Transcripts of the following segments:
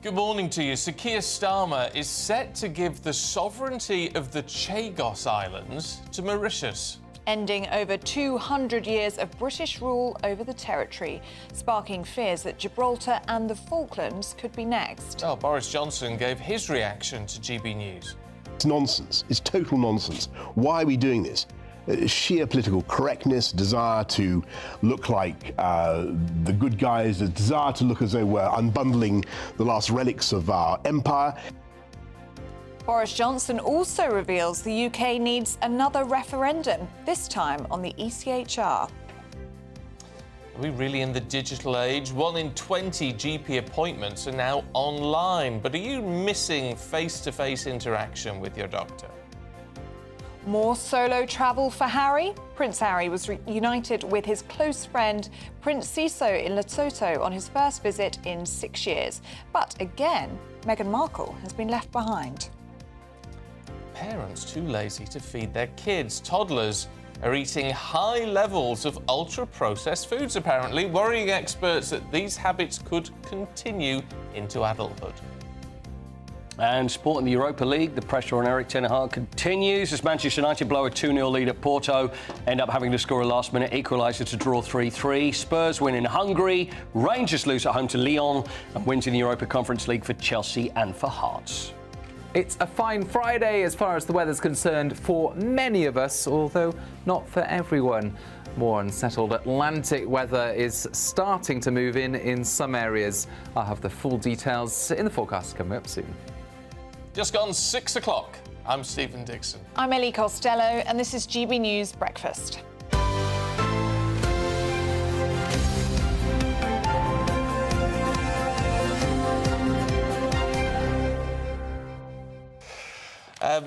Good morning to you. Sir Keir Starmer is set to give the sovereignty of the Chagos Islands to Mauritius, ending over 200 years of British rule over the territory, sparking fears that Gibraltar and the Falklands could be next. Well, Boris Johnson gave his reaction to GB News. It's nonsense. It's total nonsense. Why are we doing this? Sheer political correctness, desire to look like the good guys, a desire to look as though we're unbundling the last relics of our empire. Boris Johnson also reveals the UK needs another referendum, this time on the ECHR. Are we really in the digital age? 1 in 20 GP appointments are now online. But are you missing face-to-face interaction with your doctor? More solo travel for Harry. Prince Harry was reunited with his close friend Prince Siso in Lesotho on his first visit in 6 years. But again, Meghan Markle has been left behind. Parents too lazy to feed their kids. Toddlers are eating high levels of ultra-processed foods, apparently, worrying experts that these habits could continue into adulthood. And sport in the Europa League, the pressure on Erik ten Hag continues as Manchester United blow a 2-0 lead at Porto, end up having to score a last-minute equaliser to draw 3-3. Spurs win in Hungary, Rangers lose at home to Lyon, and wins in the Europa Conference League for Chelsea and for Hearts. It's a fine Friday as far as the weather's concerned for many of us, although not for everyone. More unsettled Atlantic weather is starting to move in some areas. I'll have the full details in the forecast coming up soon. Just gone 6 o'clock. I'm Stephen Dixon. I'm Ellie Costello, and this is GB News Breakfast.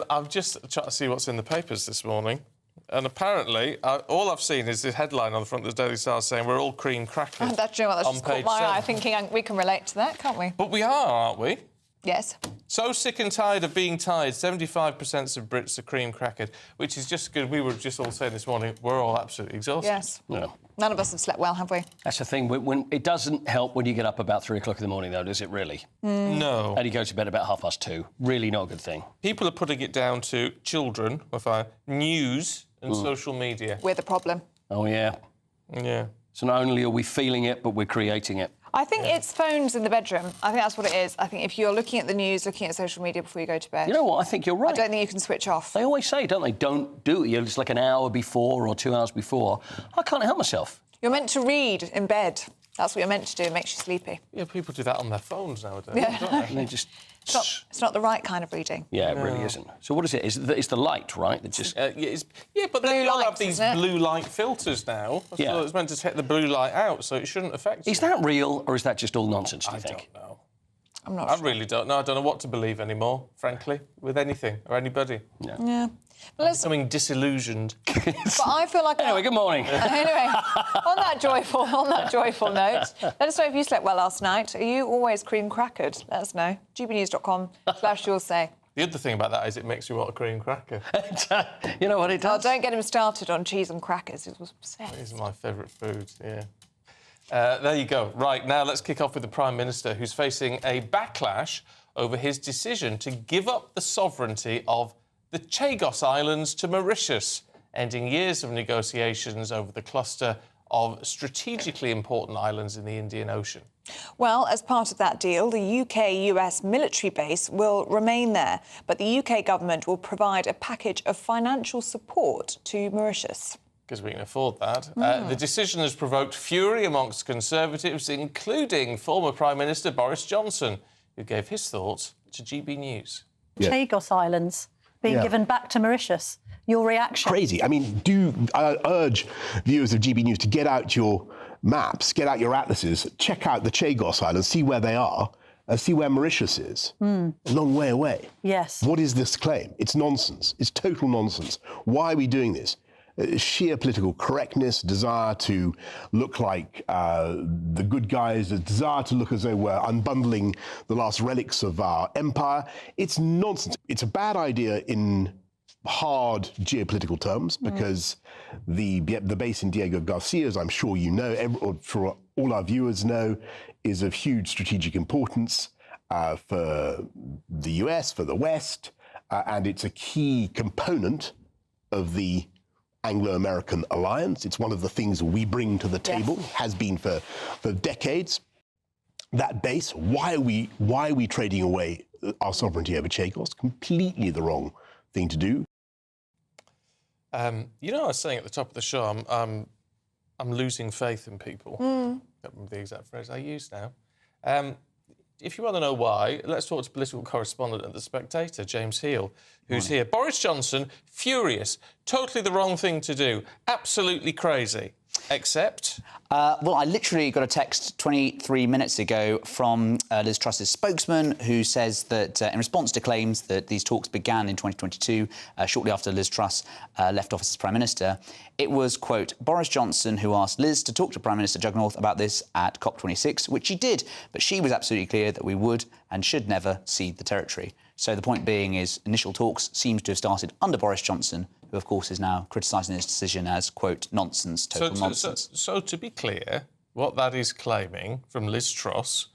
I've just tried to see what's in the papers this morning, and apparently all I've seen is the headline on the front of the Daily Star saying we're all cream crackers. That's just caught my eye, thinking we can relate to that, can't we? But we are, aren't we? Yes. So sick and tired of being tired, 75% of Brits are cream crackered, which is just good. We were just all saying this morning, we're all absolutely exhausted. Yes. No. None of us have slept well, have we? That's the thing. When it doesn't help when you get up about 3 o'clock in the morning, though, does it really? No. And you go to bed about 2:30. Really not a good thing. People are putting it down to children, news and social media. We're the problem. Oh, yeah. Yeah. So not only are we feeling it, but we're creating it. I think it's phones in the bedroom. I think that's what it is. I think if you're looking at the news, looking at social media before you go to bed... You know what? I think you're right. I don't think you can switch off. They always say, don't they, don't do it. It's like an hour before or 2 hours before. I can't help myself. You're meant to read in bed. That's what you're meant to do. It makes you sleepy. Yeah, people do that on their phones nowadays, Yeah. don't they? And they just... It's not the right kind of reading. Yeah, it really isn't. So what is it? It's the light, right? That just... yeah, but they all have these blue light filters now. Yeah. So it's meant to take the blue light out, so it shouldn't affect you. Is that real, or is that just all nonsense, do you think? I don't know. I'm not I sure. really don't know. I don't know what to believe anymore, frankly, with anything or anybody. Yeah. Well, Becoming disillusioned. but I feel like... Anyway, good morning. Anyway, on that joyful note, let us know if you slept well last night. Are you always cream crackered? Let us know. gbnews.com/you'll say. The other thing about that is it makes you want a cream cracker. You know what it does? Oh, don't get him started on cheese and crackers. It was obsessed. These are my favourite foods, yeah. There you go. Right, now let's kick off with the Prime Minister, who's facing a backlash over his decision to give up the sovereignty of the Chagos Islands to Mauritius, ending years of negotiations over the cluster of strategically important islands in the Indian Ocean. Well, as part of that deal, the UK-US military base will remain there, but the UK government will provide a package of financial support to Mauritius. Because we can afford that. The decision has provoked fury amongst Conservatives, including former Prime Minister Boris Johnson, who gave his thoughts to GB News. Chagos Islands being given back to Mauritius. Your reaction? Crazy. I mean, I urge viewers of GB News to get out your maps, get out your atlases, check out the Chagos Islands, see where they are, and see where Mauritius is. A long way away. Yes. What is this claim? It's nonsense. It's total nonsense. Why are we doing this? Sheer political correctness, desire to look like the good guys, a desire to look as though we're unbundling the last relics of our empire. It's nonsense. It's a bad idea in hard geopolitical terms because the base in Diego Garcia, as I'm sure you know, or for all our viewers know, is of huge strategic importance. for the US, for the West, and it's a key component of the Anglo-American alliance. It's one of the things we bring to the table, has been for decades. That base, why are we trading away our sovereignty over Chagos? Completely the wrong thing to do. You know, I was saying at the top of the show, I'm losing faith in people. Can't remember the exact phrase I used now. If you want to know why, let's talk to political correspondent at The Spectator, James Heal, who's here. Boris Johnson, furious, totally the wrong thing to do, absolutely crazy. Except? Well, I literally got a text 23 minutes ago from Liz Truss's spokesman, who says that in response to claims that these talks began in 2022, shortly after Liz Truss left office as Prime Minister, it was, quote, Boris Johnson who asked Liz to talk to Prime Minister Juggernaut about this at COP26, which she did, but she was absolutely clear that we would and should never cede the territory. So the point being is initial talks seems to have started under Boris Johnson, who, of course, is now criticising this decision as, quote, nonsense, total nonsense. So to be clear, what that is claiming from Liz Truss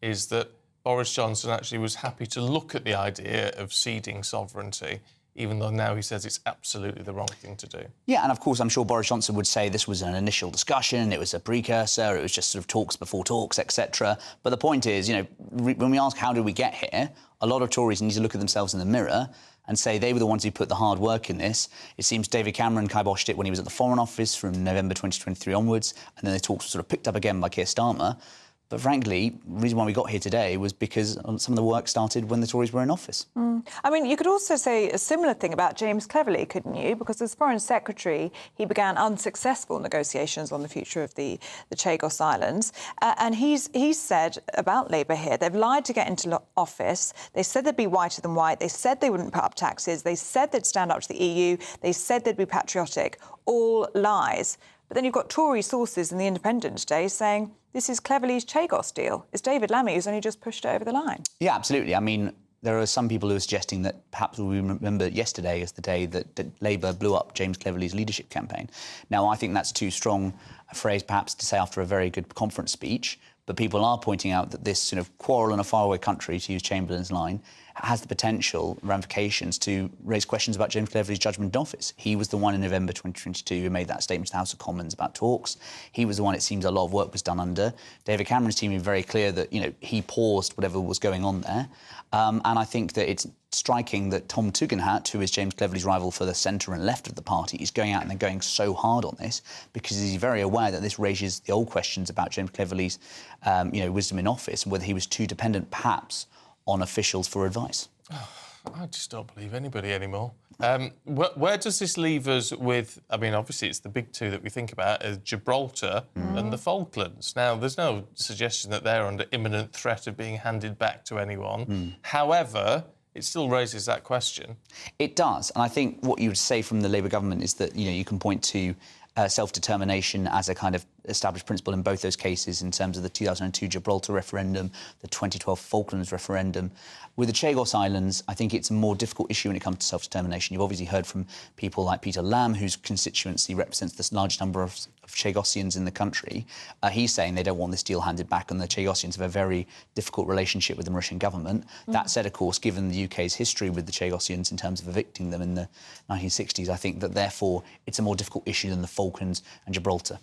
is that Boris Johnson actually was happy to look at the idea of ceding sovereignty, even though now he says it's absolutely the wrong thing to do. Yeah, and of course, I'm sure Boris Johnson would say this was an initial discussion, it was a precursor, it was just sort of talks before talks, etc. But the point is, you know, when we ask how did we get here, a lot of Tories need to look at themselves in the mirror and say they were the ones who put the hard work in this. It seems David Cameron kiboshed it when he was at the Foreign Office from November 2023 onwards, and then the talks were sort of picked up again by Keir Starmer. But frankly, the reason why we got here today was because some of the work started when the Tories were in office. I mean, you could also say a similar thing about James Cleverly, couldn't you? Because as Foreign Secretary, he began unsuccessful negotiations on the future of the Chagos Islands. And he's said about Labour here, they've lied to get into office. They said they'd be whiter than white. They said they wouldn't put up taxes. They said they'd stand up to the EU. They said they'd be patriotic. All lies. But then you've got Tory sources in The Independent today saying this is Cleverly's Chagos deal. It's David Lammy who's only just pushed it over the line. Yeah, absolutely. I mean, there are some people who are suggesting that perhaps we remember yesterday as the day that Labour blew up James Cleverly's leadership campaign. Now, I think that's too strong a phrase perhaps to say after a very good conference speech, but people are pointing out that this sort of quarrel in a faraway country, to use Chamberlain's line, has the potential ramifications to raise questions about James Cleverly's judgment in office. He was the one in November 2022 who made that statement to the House of Commons about talks. He was the one, it seems, a lot of work was done under. David Cameron's team was very clear that, you know, he paused whatever was going on there. And I think that it's striking that Tom Tugendhat, who is James Cleverly's rival for the centre and left of the party, is going out and they're going so hard on this because he's very aware that this raises the old questions about James Cleverly's, wisdom in office and whether he was too dependent, perhaps, on officials for advice. I just don't believe anybody anymore. Where does this leave us with... I mean, obviously, it's the big two that we think about, Gibraltar and the Falklands. Now, there's no suggestion that they're under imminent threat of being handed back to anyone. However, it still raises that question. It does. And I think what you would say from the Labour government is that, you can point to self-determination as a kind of established principle in both those cases in terms of the 2002 Gibraltar referendum, the 2012 Falklands referendum. With the Chagos Islands, I think it's a more difficult issue when it comes to self-determination. You've obviously heard from people like Peter Lamb, whose constituency represents the largest number of Chagosians in the country. He's saying they don't want this deal handed back, and the Chagosians have a very difficult relationship with the Mauritian government. That said, of course, given the UK's history with the Chagosians in terms of evicting them in the 1960s, I think that, therefore, it's a more difficult issue than the Falklands and Gibraltar.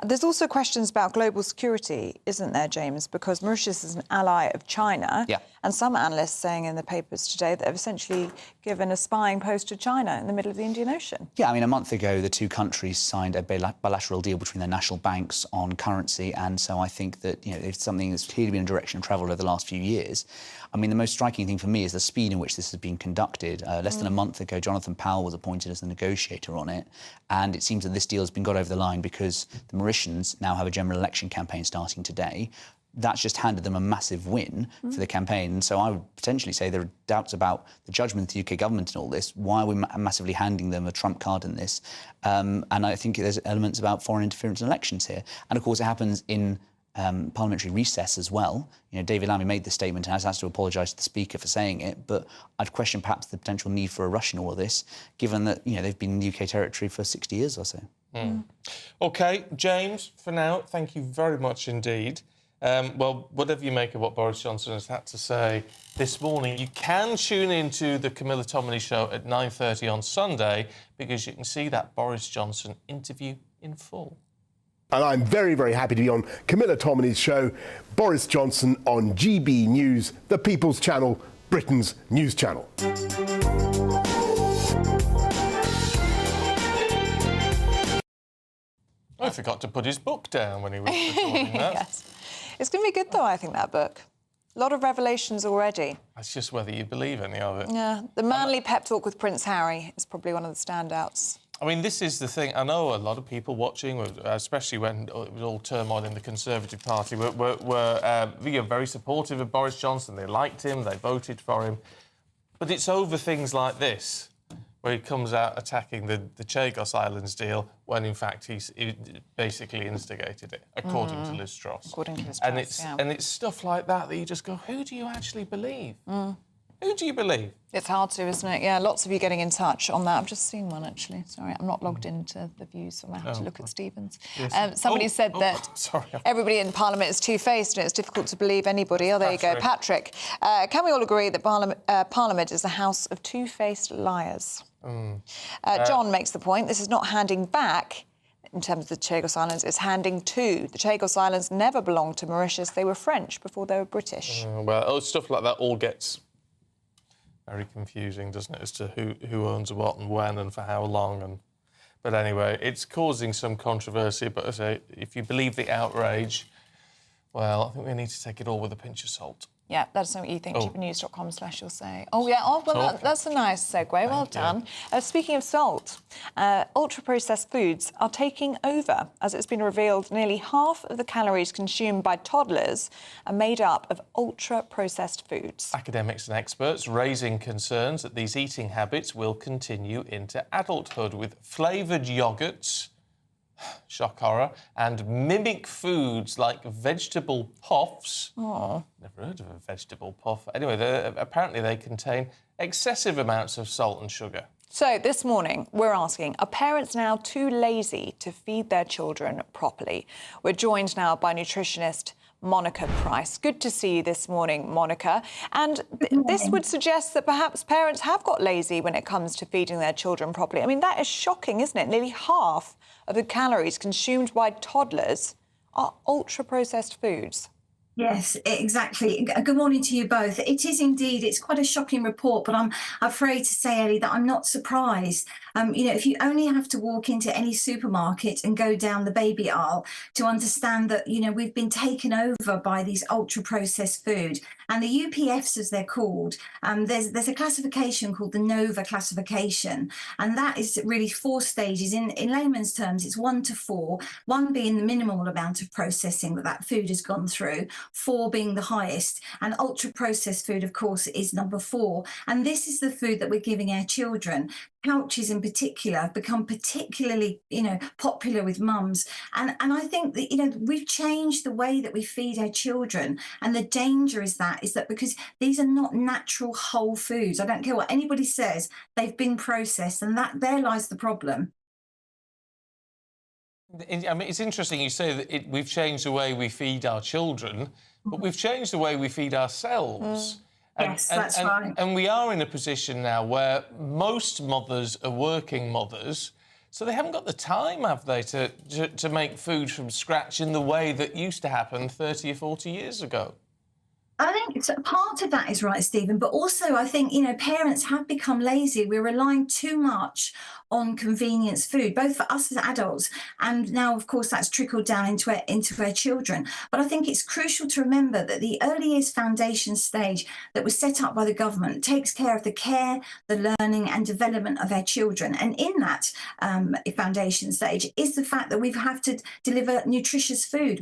There's also questions about global security, isn't there, James? Because Mauritius is an ally of China. Yeah. And some analysts saying in the papers today that they've essentially given a spying post to China in the middle of the Indian Ocean. Yeah, I mean, a month ago, the two countries signed a bilateral deal between their national banks on currency, and so I think that, it's something that's clearly been a direction of travel over the last few years. I mean, the most striking thing for me is the speed in which this has been conducted. Less than a month ago, Jonathan Powell was appointed as the negotiator on it, and it seems that this deal has been got over the line because the Mauritians now have a general election campaign starting today. That's just handed them a massive win for the campaign. And so I would potentially say there are doubts about the judgment of the UK government in all this. Why are we massively handing them a trump card in this? And I think there's elements about foreign interference in elections here. And, of course, it happens in parliamentary recess as well. David Lammy made the statement and has to apologise to the Speaker for saying it, but I'd question perhaps the potential need for a rush in all of this, given that, they've been in UK territory for 60 years or so. OK, James, for now, thank you very much indeed. Well, whatever you make of what Boris Johnson has had to say this morning, you can tune into the Camilla Tominey show at 9:30 on Sunday because you can see that Boris Johnson interview in full. And I'm very, very happy to be on Camilla Tominey's show, Boris Johnson on GB News, the People's Channel, Britain's news channel. I forgot to put his book down when he was recording that. Yes. It's going to be good, though, I think, that book. A lot of revelations already. It's just whether you believe any of it. Yeah. The manly pep talk with Prince Harry is probably one of the standouts. I mean, this is the thing. I know a lot of people watching, especially when it was all turmoil in the Conservative Party, were very supportive of Boris Johnson. They liked him, they voted for him. But it's over things like this, where he comes out attacking the Chagos Islands deal, when in fact he basically instigated it, according to Liz Truss. According to Liz and Truss, and it's stuff like that you just go, who do you actually believe? Who do you believe? It's hard to, isn't it? Yeah, lots of you getting in touch on that. I've just seen one, actually. Sorry, I'm not logged into the views, so I have to look at Stephen's. Yes. Somebody said that sorry. everybody in Parliament is two-faced and it's difficult to believe anybody. Oh, there you go, Patrick. Can we all agree that Parliament is a house of two-faced liars? John makes the point, this is not handing back in terms of the Chagos Islands, it's handing to. The Chagos Islands never belonged to Mauritius. They were French before they were British. Stuff like that all gets very confusing, doesn't it, as to who owns what and when and for how long. But anyway, it's causing some controversy. But as I say, if you believe the outrage, well, I think we need to take it all with a pinch of salt. Yeah, let us know what you think. cheapernews.com/ you'll say. Oh, yeah. Oh, well, that's a nice segue. Well done. Speaking of salt, ultra-processed foods are taking over. As it's been revealed, nearly half of the calories consumed by toddlers are made up of ultra-processed foods. Academics and experts raising concerns that these eating habits will continue into adulthood, with flavoured yoghurts, shock horror, and mimic foods like vegetable puffs. Oh. Never heard of a vegetable puff. Anyway, apparently they contain excessive amounts of salt and sugar. So this morning, we're asking, are parents now too lazy to feed their children properly? We're joined now by nutritionist Monica Price. Good to see you this morning, Monica. And this would suggest that perhaps parents have got lazy when it comes to feeding their children properly. I mean, that is shocking, isn't it? Nearly half of the calories consumed by toddlers are ultra-processed foods. Yes, exactly. Good morning to you both. It is indeed, it's quite a shocking report, but I'm afraid to say, Ellie, that I'm not surprised. If you only have to walk into any supermarket and go down the baby aisle to understand that, we've been taken over by these ultra-processed food. And the UPFs, as they're called, there's a classification called the NOVA classification. And that is really 4 stages. In layman's terms, it's 1 to 4, 1 being the minimal amount of processing that food has gone through, 4 being the highest. And ultra-processed food, of course, is number 4. And this is the food that we're giving our children. Pouches in particular have become particularly, popular with mums. And I think that, we've changed the way that we feed our children. And the danger is that because these are not natural whole foods. I don't care what anybody says, they've been processed, and there lies the problem. I mean, it's interesting you say that we've changed the way we feed our children, but we've changed the way we feed ourselves. Yes, that's right. And we are in a position now where most mothers are working mothers, so they haven't got the time, have they, to make food from scratch in the way that used to happen 30 or 40 years ago? I think part of that is right, Stephen, but also I think, parents have become lazy. We're relying too much on convenience food, both for us as adults, and now, of course, that's trickled down into our children. But I think it's crucial to remember that the early years foundation stage that was set up by the government takes care of the care, the learning and development of our children. And in that foundation stage is the fact that we have to deliver nutritious food.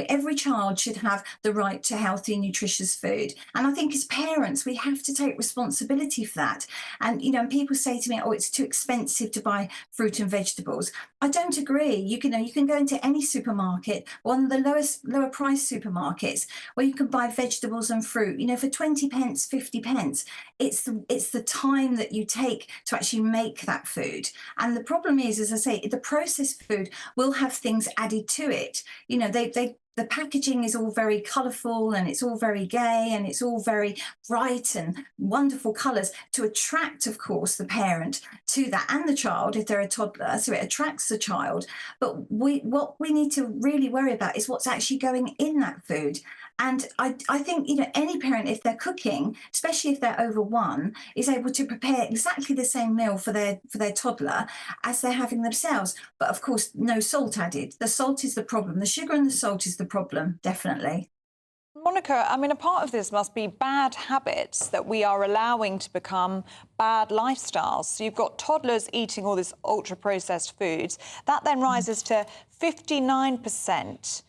Every child should have the right to healthy, nutritious food. And I think as parents, we have to take responsibility for that. And, people say to me, oh, it's too expensive to buy fruit and vegetables. I don't agree. You can go into any supermarket, one of the lower price supermarkets, where you can buy vegetables and fruit, for 20 pence, 50 pence. It's the time that you take to actually make that food. And the problem is, as I say, the processed food will have things added to it. the packaging is all very colourful and it's all very gay and it's all very bright and wonderful colours to attract, of course, the parent to that and the child if they're a toddler. So it attracts the child. But what we need to really worry about is what's actually going in that food. And I think, any parent, if they're cooking, especially if they're over one, is able to prepare exactly the same meal for their toddler as they're having themselves. But of course, no salt added. The salt is the problem. The sugar and the salt is the problem, definitely. Monica, I mean, a part of this must be bad habits that we are allowing to become bad lifestyles. So you've got toddlers eating all this ultra-processed foods. That then rises to 59%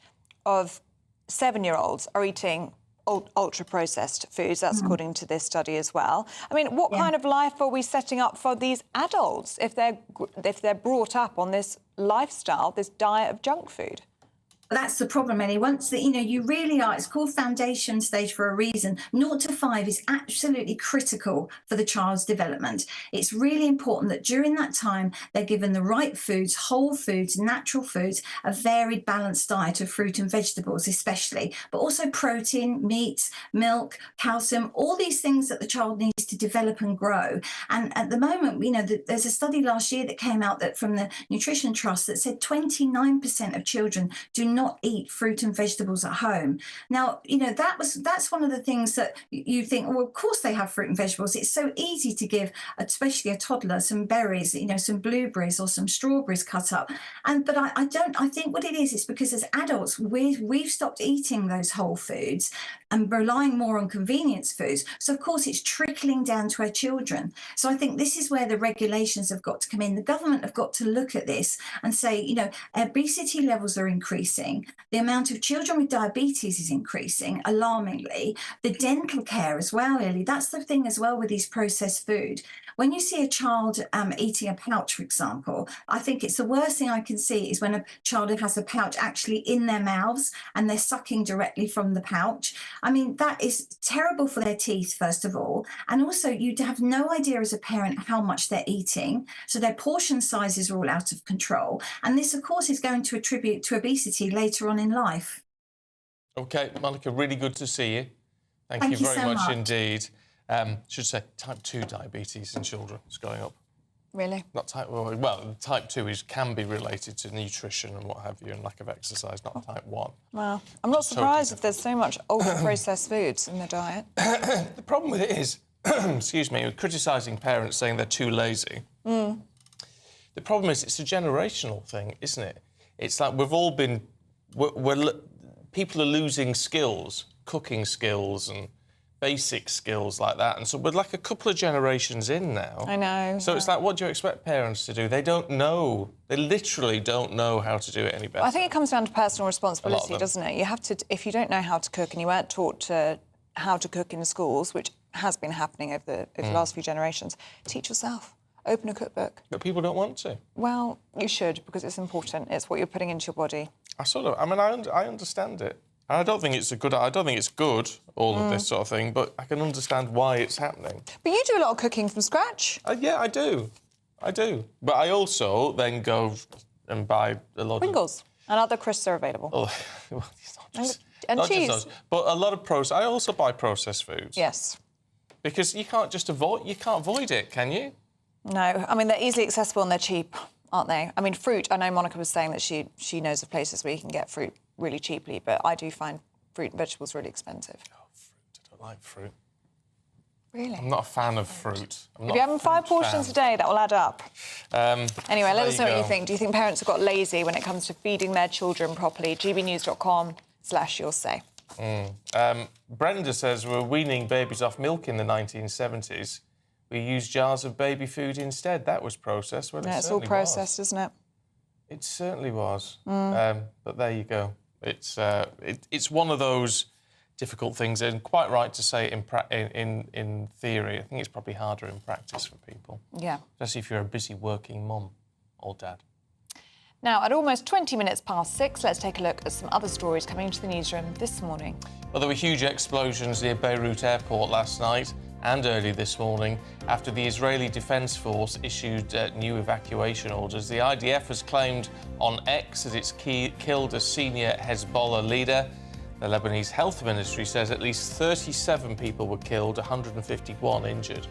of 7-year-olds are eating ultra-processed foods. That's according to this study as well. I mean, what kind of life are we setting up for these adults if they're brought up on this lifestyle, this diet of junk food? That's the problem, Ellie. Once that, you really are, it's called foundation stage for a reason. 0 to 5 is absolutely critical for the child's development. It's really important that during that time, they're given the right foods, whole foods, natural foods, a varied, balanced diet of fruit and vegetables, especially, but also protein, meat, milk, calcium, all these things that the child needs to develop and grow. And at the moment, there's a study last year that came out that from the Nutrition Trust that said 29% of children do not eat fruit and vegetables at home. Now, that's one of the things that you think, well, of course they have fruit and vegetables. It's so easy to give, especially a toddler, some berries, some blueberries or some strawberries cut up. But I think what it is because as adults, we've stopped eating those whole foods and relying more on convenience foods. So of course it's trickling down to our children. So I think this is where the regulations have got to come in. The government have got to look at this and say, obesity levels are increasing. The amount of children with diabetes is increasing alarmingly. The dental care as well, Ellie, that's the thing as well with these processed food. When you see a child eating a pouch, for example, I think it's the worst thing I can see is when a child has a pouch actually in their mouths and they're sucking directly from the pouch. I mean, that is terrible for their teeth, first of all. And also, you have no idea as a parent how much they're eating. So their portion sizes are all out of control. And this, of course, is going to attribute to obesity later on in life. OK, Monica, really good to see you. Thank you very so much indeed. Should say type 2 diabetes in children is going up. Really? Not type... Well, type 2 can be related to nutrition and what have you and lack of exercise, not type 1. Well, I'm not surprised if there's so much ultra-processed foods in the diet. The problem with it is, excuse me, criticising parents saying they're too lazy. The problem is it's a generational thing, isn't it? It's like we've all been... people are losing skills, cooking skills and basic skills like that. And so we're like a couple of generations in now. I know. So it's like, what do you expect parents to do? They don't know. They literally don't know how to do it any better. Well, I think it comes down to personal responsibility, doesn't it? You have to, if you don't know how to cook and you weren't taught how to cook in schools, which has been happening over the last few generations, teach yourself. Open a cookbook. But people don't want to. Well, you should, because it's important. It's what you're putting into your body. I understand it. And I don't think it's good, all of this sort of thing, but I can understand why it's happening. But you do a lot of cooking from scratch. Yeah, I do. But I also then go and buy a lot Pringles and other crisps are available. Oh, well, and cheese. Just those, but a lot of I also buy processed foods. Yes. Because you can't avoid it, can you? No, I mean, they're easily accessible and they're cheap, aren't they? I mean, fruit, I know Monica was saying that she knows of places where you can get fruit really cheaply, but I do find fruit and vegetables really expensive. Oh, fruit. I don't like fruit. Really? I'm not a fan of fruit. If you're having 5 portions a day, that will add up. Anyway, let us know what you think. Do you think parents have got lazy when it comes to feeding their children properly? gbnews.com/you'll-say. Brenda says we're weaning babies off milk in the 1970s. We used jars of baby food instead. That was processed. Well, it's all processed, isn't it? It certainly was. But there you go. It's one of those difficult things, and quite right to say in theory. I think it's probably harder in practice for people. Yeah. Especially if you're a busy working mum or dad. Now, at almost 20 minutes past 6, let's take a look at some other stories coming into the newsroom this morning. Well, there were huge explosions near Beirut airport last night. and early this morning after the Israeli Defense Force issued new evacuation orders. The IDF has claimed on X that it's killed a senior Hezbollah leader. The Lebanese Health Ministry says at least 37 people were killed, 151 injured.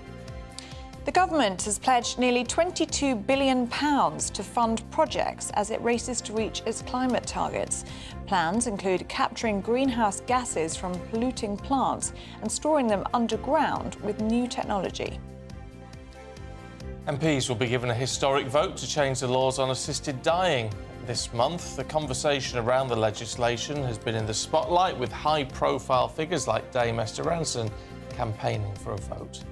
The government has pledged nearly £22 billion to fund projects as it races to reach its climate targets. Plans include capturing greenhouse gases from polluting plants and storing them underground with new technology. MPs will be given a historic vote to change the laws on assisted dying this month. The conversation around the legislation has been in the spotlight, with high-profile figures like Dame Esther Ranson campaigning for a vote.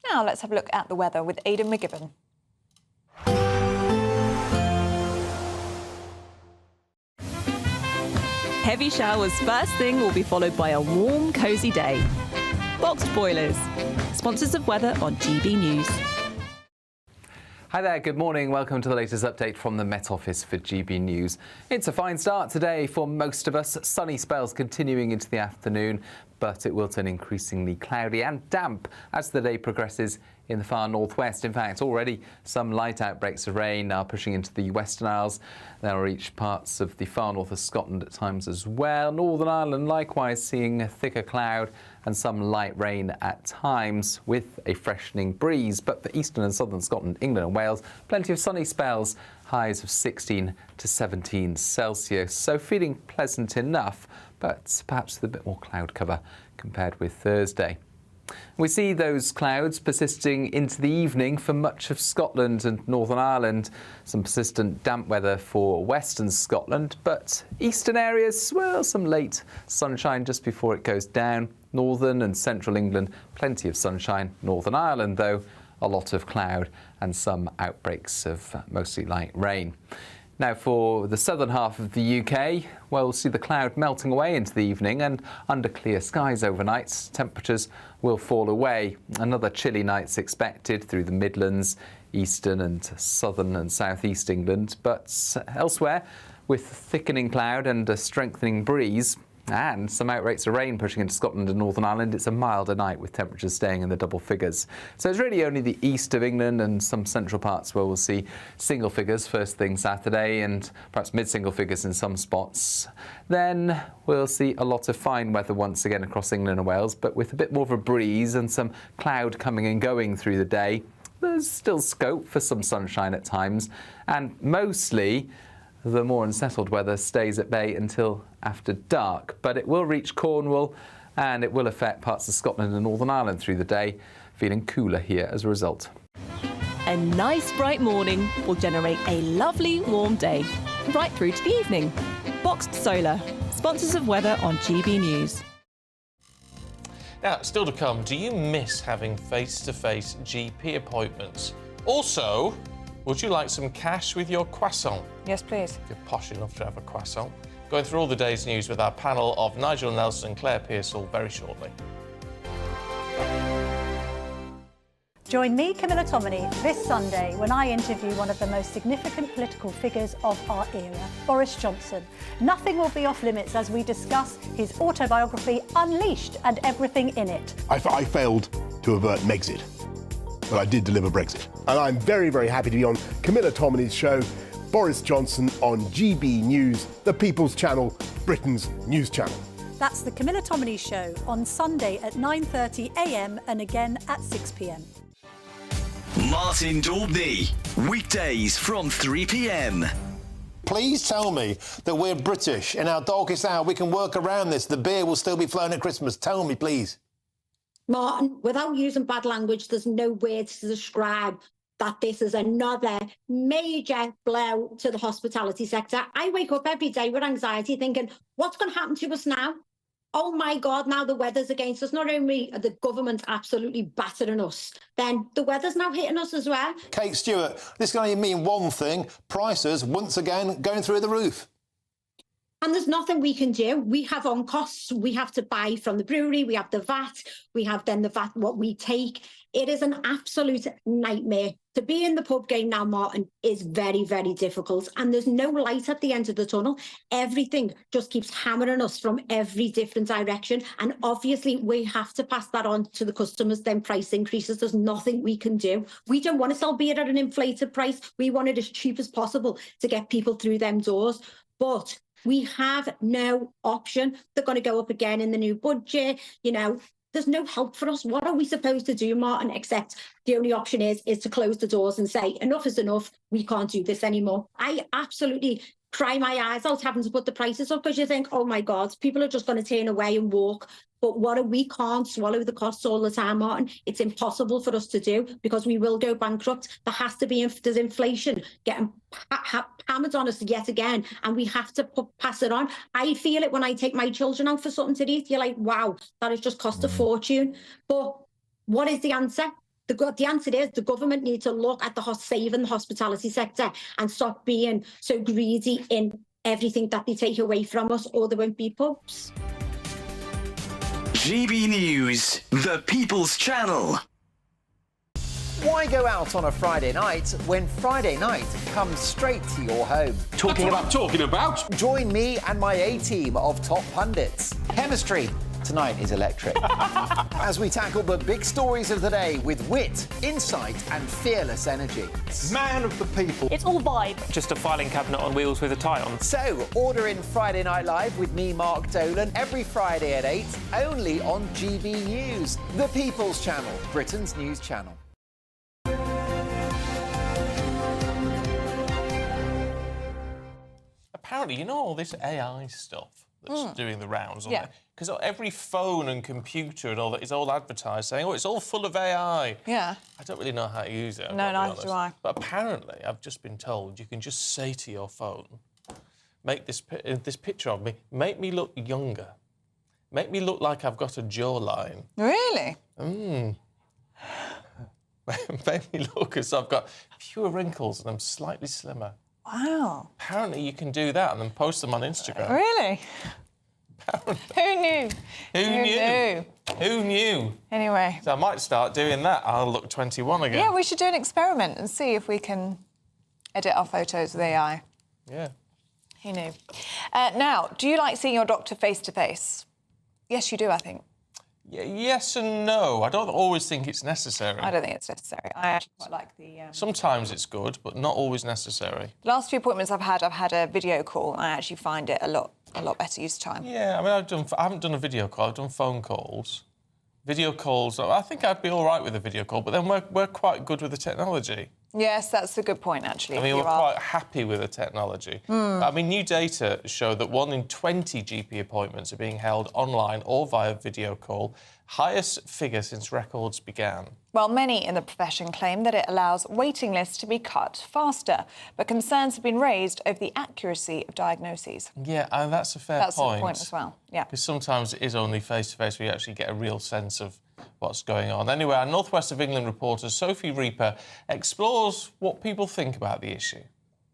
Now let's have a look at the weather with Aidan McGibbon. Heavy showers first thing will be followed by a warm, cosy day. Boxed Boilers, sponsors of weather on GB News. Hi there, good morning. Welcome to the latest update from the Met Office for GB News. It's a fine start today for most of us. Sunny spells continuing into the afternoon, but it will turn increasingly cloudy and damp as the day progresses in the far northwest. In fact, already some light outbreaks of rain are pushing into the Western Isles. They'll reach parts of the far north of Scotland at times as well. Northern Ireland likewise seeing a thicker cloud and some light rain at times with a freshening breeze. But for eastern and southern Scotland, England and Wales, plenty of sunny spells, highs of 16 to 17 Celsius. So feeling pleasant enough, but perhaps with a bit more cloud cover compared with Thursday. We see those clouds persisting into the evening for much of Scotland and Northern Ireland. Some persistent damp weather for western Scotland, but eastern areas, well, some late sunshine just before it goes down. Northern and central England, plenty of sunshine. Northern Ireland, though, a lot of cloud and some outbreaks of mostly light rain. Now, for the southern half of the UK, well, we'll see the cloud melting away into the evening, and under clear skies overnight, temperatures will fall away. Another chilly night's expected through the Midlands, eastern and southern and southeast England, but elsewhere, with thickening cloud and a strengthening breeze, and some outbreaks of rain pushing into Scotland and Northern Ireland, it's a milder night with temperatures staying in the double figures. So it's really only the east of England and some central parts where we'll see single figures first thing Saturday and perhaps mid-single figures in some spots. Then we'll see a lot of fine weather once again across England and Wales, but with a bit more of a breeze and some cloud coming and going through the day. There's still scope for some sunshine at times, and mostly the more unsettled weather stays at bay until after dark, but it will reach Cornwall and it will affect parts of Scotland and Northern Ireland through the day, feeling cooler here as a result. A nice bright morning will generate a lovely warm day, right through to the evening. Boxed Solar, sponsors of weather on GB News. Now, still to come, do you miss having face-to-face GP appointments? Also, would you like some cash with your croissant? Yes, please. If you're posh enough to have a croissant. Going through all the day's news with our panel of Nigel Nelson and Claire Pearsall very shortly. Join me, Camilla Tominey, this Sunday when I interview one of the most significant political figures of our era, Boris Johnson. Nothing will be off limits as we discuss his autobiography, Unleashed, and everything in it. I failed to avert Megxit, but I did deliver Brexit. And I'm very, very happy to be on Camilla Tominey's show, Boris Johnson on GB News, the People's Channel, Britain's news channel. That's the Camilla Tominey Show on Sunday at 9:30 a.m. and again at 6 p.m. Martin Daubney, weekdays from 3 p.m. Please tell me that we're British. In our darkest hour, we can work around this. The beer will still be flowing at Christmas. Tell me, please. Martin, without using bad language, there's no words to describe that this is another major blow to the hospitality sector. I wake up every day with anxiety thinking, what's going to happen to us now? Oh my God, now the weather's against us. Not only are the government absolutely battering us, then the weather's now hitting us as well. Kate Stewart, this can only mean one thing. Prices, once again, going through the roof. And there's nothing we can do. We have on costs. We have to buy from the brewery. We have the VAT. We have then the VAT, what we take. It is an absolute nightmare To be in the pub game now, Martin, is very, very difficult. And there's no light at the end of the tunnel. Everything just keeps hammering us from every different direction. And obviously, we have to pass that on to the customers, then price increases. There's nothing we can do. We don't want to sell beer at an inflated price. We want it as cheap as possible to get people through them doors. But we have no option. They're going to go up again in the new budget, you know. There's no help for us. What are we supposed to do, Martin, except the only option is to close the doors and say, enough is enough. We can't do this anymore. I absolutely cry my eyes out having to put the prices up because you think, oh, my God, people are just going to turn away and walk. But we can't swallow the costs all the time, Martin. It's impossible for us to do because we will go bankrupt. There has to be, there's inflation getting hammered on us yet again, and we have to pass it on. I feel it when I take my children out for something to eat. You're like, wow, that has just cost a fortune. But what is the answer? The answer is the government needs to look at saving the hospitality sector and stop being so greedy in everything that they take away from us, or there won't be pubs. GB News, the People's Channel. Why go out on a Friday night when Friday night comes straight to your home? Talking about. Join me and my A-team of top pundits. Chemistry tonight is electric. As we tackle the big stories of the day with wit, insight and fearless energy. Man of the people. It's all vibe. Just a filing cabinet on wheels with a tie on. So, order in Friday Night Live with me, Mark Dolan, every Friday at 8, only on GB News, the People's Channel, Britain's news channel. Apparently, you know all this AI stuff that's doing the rounds, Yeah. Because every phone and computer and all that is all advertised saying, oh, it's all full of AI. Yeah. I don't really know how to use it. No, neither do I. But apparently, I've just been told you can just say to your phone, make this picture of me, make me look younger. Make me look like I've got a jawline. Really? Make me look as I've got fewer wrinkles and I'm slightly slimmer. Wow. Apparently you can do that and then post them on Instagram. Really? Who knew? Who knew? Anyway. So I might start doing that. I'll look 21 again. Yeah, we should do an experiment and see if we can edit our photos with AI. Yeah. Who knew? Now, do you like seeing your doctor face-to-face? Yes, you do, I think. Yes and no. I don't always think it's necessary. I don't think it's necessary. I actually quite like the... Sometimes it's good, but not always necessary. The last few appointments I've had a video call, and I actually find it a lot better use of time. Yeah, I mean, I haven't done a video call. I've done phone calls. Video calls, I think I'd be all right with a video call, but then we're quite good with the technology. Yes, that's a good point, actually. I mean, we're quite happy with the technology. I mean, new data show that 1 in 20 GP appointments are being held online or via video call, highest figure since records began. Well, many in the profession claim that it allows waiting lists to be cut faster, but concerns have been raised over the accuracy of diagnoses. Yeah, and that's a fair point. That's a point as well, yeah. Because sometimes it is only face-to-face where you actually get a real sense of what's going on. Anyway, our North West of England reporter Sophie Reaper explores what people think about the issue.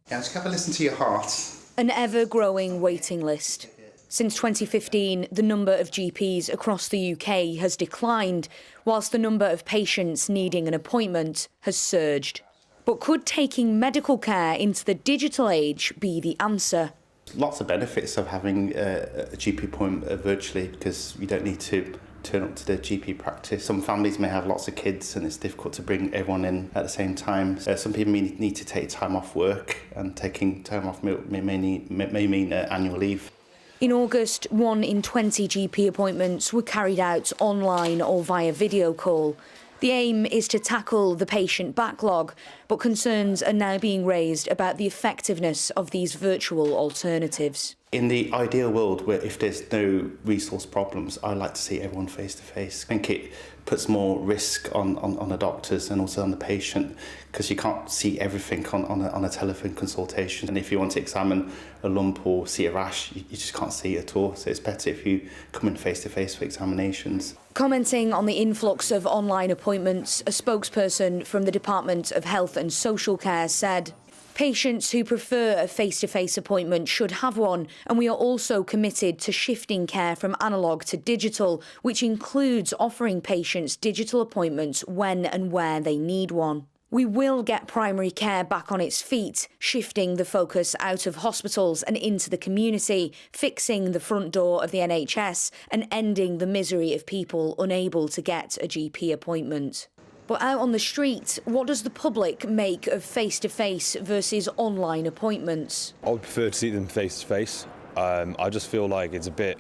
Yeah, just have a listen to your heart. An ever-growing waiting list. Since 2015, the number of GPs across the UK has declined, whilst the number of patients needing an appointment has surged. But could taking medical care into the digital age be the answer? Lots of benefits of having a GP appointment virtually because you don't need to turn up to the GP practice. Some families may have lots of kids and it's difficult to bring everyone in at the same time. Some people may need to take time off work, and taking time off may mean annual leave. In August, 1 in 20 GP appointments were carried out online or via video call. The aim is to tackle the patient backlog, but concerns are now being raised about the effectiveness of these virtual alternatives. In the ideal world, where if there's no resource problems, I like to see everyone face to face. I think it puts more risk on the doctors and also on the patient, because you can't see everything on a telephone consultation. And if you want to examine a lump or see a rash, you just can't see it at all. So it's better if you come in face to face for examinations. Commenting on the influx of online appointments, a spokesperson from the Department of Health and Social Care said, "Patients who prefer a face-to-face appointment should have one, and we are also committed to shifting care from analogue to digital, which includes offering patients digital appointments when and where they need one." We will get primary care back on its feet, shifting the focus out of hospitals and into the community, fixing the front door of the NHS and ending the misery of people unable to get a GP appointment. But out on the street, what does the public make of face-to-face versus online appointments? I would prefer to see them face-to-face. I just feel like it's a bit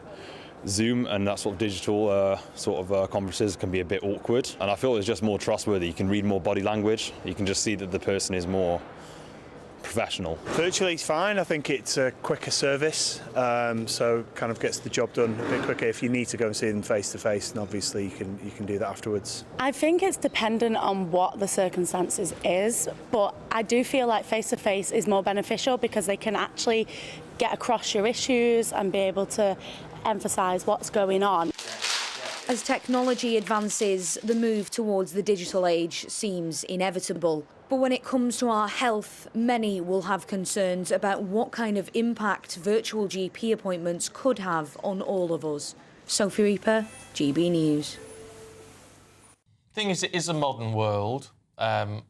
Zoom and that sort of digital conferences can be a bit awkward, and I feel it's just more trustworthy. You can read more body language. You can just see that the person is more professional. Virtually it's fine. I think it's a quicker service, so kind of gets the job done a bit quicker. If you need to go and see them face to face, then obviously you can do that afterwards. I think it's dependent on what the circumstances is, but I do feel like face to face is more beneficial because they can actually get across your issues and be able to emphasise what's going on. As technology advances, the move towards the digital age seems inevitable. But when it comes to our health, many will have concerns about what kind of impact virtual GP appointments could have on all of us. Sophie Reaper, GB News. Thing is, it is a modern world, and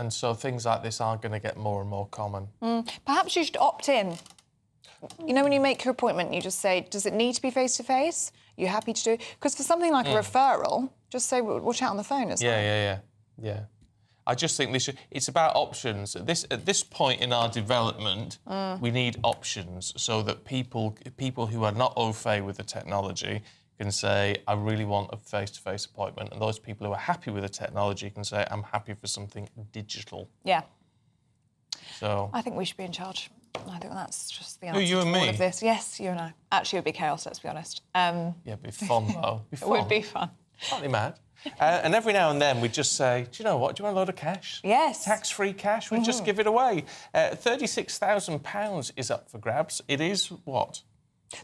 so things like this are going to get more and more common. Perhaps you should opt in. You know, when you make your appointment, you just say, does it need to be face-to-face? You happy to do? Because for something like a referral, just say, we'll chat on the phone. Yeah. I just think it's about options. At this point in our development, we need options so that people who are not au fait with the technology can say, I really want a face-to-face appointment. And those people who are happy with the technology can say, I'm happy for something digital. Yeah. So I think we should be in charge. I think that's just the Who, answer you and to all me? of this. Yes, you and I. Actually, it would be chaos, let's be honest. yeah, it'd be fun, though. It'd be fun. It would be fun. Slightly mad. And every now and then we just say, do you know what? Do you want a load of cash? Yes. Tax-free cash? We just give it away. £36,000 is up for grabs. It is what?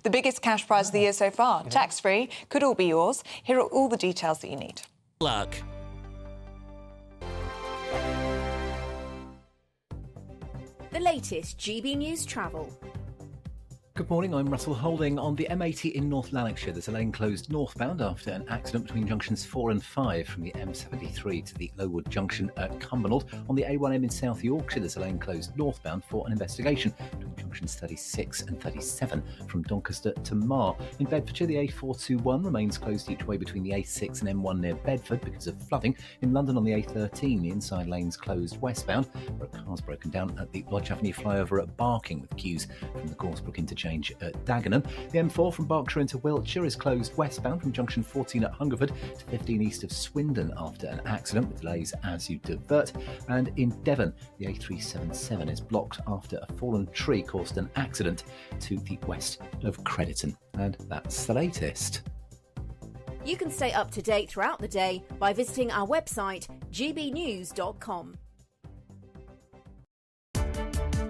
The biggest cash prize of the year so far. Tax-free, could all be yours. Here are all the details that you need. Luck. The latest GB News travel. Good morning, I'm Russell Holding. On the M80 in North Lanarkshire, there's a lane closed northbound after an accident between junctions 4 and 5 from the M73 to the Lowood junction at Cumbernauld. On the A1M in South Yorkshire, there's a lane closed northbound for an investigation between junctions 36 and 37 from Doncaster to Mar. In Bedfordshire, the A421 remains closed each way between the A6 and M1 near Bedford because of flooding. In London on the A13, the inside lane's closed westbound, where a car's broken down at the Lodge Avenue flyover at Barking with queues from the Gorsebrook interchange at Dagenham. The M4 from Berkshire into Wiltshire is closed westbound from junction 14 at Hungerford to 15 east of Swindon after an accident with delays as you divert. And in Devon, the A377 is blocked after a fallen tree caused an accident to the west of Crediton. And that's the latest. You can stay up to date throughout the day by visiting our website, gbnews.com.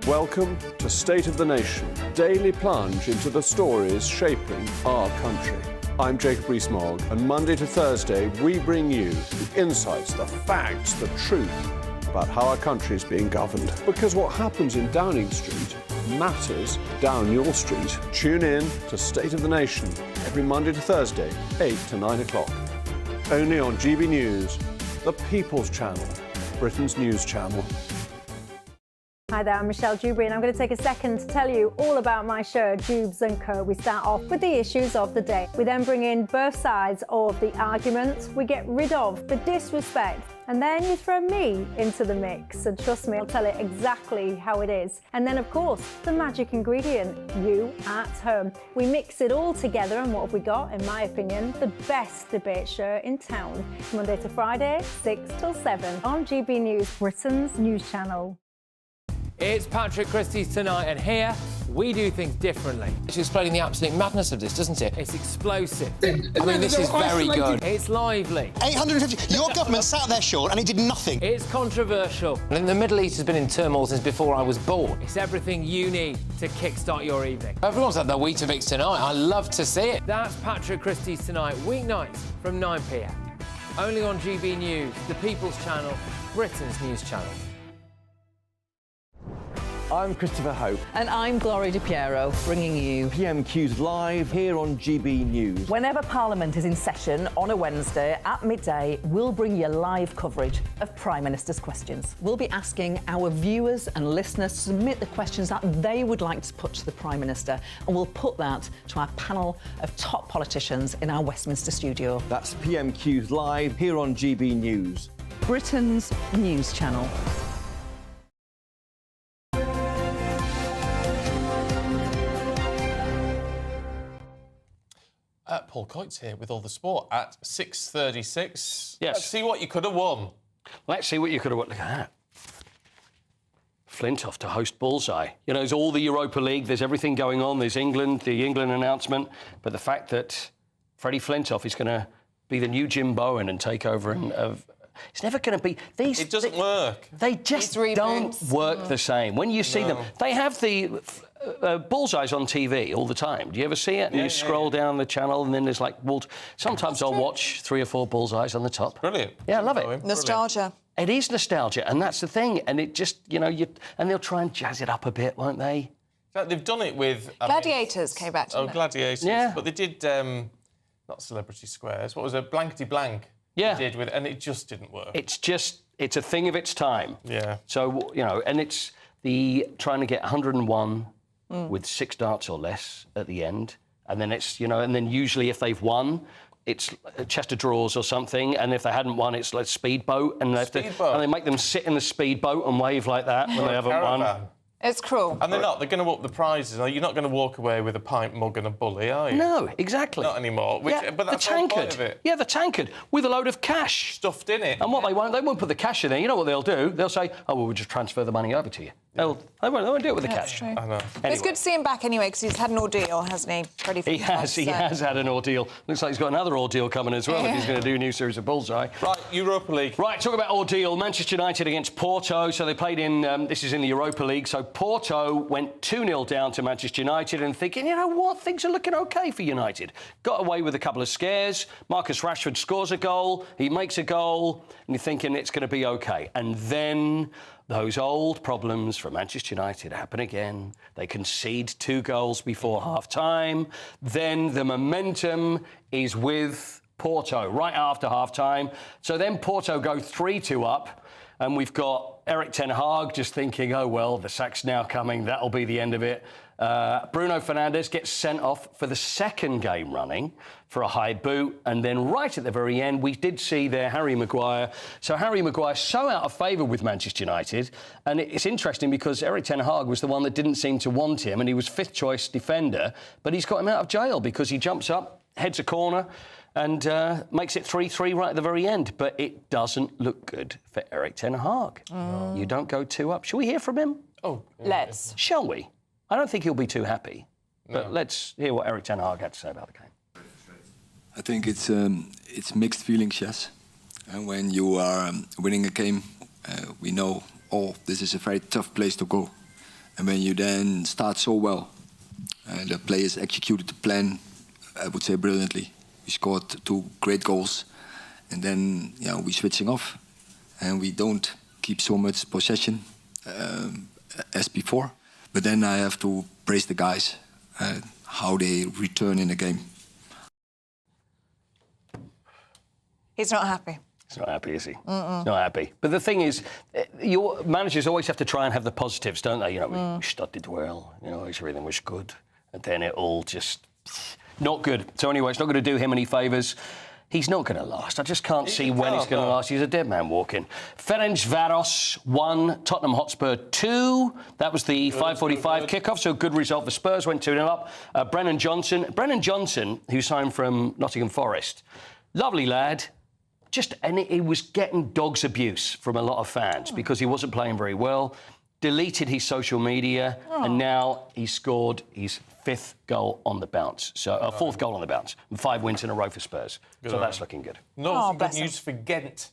Welcome to State of the Nation, daily plunge into the stories shaping our country. I'm Jacob Rees-Mogg, and Monday to Thursday we bring you the insights, the facts, the truth about how our country is being governed. Because what happens in Downing Street matters down your street. Tune in to State of the Nation every Monday to Thursday, 8 to 9 o'clock. Only on GB News, the People's Channel, Britain's news channel. Hi there, I'm Michelle Dewberry, and I'm going to take a second to tell you all about my show, Dubes & Co. We start off with the issues of the day. We then bring in both sides of the argument. We get rid of the disrespect. And then you throw me into the mix. And trust me, I'll tell it exactly how it is. And then, of course, the magic ingredient, you at home. We mix it all together, and what have we got? In my opinion, the best debate show in town. Monday to Friday, 6 till 7 on GB News, Britain's news channel. It's Patrick Christie's Tonight, and here we do things differently. It's explaining the absolute madness of this, doesn't it? It's explosive. I mean, this is very good. It's lively. 850. Your government sat there, Sean, and it did nothing. It's controversial. And the Middle East has been in turmoil since before I was born. It's everything you need to kickstart your evening. Everyone's had their Weetabix tonight. I love to see it. That's Patrick Christie's Tonight, weeknights from 9 p.m. Only on GB News, the People's Channel, Britain's news channel. I'm Christopher Hope. And I'm Gloria Di Piero, bringing you PMQ's live here on GB News. Whenever Parliament is in session on a Wednesday at midday, we'll bring you live coverage of Prime Minister's questions. We'll be asking our viewers and listeners to submit the questions that they would like to put to the Prime Minister, and we'll put that to our panel of top politicians in our Westminster studio. That's PMQ's live here on GB News. Britain's news channel. Paul Coyte's here with all the sport at 6:36. Yes. Let's see what you could have won. Let's see what you could have won. Look at that. Flintoff to host Bullseye. You know, there's all the Europa League, there's everything going on, there's England, the England announcement, but the fact that Freddie Flintoff is going to be the new Jim Bowen and take over and... it's never going to be... It doesn't work. They just don't work the same. When you see them... They have the... Bullseyes on TV all the time. Do you ever see it? And you scroll down the channel and then there's like... sometimes I'll watch 3 or 4 Bullseyes on the top. Brilliant. Yeah, I love it. Nostalgia. It is nostalgia, and that's the thing. And it just, you know, and they'll try and jazz it up a bit, won't they? In fact, they've done it with... Gladiators came back to Gladiators. Yeah. But they did, not Celebrity Squares, what was it? Blankety Blank. Yeah. They did with, and it just didn't work. It's a thing of its time. Yeah. So, you know, and it's the trying to get 101 with 6 darts or less at the end. And then it's, you know, and then usually if they've won, it's a chest of drawers or something. And if they hadn't won, it's like speedboat. And they make them sit in the speedboat and wave like that when they haven't won. It's cruel. And they're not. They're going to up the prizes. You're not going to walk away with a pint mug and a bully, are you? No, exactly. Not anymore. But that's the the whole point tankard. of it. Yeah, the tankard with a load of cash stuffed in it. And what they won't put the cash in there. You know what they'll do? They'll say, "Oh, well, we'll just transfer the money over to you." They won't do it with the cash. True. I know. But it's good to see him back anyway, because he's had an ordeal, hasn't he? Freddie He has had an ordeal. Looks like he's got another ordeal coming as well if he's going to do a new series of Bullseye. Right, Europa League. Right, talk about ordeal. Manchester United against Porto. So they played in, this is in the Europa League. So Porto went 2-0 down to Manchester United and thinking, you know what, things are looking OK for United. Got away with a couple of scares. Marcus Rashford scores a goal. He makes a goal. And you're thinking it's going to be OK. And then... those old problems for Manchester United happen again. They concede 2 goals before half-time. Then the momentum is with Porto right after half-time. So then Porto go 3-2 up, and we've got Erik ten Hag just thinking, oh, well, the sack's now coming. That'll be the end of it. Bruno Fernandes gets sent off for the 2nd game running for a high boot. And then right at the very end, we did see there Harry Maguire. So Harry Maguire so out of favour with Manchester United. And it's interesting because Erik ten Hag was the one that didn't seem to want him. And he was 5th choice defender. But he's got him out of jail because he jumps up, heads a corner and makes it 3-3 right at the very end. But it doesn't look good for Erik ten Hag. You don't go 2 up. Shall we hear from him? Oh, let's. Shall we? I don't think he'll be too happy. But let's hear what Erik ten Hag had to say about the game. I think it's mixed feelings, yes. And when you are winning a game, we know, this is a very tough place to go. And when you then start so well, the players executed the plan, I would say brilliantly. We scored 2 great goals, and then we're switching off, and we don't keep so much possession as before. But then I have to praise the guys, how they return in the game. He's not happy. He's not happy, is he? He's not happy. But the thing is, your managers always have to try and have the positives, don't they? You know, we started well, everything was good. And then it all just... not good. So anyway, it's not going to do him any favours. He's not going to last. I just can't see when he's going to last. He's a dead man walking. Ferencvaros 1, Tottenham Hotspur 2. That was the 5:45 kickoff, so good result. The Spurs went 2-0 up. Brennan Johnson, who signed from Nottingham Forest, lovely lad. And he was getting dog's abuse from a lot of fans because he wasn't playing very well. Deleted his social media, and now he scored his 5th goal on the bounce. So 4th goal on the bounce, and 5 wins in a row for Spurs. So that's looking good. No, good news for Ghent.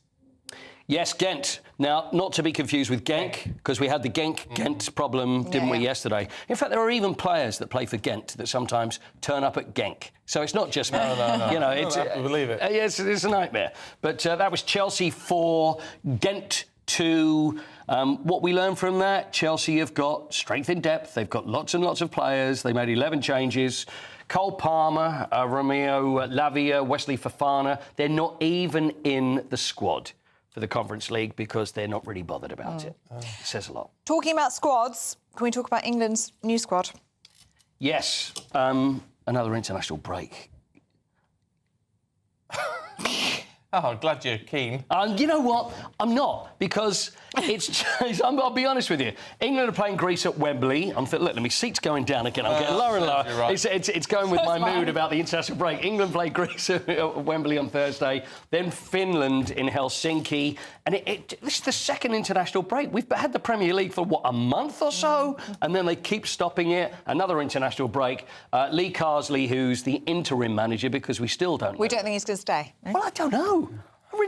Yes, Ghent. Now, not to be confused with Genk, because we had the Genk-Ghent problem, didn't we, yesterday? In fact, there are even players that play for Ghent that sometimes turn up at Genk. So it's not just me. No. You know, it's believe it. Yes, it's a nightmare. But that was Chelsea 4, Ghent 2. What we learned from that, Chelsea have got strength in depth. They've got lots and lots of players. They made 11 changes. Cole Palmer, Romeo Lavia, Wesley Fofana, they're not even in the squad for the Conference League because they're not really bothered about it. It says a lot. Talking about squads, can we talk about England's new squad? Yes, another international break. Oh, I'm glad you're keen. You know what? I'm not, because it's... I'll be honest with you. England are playing Greece at Wembley. Look, my seat's going down again. I'm getting lower and lower. Right. It's going with my mood about the international break. England play Greece at Wembley on Thursday, then Finland in Helsinki. And this is the second international break. We've had the Premier League for, what, a month or so? And then they keep stopping it. Another international break. Lee Carsley, who's the interim manager, because we still don't know. We don't think he's going to stay. Well, I don't know.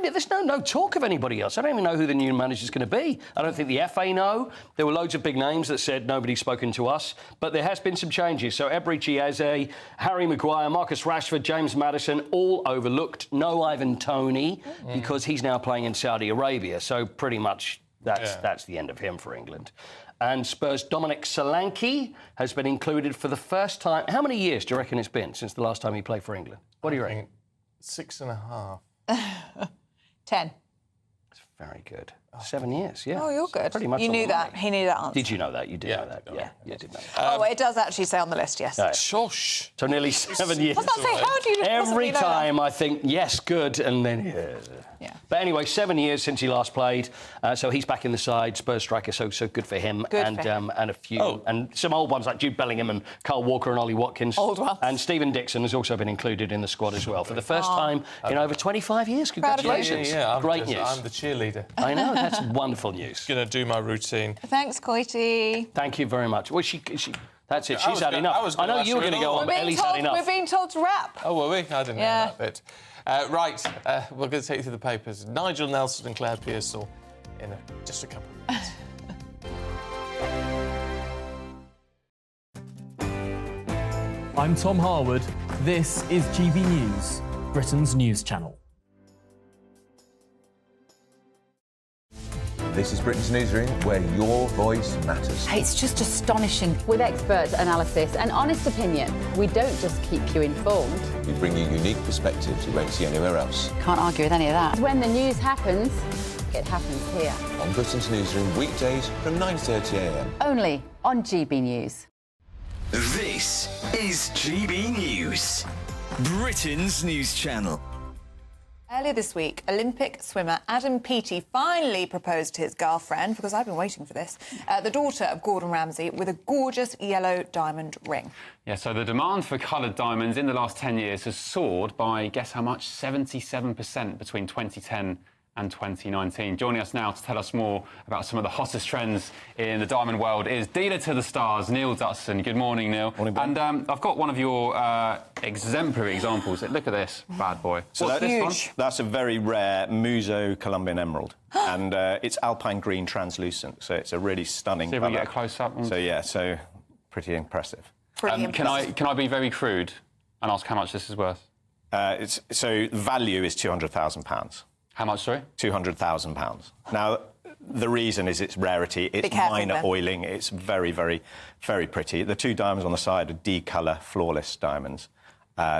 There's no talk of anybody else. I don't even know who the new manager's going to be. I don't think the FA know. There were loads of big names that said nobody's spoken to us. But there has been some changes. So Eberechi Eze, Harry Maguire, Marcus Rashford, James Maddison, all overlooked. No Ivan Toney, because he's now playing in Saudi Arabia. So pretty much that's the end of him for England. And Spurs' Dominic Solanke has been included for the first time. How many years do you reckon it's been since the last time he played for England? What do you reckon? 6.5. 10. That's very good. 7 years, yeah. Oh, you're good. Pretty much. You knew that. He knew that answer. Did you know that? You did know that. Yeah, you did know that. It does actually say on the list, yes. Shush. So nearly 7 years. I was about to say, how do you Every time I think, yes, good, and then... Yeah. But anyway, 7 years since he last played, so he's back in the side. Spurs striker, so good for him. Good for him. And a few, and some old ones like Jude Bellingham and Kyle Walker and Ollie Watkins. Old ones. And Stephen Dixon has also been included in the squad as well for the first time in over 25 years. Congratulations! Yeah, great news. I'm the cheerleader. I know, that's wonderful news. Going to do my routine. Thanks, Coity. Thank you very much. Well, that's it. She's had enough. I know you were going to go on, but Ellie's had enough. We're being told to wrap. Oh, were we? I didn't know that bit. Right, we're going to take you through the papers. Nigel Nelson and Claire Pearsall in just a couple of minutes. I'm Tom Harwood. This is GB News, Britain's news channel. This is Britain's Newsroom, where your voice matters. It's just astonishing. With expert analysis and honest opinion, we don't just keep you informed. We bring you unique perspectives you won't see anywhere else. Can't argue with any of that. When the news happens, it happens here. On Britain's Newsroom, weekdays from 9:30 a.m. Only on GB News. This is GB News, Britain's news channel. Earlier this week, Olympic swimmer Adam Peaty finally proposed to his girlfriend, because I've been waiting for this, the daughter of Gordon Ramsay, with a gorgeous yellow diamond ring. Yeah, so the demand for coloured diamonds in the last 10 years has soared by, guess how much, 77% between 2010 and 2019. Joining us now to tell us more about some of the hottest trends in the diamond world is dealer to the stars, Neil Dutson. Good morning, Neil. Morning, Ben. And I've got one of your exemplary examples. Look at this bad boy. So What's this one? That's a very rare Muso Colombian emerald. And it's alpine green translucent, so it's a really stunning See if colour. we get a close-up. So pretty impressive. Can I be very crude and ask how much this is worth? So the value is £200,000. How much, sorry? £200,000. Now, the reason is its rarity. It's minor oiling. It's very, very, very pretty. The two diamonds on the side are D-colour, flawless diamonds,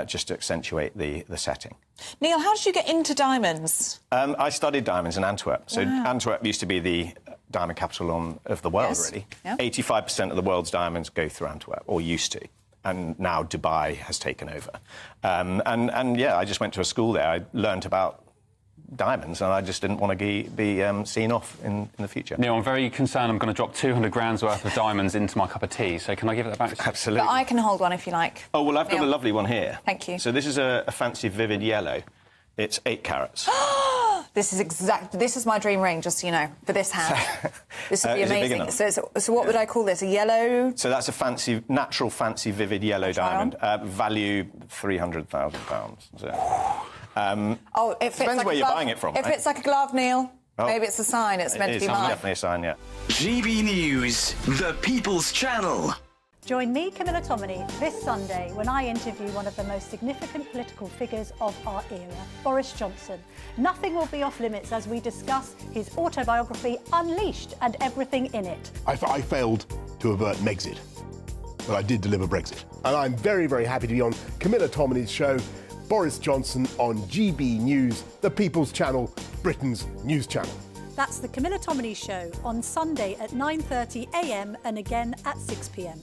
just to accentuate the setting. Neil, how did you get into diamonds? I studied diamonds in Antwerp. So Antwerp used to be the diamond capital of the world, really. Yeah. 85% of the world's diamonds go through Antwerp, or used to. And now Dubai has taken over. And yeah, I just went to a school there. I learnt about diamonds, and I just didn't want to be seen off in the future. Neil, I'm very concerned I'm going to drop 200 grand's worth of diamonds into my cup of tea, so can I give it back to you? Absolutely. But I can hold one if you like. Oh, well, I've got Neil. a lovely one here. Thank you. So this is a fancy vivid yellow. It's 8 carats. This is my dream ring, just so you know, for this hand. This would be Is it big amazing. enough? So what would I call this? A yellow? So that's a natural fancy vivid yellow diamond. Value £300,000. So, it fits depends like where a you're glove. buying it from. If right? it's like a glove, Neil, Oh. maybe it's a sign. It's meant to be mine. Definitely a sign, yeah. GB News, the People's Channel. Join me, Camilla Tominey, this Sunday when I interview one of the most significant political figures of our era, Boris Johnson. Nothing will be off limits as we discuss his autobiography, Unleashed, and everything in it. I failed to avert Megxit, but I did deliver Brexit. And I'm very, very happy to be on Camilla Tominey's show, Boris Johnson on GB News, the People's Channel, Britain's news channel. That's the Camilla Tominey Show on Sunday at 9:30 a.m. and again at 6 p.m.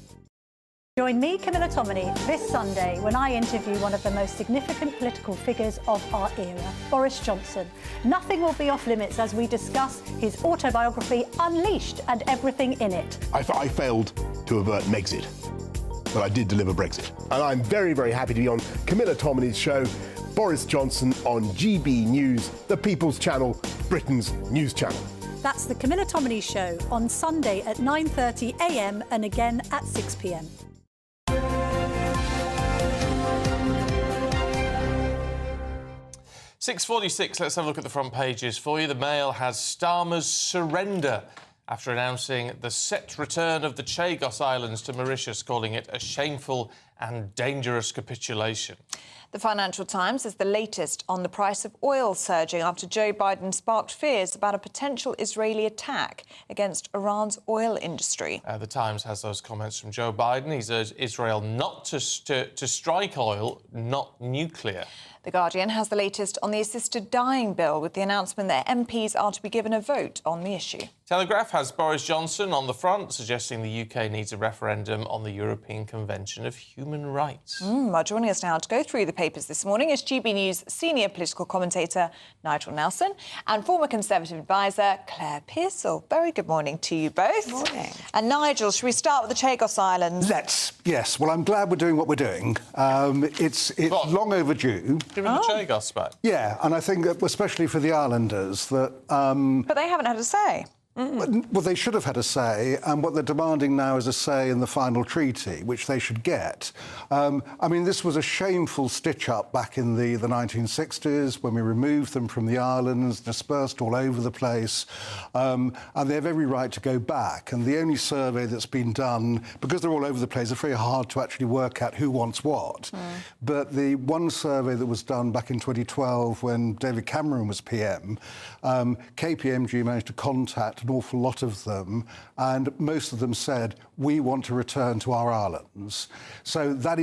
Join me, Camilla Tominey, this Sunday when I interview one of the most significant political figures of our era, Boris Johnson. Nothing will be off limits as we discuss his autobiography, Unleashed, and everything in it. I failed to avert Megxit, but I did deliver Brexit. And I'm very, very happy to be on Camilla Tominey's show, Boris Johnson on GB News, the People's Channel, Britain's news channel. That's the Camilla Tominey Show on Sunday at 9:30 a.m. and again at 6 p.m. 6:46, let's have a look at the front pages for you. The Mail has Starmer's surrender after announcing the set return of the Chagos Islands to Mauritius, calling it a shameful and dangerous capitulation. The Financial Times is the latest on the price of oil surging after Joe Biden sparked fears about a potential Israeli attack against Iran's oil industry. The Times has those comments from Joe Biden. He's urged Israel not to strike oil, not nuclear. The Guardian has the latest on the assisted dying bill, with the announcement that MPs are to be given a vote on the issue. Telegraph has Boris Johnson on the front, suggesting the UK needs a referendum on the European Convention of Human Rights. Well, joining us now to go through the papers this morning is GB News senior political commentator Nigel Nelson and former Conservative advisor Claire Pearsall. Very good morning to you both. Good morning. And Nigel, should we start with the Chagos Islands? Let's, yes. Well, I'm glad we're doing what we're doing. It's long overdue. Giving the Chagos back? Yeah, and I think that especially for the islanders that... But they haven't had a say. Well, they should have had a say, and what they're demanding now is a say in the final treaty, which they should get. I mean, this was a shameful stitch-up back in the 1960s when we removed them from the islands, dispersed all over the place, and they have every right to go back. And the only survey that's been done, because they're all over the place, it's very hard to actually work out who wants what. But the one survey that was done back in 2012 when David Cameron was PM, KPMG managed to contact an awful lot of them, and most of them said, we want to return to our islands. So that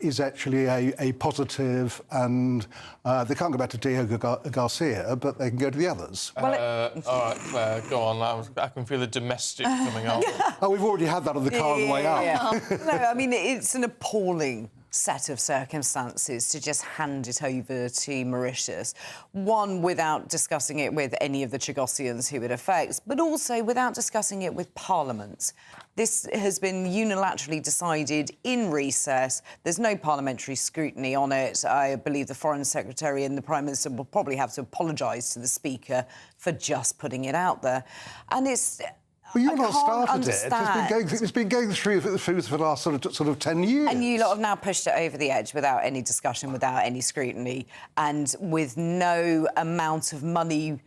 is actually a positive, and they can't go back to Diego Garcia, but they can go to the others. All right, Claire, go on. I can feel the domestic coming up. Oh, we've already had that on the car on the way out. No, I mean, it's an appalling set of circumstances to just hand it over to Mauritius. One, without discussing it with any of the Chagosians who it affects, but also without discussing it with Parliament. This has been unilaterally decided in recess. There's no parliamentary scrutiny on it. I believe the Foreign Secretary and the Prime Minister will probably have to apologise to the Speaker for just putting it out there. And it's... Well, you've not started it. It's been going through for the last sort of 10 years. And you lot have now pushed it over the edge without any discussion, without any scrutiny, and with no amount of money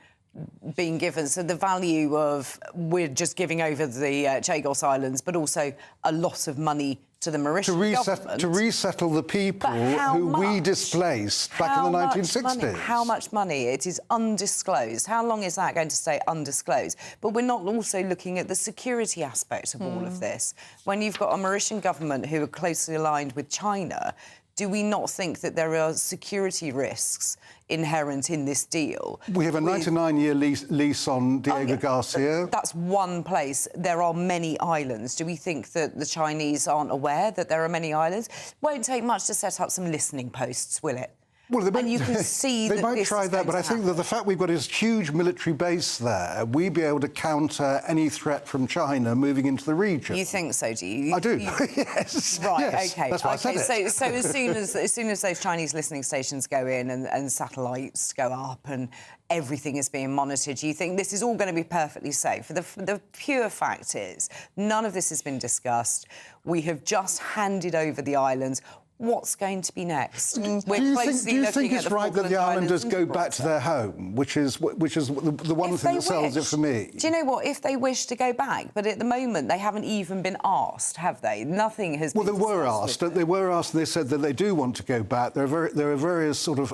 being given. So the value of we're just giving over the Chagos Islands, but also a lot of money to the Mauritian government. To resettle the people who we displaced back in the 1960s. How much money? It is undisclosed. How long is that going to stay undisclosed? But we're not also looking at the security aspect of all of this. When you've got a Mauritian government who are closely aligned with China, do we not think that there are security risks inherent in this deal? We have a 99-year lease on Diego Garcia. That's one place. There are many islands. Do we think that the Chinese aren't aware that there are many islands? Won't take much to set up some listening posts, will it? Well, and you can see they that might this try is that, going but to I think that the fact we've got this huge military base there, we'd be able to counter any threat from China moving into the region. You think so, do you? I do. Yes. Right. Yes. OK. That's why I said it. So as soon as those Chinese listening stations go in and satellites go up and everything is being monitored, you think this is all going to be perfectly safe? The pure fact is, none of this has been discussed. We have just handed over the islands. what's going to be next? Do you think it's right that the Islanders go back to their home, which is the one thing that sells it for me? Do you know what? If they wish to go back, but at the moment they haven't even been asked, have they? Nothing has been Well, they were asked. They were asked, and they said that they do want to go back. There are various sort of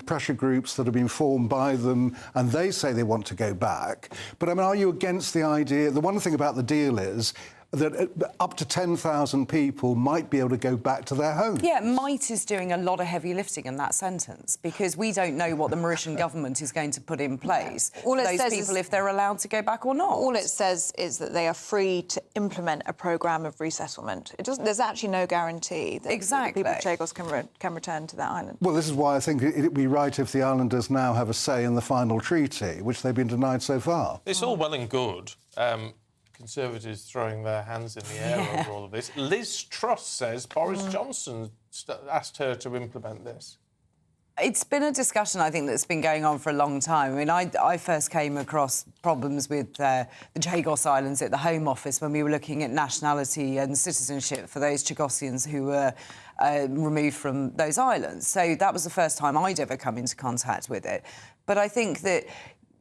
pressure groups that have been formed by them, and they say they want to go back. But, I mean, are you against the idea? The one thing about the deal is that up to 10,000 people might be able to go back to their homes. Yeah, might is doing a lot of heavy lifting in that sentence, because we don't know what the Mauritian government is going to put in place for those people, if they're allowed to go back or not. All it says is that they are free to implement a programme of resettlement. There's actually no guarantee that people of Chagos can return to their island. Well, this is why I think it'd be right if the Islanders now have a say in the final treaty, which they've been denied so far. It's all well and good. Conservatives throwing their hands in the air over all of this. Liz Truss says Boris Johnson asked her to implement this. It's been a discussion, I think, that's been going on for a long time. I mean, I first came across problems with the Chagos Islands at the Home Office when we were looking at nationality and citizenship for those Chagosians who were removed from those islands. So that was the first time I'd ever come into contact with it. But I think that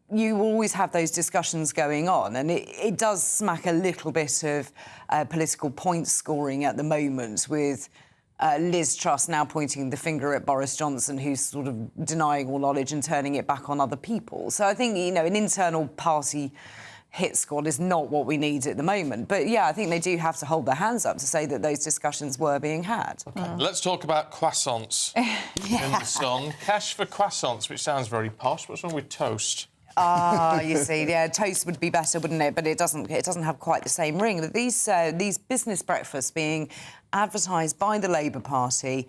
you always have those discussions going on, and it does smack a little bit of political point scoring at the moment, with Liz Truss now pointing the finger at Boris Johnson, who's sort of denying all knowledge and turning it back on other people. So I think, you know, an internal party hit squad is not what we need at the moment. But, yeah, I think they do have to hold their hands up to say that those discussions were being had. OK, let's talk about croissants in the sun. Cash for croissants, which sounds very posh. What's wrong with toast? You see, yeah, toast would be better, wouldn't it? But it doesn't have quite the same ring. But these business breakfasts being advertised by the Labour Party,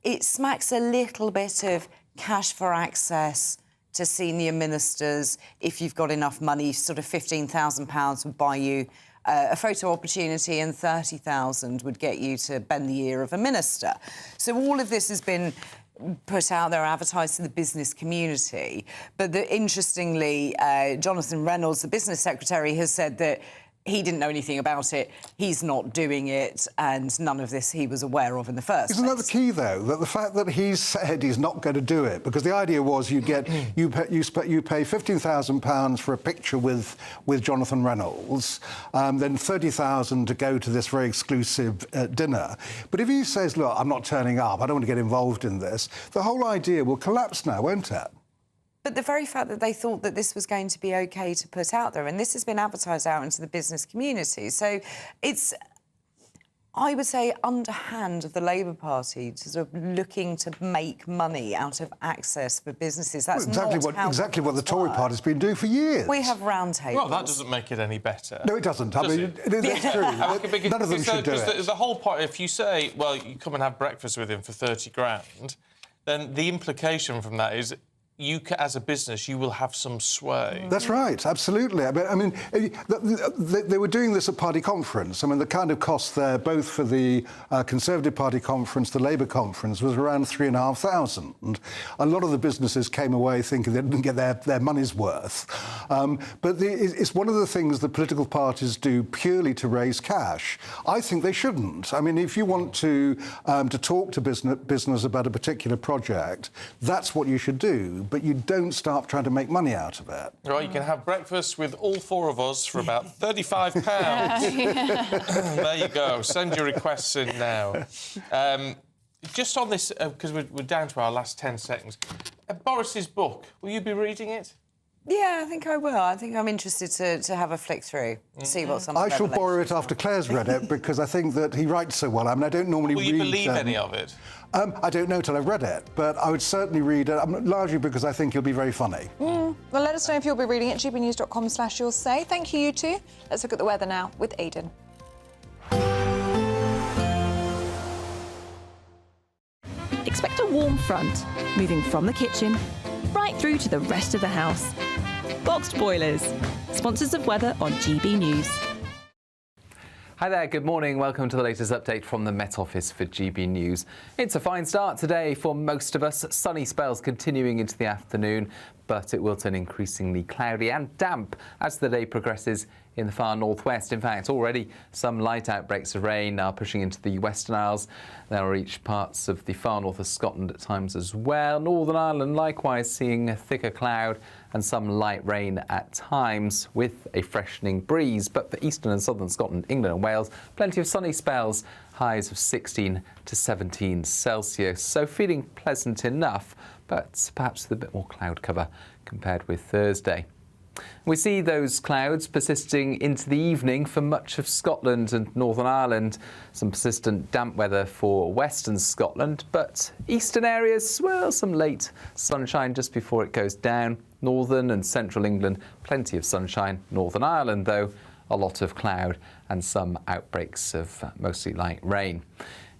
it smacks a little bit of cash for access to senior ministers. If you've got enough money, sort of £15,000 would buy you a photo opportunity, and 30,000 would get you to bend the ear of a minister. So all of this has been put out there, advertised to the business community. But interestingly, Jonathan Reynolds, the business secretary, has said that he didn't know anything about it, he's not doing it, and none of this he was aware of in the first place. Isn't that the key, though, that the fact that he's said he's not going to do it? Because the idea was you pay £15,000 for a picture with Jonathan Reynolds, then £30,000 to go to this very exclusive dinner. But if he says, look, I'm not turning up, I don't want to get involved in this, the whole idea will collapse now, won't it? But the very fact that they thought that this was going to be OK to put out there, and this has been advertised out into the business community, so it's, I would say, underhand of the Labour Party to sort of looking to make money out of access for businesses. That's exactly what the Tory party's been doing for years. We have roundtables. Well, that doesn't make it any better. No, it doesn't. I mean, it's true. None of them should do it. The whole point, if you say, well, you come and have breakfast with him for 30 grand, then the implication from that is you, as a business, you will have some sway. That's right, absolutely. I mean, they were doing this at party conference. I mean, the kind of cost there, both for the Conservative Party conference, the Labour conference, was around £3,500. And a lot of the businesses came away thinking they didn't get their money's worth. But it's one of the things that political parties do purely to raise cash. I think they shouldn't. I mean, if you want to talk to business about a particular project, that's what you should do. But you don't start trying to make money out of it. Right, you can have breakfast with all four of us for about £35. There you go. Send your requests in now. Just on this, because we're down to our last 10 seconds. Boris's book, will you be reading it? Yeah, I think I will. I think I'm interested to have a flick through, see what's on the I shall borrow it after Claire's read it, because I think that he writes so well. I mean, I don't normally read... Will you believe any of it? I don't know till I've read it, but I would certainly read it, largely because I think he'll be very funny. Well, let us know if you'll be reading it, gbnews.com/you'll say. Thank you two. Let's look at the weather now with Aidan. Expect a warm front, moving from the kitchen right through to the rest of the house. Boxed Boilers, sponsors of weather on GB News. Hi there, good morning. Welcome to the latest update from the Met Office for GB News. It's a fine start today for most of us. Sunny spells continuing into the afternoon, but it will turn increasingly cloudy and damp as the day progresses in the far northwest. In fact, already some light outbreaks of rain are pushing into the Western Isles. They'll reach parts of the far north of Scotland at times as well. Northern Ireland likewise seeing a thicker cloud and some light rain at times with a freshening breeze. But for eastern and southern Scotland, England and Wales, plenty of sunny spells, highs of 16 to 17 Celsius. So feeling pleasant enough, but perhaps with a bit more cloud cover compared with Thursday. We see those clouds persisting into the evening for much of Scotland and Northern Ireland. Some persistent damp weather for western Scotland, but eastern areas, well, some late sunshine just before it goes down. Northern and central England, plenty of sunshine. Northern Ireland, though, a lot of cloud and some outbreaks of mostly light rain.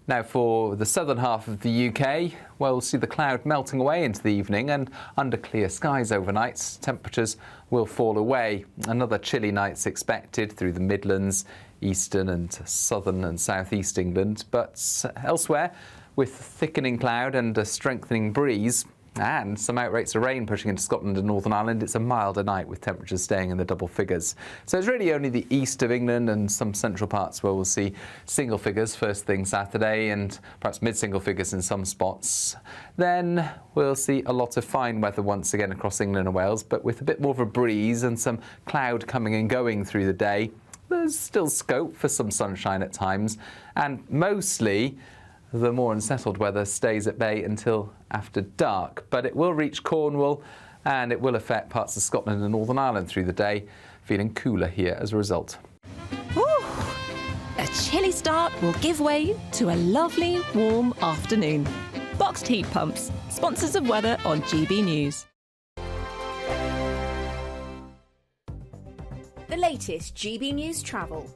Now, for the southern half of the UK, well, we'll see the cloud melting away into the evening, and under clear skies overnight, temperatures will fall away. Another chilly night's expected through the Midlands, eastern and southern and southeast England, but elsewhere, with thickening cloud and a strengthening breeze, and some outbreaks of rain pushing into Scotland and Northern Ireland, it's a milder night with temperatures staying in the double figures. So it's really only the east of England and some central parts where we'll see single figures first thing Saturday and perhaps mid-single figures in some spots. Then we'll see a lot of fine weather once again across England and Wales, but with a bit more of a breeze and some cloud coming and going through the day. There's still scope for some sunshine at times, and mostly the more unsettled weather stays at bay until after dark, but it will reach Cornwall and it will affect parts of Scotland and Northern Ireland through the day, feeling cooler here as a result. Woo! A chilly start will give way to a lovely, warm afternoon. Boxed heat pumps, sponsors of weather on GB News. The latest GB News travel.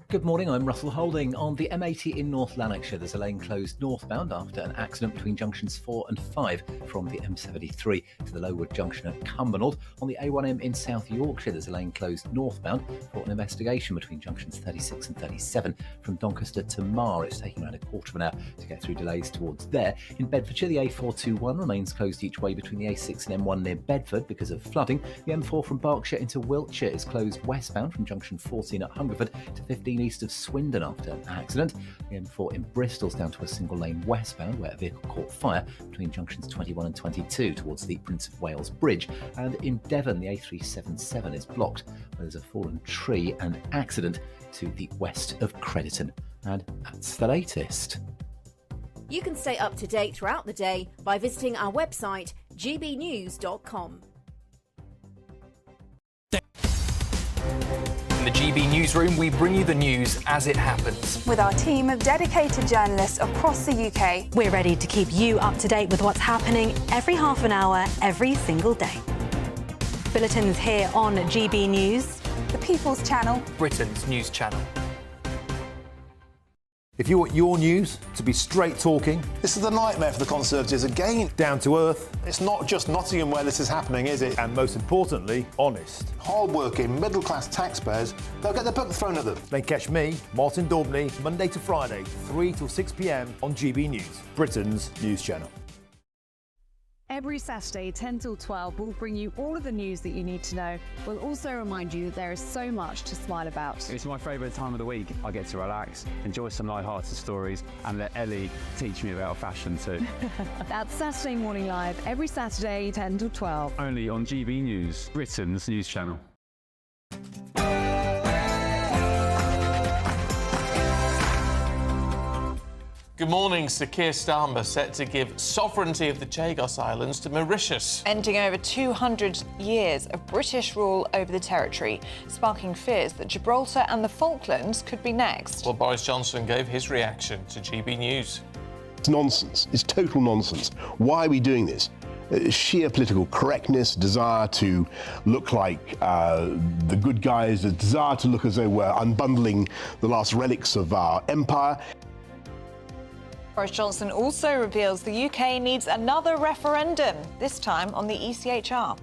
Good morning, I'm Russell Holding. On the M80 in North Lanarkshire, there's a lane closed northbound after an accident between junctions 4 and 5 from the M73 to the Lowood junction at Cumbernauld. On the A1M in South Yorkshire, there's a lane closed northbound for an investigation between junctions 36 and 37 from Doncaster to Mar. It's taking around a quarter of an hour to get through delays towards there. In Bedfordshire, the A421 remains closed each way between the A6 and M1 near Bedford because of flooding. The M4 from Berkshire into Wiltshire is closed westbound from junction 14 at Hungerford to 15 east of Swindon after an accident. The M4 in Bristol's down to a single lane westbound where a vehicle caught fire between junctions 21 and 22 towards the Prince of Wales Bridge. And in Devon, the A377 is blocked where there's a fallen tree and accident to the west of Crediton. And that's the latest. You can stay up to date throughout the day by visiting our website gbnews.com. In the GB newsroom, we bring you the news as it happens. With our team of dedicated journalists across the UK, we're ready to keep you up to date with what's happening every half an hour, every single day. Bulletins here on GB News, the People's Channel, Britain's news channel. If you want your news to be straight talking... This is a nightmare for the Conservatives again. Down to earth. It's not just Nottingham where this is happening, is it? And most importantly, honest. Hard-working, middle-class taxpayers, they'll get their book thrown at them. Then catch me, Martin Daubney, Monday to Friday, 3 till 6 p.m. on GB News, Britain's news channel. Every Saturday, 10 till 12, we'll bring you all of the news that you need to know. We'll also remind you that there is so much to smile about. It's my favourite time of the week. I get to relax, enjoy some light-hearted stories, and let Ellie teach me about fashion too. That's Saturday Morning Live, every Saturday, 10 till 12. Only on GB News, Britain's news channel. Good morning. Sir Keir Starmer set to give sovereignty of the Chagos Islands to Mauritius. Ending over 200 years of British rule over the territory, sparking fears that Gibraltar and the Falklands could be next. Well, Boris Johnson gave his reaction to GB News. It's nonsense. It's total nonsense. Why are we doing this? Sheer political correctness, desire to look like the good guys, a desire to look as though we're unbundling the last relics of our empire. Boris Johnson also reveals the UK needs another referendum, this time on the ECHR.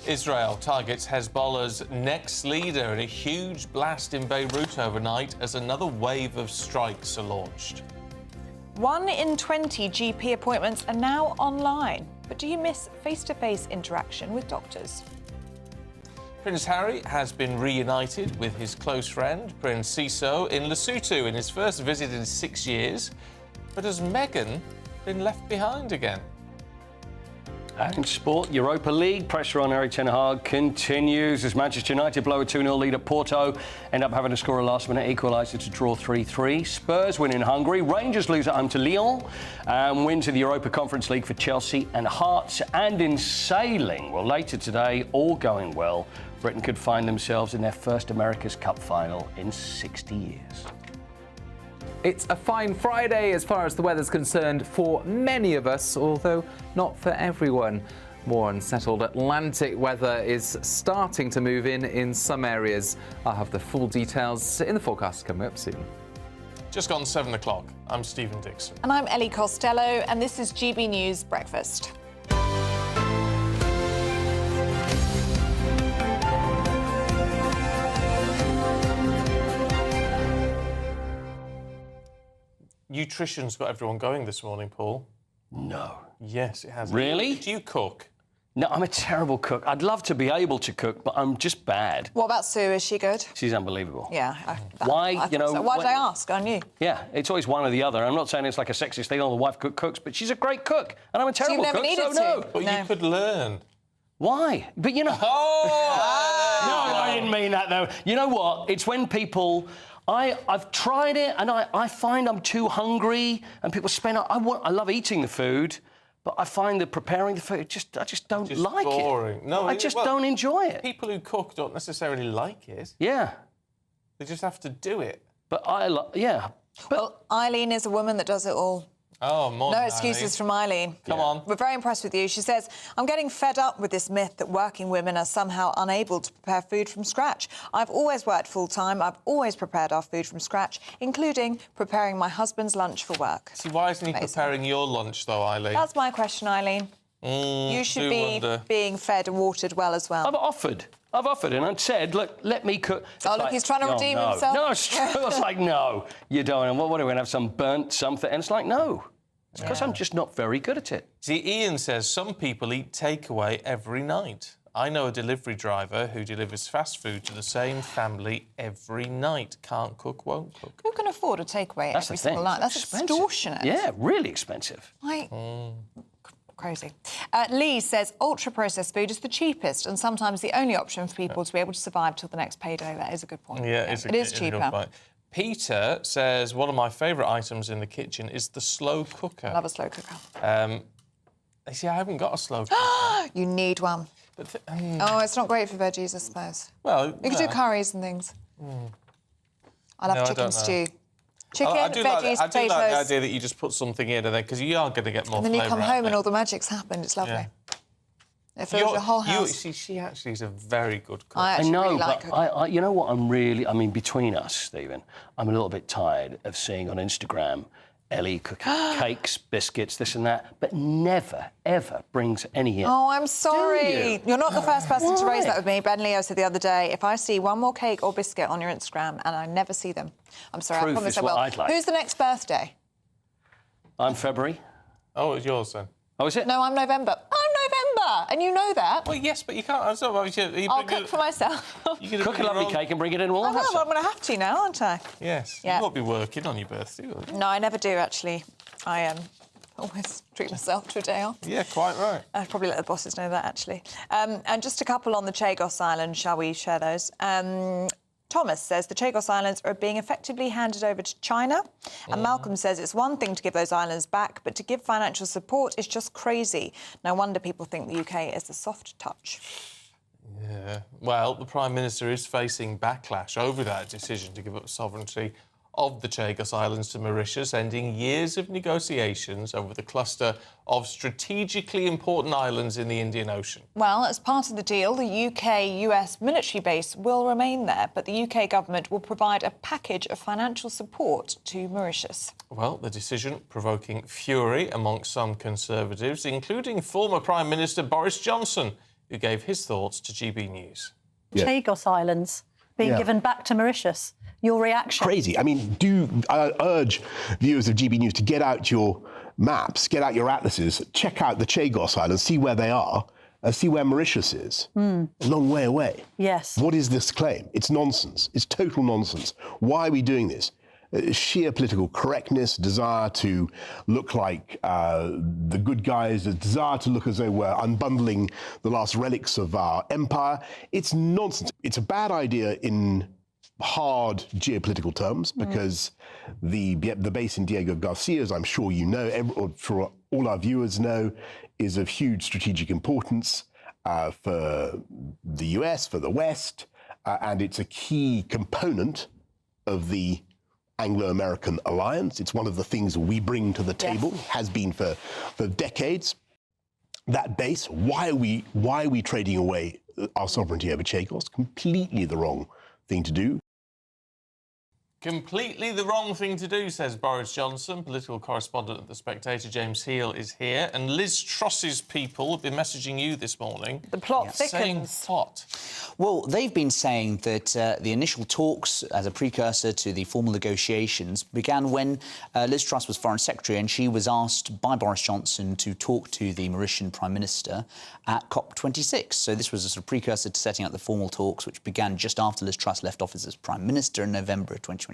Israel targets Hezbollah's next leader in a huge blast in Beirut overnight as another wave of strikes are launched. 1 in 20 GP appointments are now online. But do you miss face-to-face interaction with doctors? Prince Harry has been reunited with his close friend, Prince Seeso, in Lesotho in his first visit in 6 years. But has Meghan been left behind again? And in sport, Europa League, pressure on Erik ten Hag continues as Manchester United blow a 2-0 lead at Porto, end up having to score a last-minute equaliser to draw 3-3. Spurs win in Hungary, Rangers lose at home to Lyon, and win to the Europa Conference League for Chelsea and Hearts. And in sailing, well, later today, all going well, Britain could find themselves in their first America's Cup final in 60 years. It's a fine Friday as far as the weather's concerned for many of us, although not for everyone. More unsettled Atlantic weather is starting to move in some areas. I'll have the full details in the forecast coming up soon. Just gone 7 o'clock. I'm Stephen Dixon. And I'm Ellie Costello, and this is GB News Breakfast. Nutrition's got everyone going this morning, Paul. No. Yes, it has. Really? Do you cook? No, I'm a terrible cook. I'd love to be able to cook, but I'm just bad. What about Sue? Is she good? She's unbelievable. Yeah. Why, I you know... so. Why did I ask? I knew. Yeah, it's always one or the other. I'm not saying it's like a sexist thing, oh, the wife cooks, but she's a great cook, and I'm a terrible never cook, needed so to. no. But you could learn. Why? But, you know... Oh! No, I didn't mean that, though. You know what? It's when people... I've tried it, and I find I'm too hungry, and people spend... I love eating the food, but I find that preparing the food, I just don't like boring. it. No, I just don't enjoy it. People who cook don't necessarily like it. Yeah. They just have to do it. But yeah. But well, Eileen is a woman that does it all. Oh, morning, no excuses from Eileen. Come on. We're very impressed with you. She says, I'm getting fed up with this myth that working women are somehow unable to prepare food from scratch. I've always worked full-time. I've always prepared our food from scratch, including preparing my husband's lunch for work. See, why isn't he preparing your lunch, though, Eileen? That's my question, Eileen. You should be being fed and watered well as well. I've offered and I'd said, look, let me cook. Oh, look, he's trying to redeem himself. No, it's true. I was like, no, you don't. And what are we going to have, some burnt something? And it's like, no. It's because I'm just not very good at it. See, Ian says some people eat takeaway every night. I know a delivery driver who delivers fast food to the same family every night. Can't cook, won't cook. Who can afford a takeaway every single night? That's extortionate. Yeah, really expensive. Crazy. Lee says ultra-processed food is the cheapest and sometimes the only option for people to be able to survive till the next payday. That is a good point. Yeah, it is cheaper. Peter says one of my favourite items in the kitchen is the slow cooker. I love a slow cooker. See, I haven't got a slow cooker. You need one. But oh, it's not great for veggies, I suppose. Well, you could do curries and things. I love chicken stew. Chicken, veggies, potatoes. I do like the idea that you just put something in and then, because you are going to get more flavour. And then you come home and all the magic's happened. It's lovely. Yeah. It fills your whole house. See, she actually is a very good cook. I know, really like but you know what between us, Stephen, I'm a little bit tired of seeing on Instagram Ellie cooking cakes, biscuits, this and that, but never, ever brings any in. Oh, I'm sorry. You're not the first person to raise that with me. Ben Leo said the other day, if I see one more cake or biscuit on your Instagram and I never see them, I'm sorry, I promise I will. I'd like. Who's the next birthday? I'm February. Oh, it's yours then. Oh, is it? No, I'm November. And you know that. Well, yes, but you can't. I'll cook for myself. Cook a lovely cake and bring it in. We'll have some. I'm going to have to now, aren't I? Yes. Yeah. You won't be working on your birthday, will you? No, I never do, actually. I always treat myself to a day off. Yeah, quite right. I'd probably let the bosses know that, actually. And just a couple on the Chagos Islands. Shall we share those? Thomas says the Chagos Islands are being effectively handed over to China. And Malcolm says it's one thing to give those islands back, but to give financial support is just crazy. No wonder people think the UK is the soft touch. Yeah. Well, the Prime Minister is facing backlash over that decision to give up sovereignty of the Chagos Islands to Mauritius, ending years of negotiations over the cluster of strategically important islands in the Indian Ocean. Well, as part of the deal, the UK-US military base will remain there, but the UK government will provide a package of financial support to Mauritius. Well, the decision provoking fury amongst some Conservatives, including former Prime Minister Boris Johnson, who gave his thoughts to GB News. Chagos Islands being given back to Mauritius. Your reaction? Crazy. I mean, I urge viewers of GB News to get out your maps, get out your atlases, check out the Chagos Islands, see where they are, see where Mauritius is. A long way away. Yes. What is this claim? It's nonsense. It's total nonsense. Why are we doing this? Sheer political correctness, desire to look like the good guys, a desire to look as though we're unbundling the last relics of our empire. It's nonsense. It's a bad idea in hard geopolitical terms because the base in Diego Garcia, as I'm sure you know, or for all our viewers know, is of huge strategic importance for the US, for the West, and it's a key component of the Anglo-American alliance. It's one of the things we bring to the table, has been for decades. That base, why are we trading away our sovereignty over Chagos? Completely the wrong thing to do. Completely the wrong thing to do, says Boris Johnson. Political correspondent at The Spectator, James Heal, is here. And Liz Truss's people have been messaging you this morning. The plot saying thickens. what? Well, they've been saying that the initial talks, as a precursor to the formal negotiations, began when Liz Truss was Foreign Secretary and she was asked by Boris Johnson to talk to the Mauritian Prime Minister at COP26. So this was a sort of precursor to setting up the formal talks, which began just after Liz Truss left office as Prime Minister in November of 2022.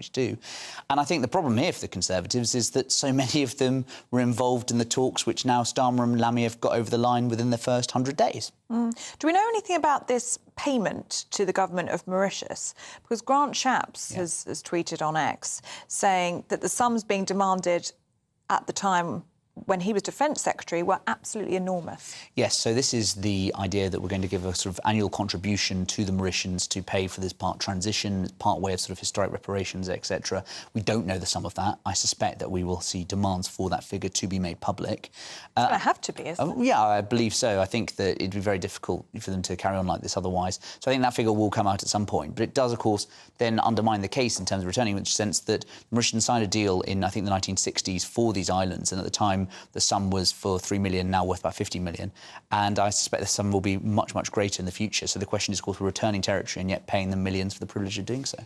And I think the problem here for the Conservatives is that so many of them were involved in the talks which now Starmer and Lammy have got over the line within the first 100 days. Do we know anything about this payment to the government of Mauritius? Because Grant Shapps has tweeted on X saying that the sums being demanded at the time when he was Defence Secretary were absolutely enormous. Yes, so this is the idea that we're going to give a sort of annual contribution to the Mauritians to pay for this part transition, part way of sort of historic reparations, etc. We don't know the sum of that. I suspect that we will see demands for that figure to be made public. It's going to have to be, isn't it? Yeah, I believe so. I think that it'd be very difficult for them to carry on like this otherwise. So I think that figure will come out at some point. But it does, of course, then undermine the case in terms of returning, which sense that the Mauritians signed a deal in, I think, the 1960s for these islands, and at the time the sum was for 3 million, now worth about 50 million. And I suspect the sum will be much, much greater in the future. So the question is, of course, we're returning territory and yet paying them millions for the privilege of doing so.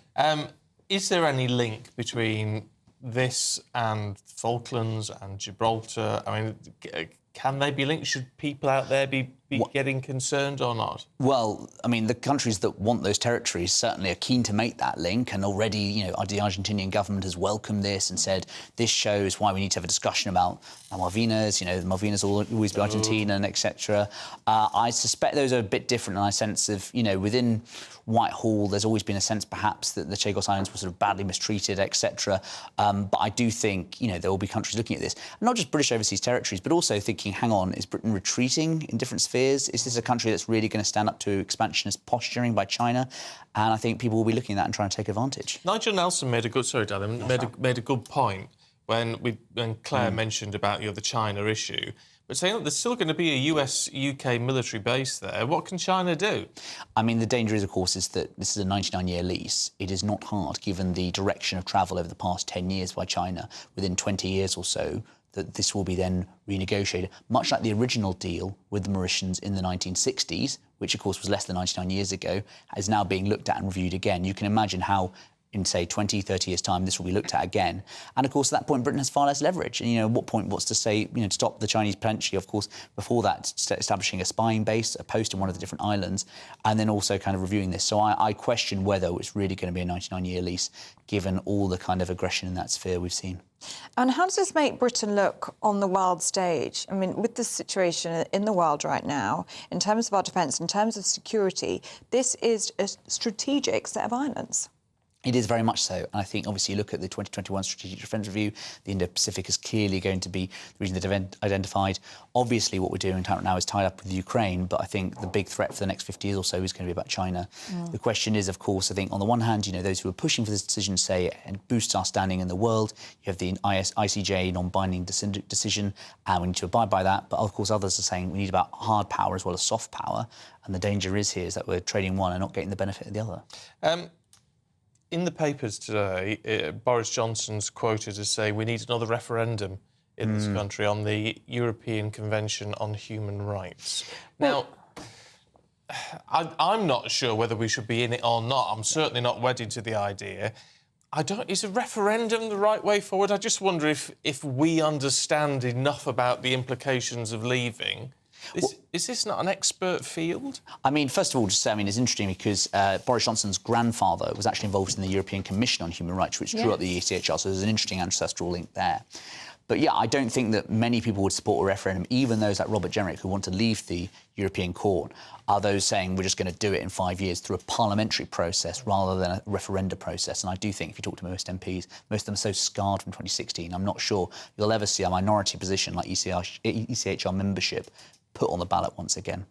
Is there any link between this and Falklands and Gibraltar? I mean, can they be linked? Should people out there be getting concerned or not? Well, I mean, the countries that want those territories certainly are keen to make that link, and already, you know, the Argentinian government has welcomed this and said this shows why we need to have a discussion about the Malvinas. You know, the Malvinas will always be Argentina, and etc. I suspect those are a bit different in a sense of, you know, within Whitehall, there's always been a sense perhaps that the Chagos Islands were sort of badly mistreated, etc. But I do think, you know, there will be countries looking at this, not just British overseas territories, but also thinking, hang on, is Britain retreating in different spheres? Is this a country that's really going to stand up to expansionist posturing by China? And I think people will be looking at that and trying to take advantage. Nigel Nelson made a good... Sorry, Darren. Made a good point when Claire mentioned about the China issue. But saying that there's still going to be a US-UK military base there, what can China do? I mean, the danger is, of course, is that this is a 99-year lease. It is not hard, given the direction of travel over the past 10 years by China, within 20 years or so, that this will be then renegotiated, much like the original deal with the Mauritians in the 1960s, which, of course, was less than 99 years ago, is now being looked at and reviewed again. You can imagine how in, say, 20, 30 years' time, this will be looked at again. And, of course, at that point, Britain has far less leverage. And, you know, at what point, what's to say, you know, to stop the Chinese potentially, of course, before that, establishing a spying base, a post in one of the different islands, and then also kind of reviewing this. So I question whether it's really going to be a 99-year lease, given all the kind of aggression in that sphere we've seen. And how does this make Britain look on the world stage? I mean, with the situation in the world right now, in terms of our defence, in terms of security, this is a strategic set of islands. It is very much so. And I think, obviously, you look at the 2021 Strategic Defence Review, the Indo-Pacific is clearly going to be the region that they've identified. Obviously, what we're doing right now is tied up with Ukraine, but I think the big threat for the next 50 years or so is going to be about China. The question is, of course, I think, on the one hand, you know, those who are pushing for this decision say it boosts our standing in the world. You have the ICJ non-binding decision, and we need to abide by that. But, of course, others are saying we need about hard power as well as soft power. And the danger is here is that we're trading one and not getting the benefit of the other. In the papers today, Boris Johnson's quoted as saying we need another referendum in this country on the European Convention on Human Rights. Now, I'm not sure whether we should be in it or not. I'm certainly not wedded to the idea. Is a referendum the right way forward? I just wonder if we understand enough about the implications of leaving Is this not an expert field? I mean, first of all, just say, I mean, it's interesting because Boris Johnson's grandfather was actually involved in the European Commission on Human Rights, which drew up the ECHR, so there's an interesting ancestral link there. But yeah, I don't think that many people would support a referendum, even those like Robert Jenrick who want to leave the European Court, are those saying we're just going to do it in 5 years through a parliamentary process rather than a referenda process. And I do think if you talk to most MPs, most of them are so scarred from 2016, I'm not sure you'll ever see a minority position like ECHR membership put on the ballot once again.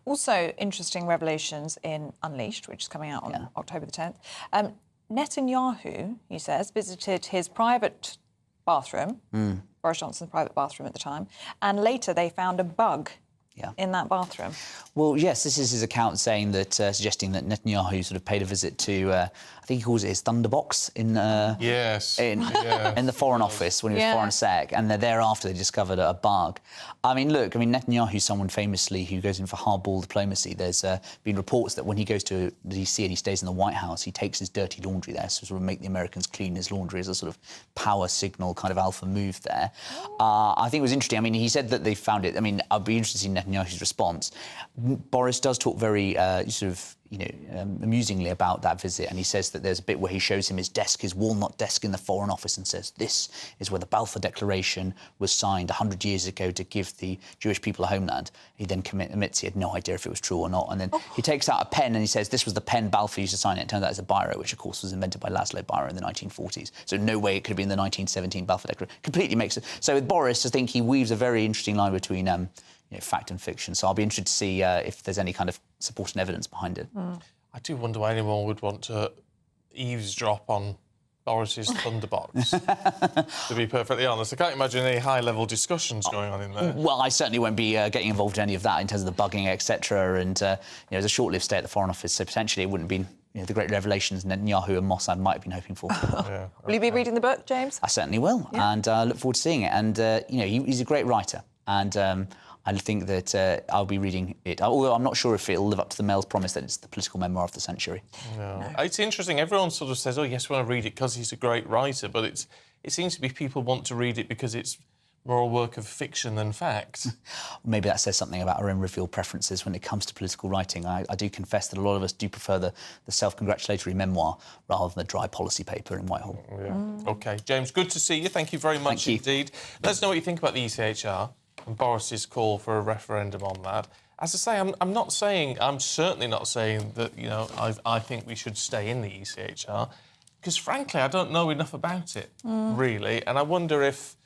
Also, interesting revelations in Unleashed, which is coming out on October the 10th. Netanyahu, he says, visited his private bathroom, Boris Johnson's private bathroom at the time, and later they found a bug in that bathroom. Well, yes, this is his account saying that, suggesting that Netanyahu sort of paid a visit to, I think he calls it his Thunderbox in in the Foreign Office when he was Foreign Sec, and thereafter they discovered a bug. I mean, look, I mean, Netanyahu's someone famously who goes in for hardball diplomacy. There's been reports that when he goes to DC and he stays in the White House, he takes his dirty laundry there, so sort of make the Americans clean his laundry as a sort of power signal kind of alpha move there. I think it was interesting. I mean, he said that they found it. I mean, I'd be interested in Netanyahu's response. Boris does talk very amusingly about that visit, and he says that there's a bit where he shows him his desk, his walnut desk in the Foreign Office, and says this is where the Balfour Declaration was signed 100 years ago to give the Jewish people a homeland. He then admits he had no idea if it was true or not, and then he takes out a pen and he says this was the pen Balfour used to sign it. It turns out it's a biro, which of course was invented by Laszlo Biro in the 1940s. So no way it could have been the 1917 Balfour Declaration. Completely makes it. So with Boris, I think he weaves a very interesting line between fact and fiction. So I'll be interested to see if there's any kind of support and evidence behind it. I do wonder why anyone would want to eavesdrop on Boris's Thunderbox, to be perfectly honest. I can't imagine any high-level discussions going on in there. Well, I certainly won't be getting involved in any of that in terms of the bugging, etc. And, there's a short-lived stay at the Foreign Office, so potentially it wouldn't be the great revelations Netanyahu and Mossad might have been hoping for. Will you be reading the book, James? I certainly will, and I look forward to seeing it. And, he's a great writer, and I think that I'll be reading it, although I'm not sure if it'll live up to the Mail's promise that it's the political memoir of the century. No. It's interesting. Everyone sort of says, oh, yes, we want to read it because he's a great writer, but it seems to be people want to read it because it's more a work of fiction than fact. Maybe that says something about our own revealed preferences when it comes to political writing. I do confess that a lot of us do prefer the self-congratulatory memoir rather than the dry policy paper in Whitehall. OK, James, good to see you. Thank you very much indeed. Let us know what you think about the ECHR and Boris's call for a referendum on that. As I say, I'm certainly not saying that, I think we should stay in the ECHR, because frankly, I don't know enough about it, really, and I wonder if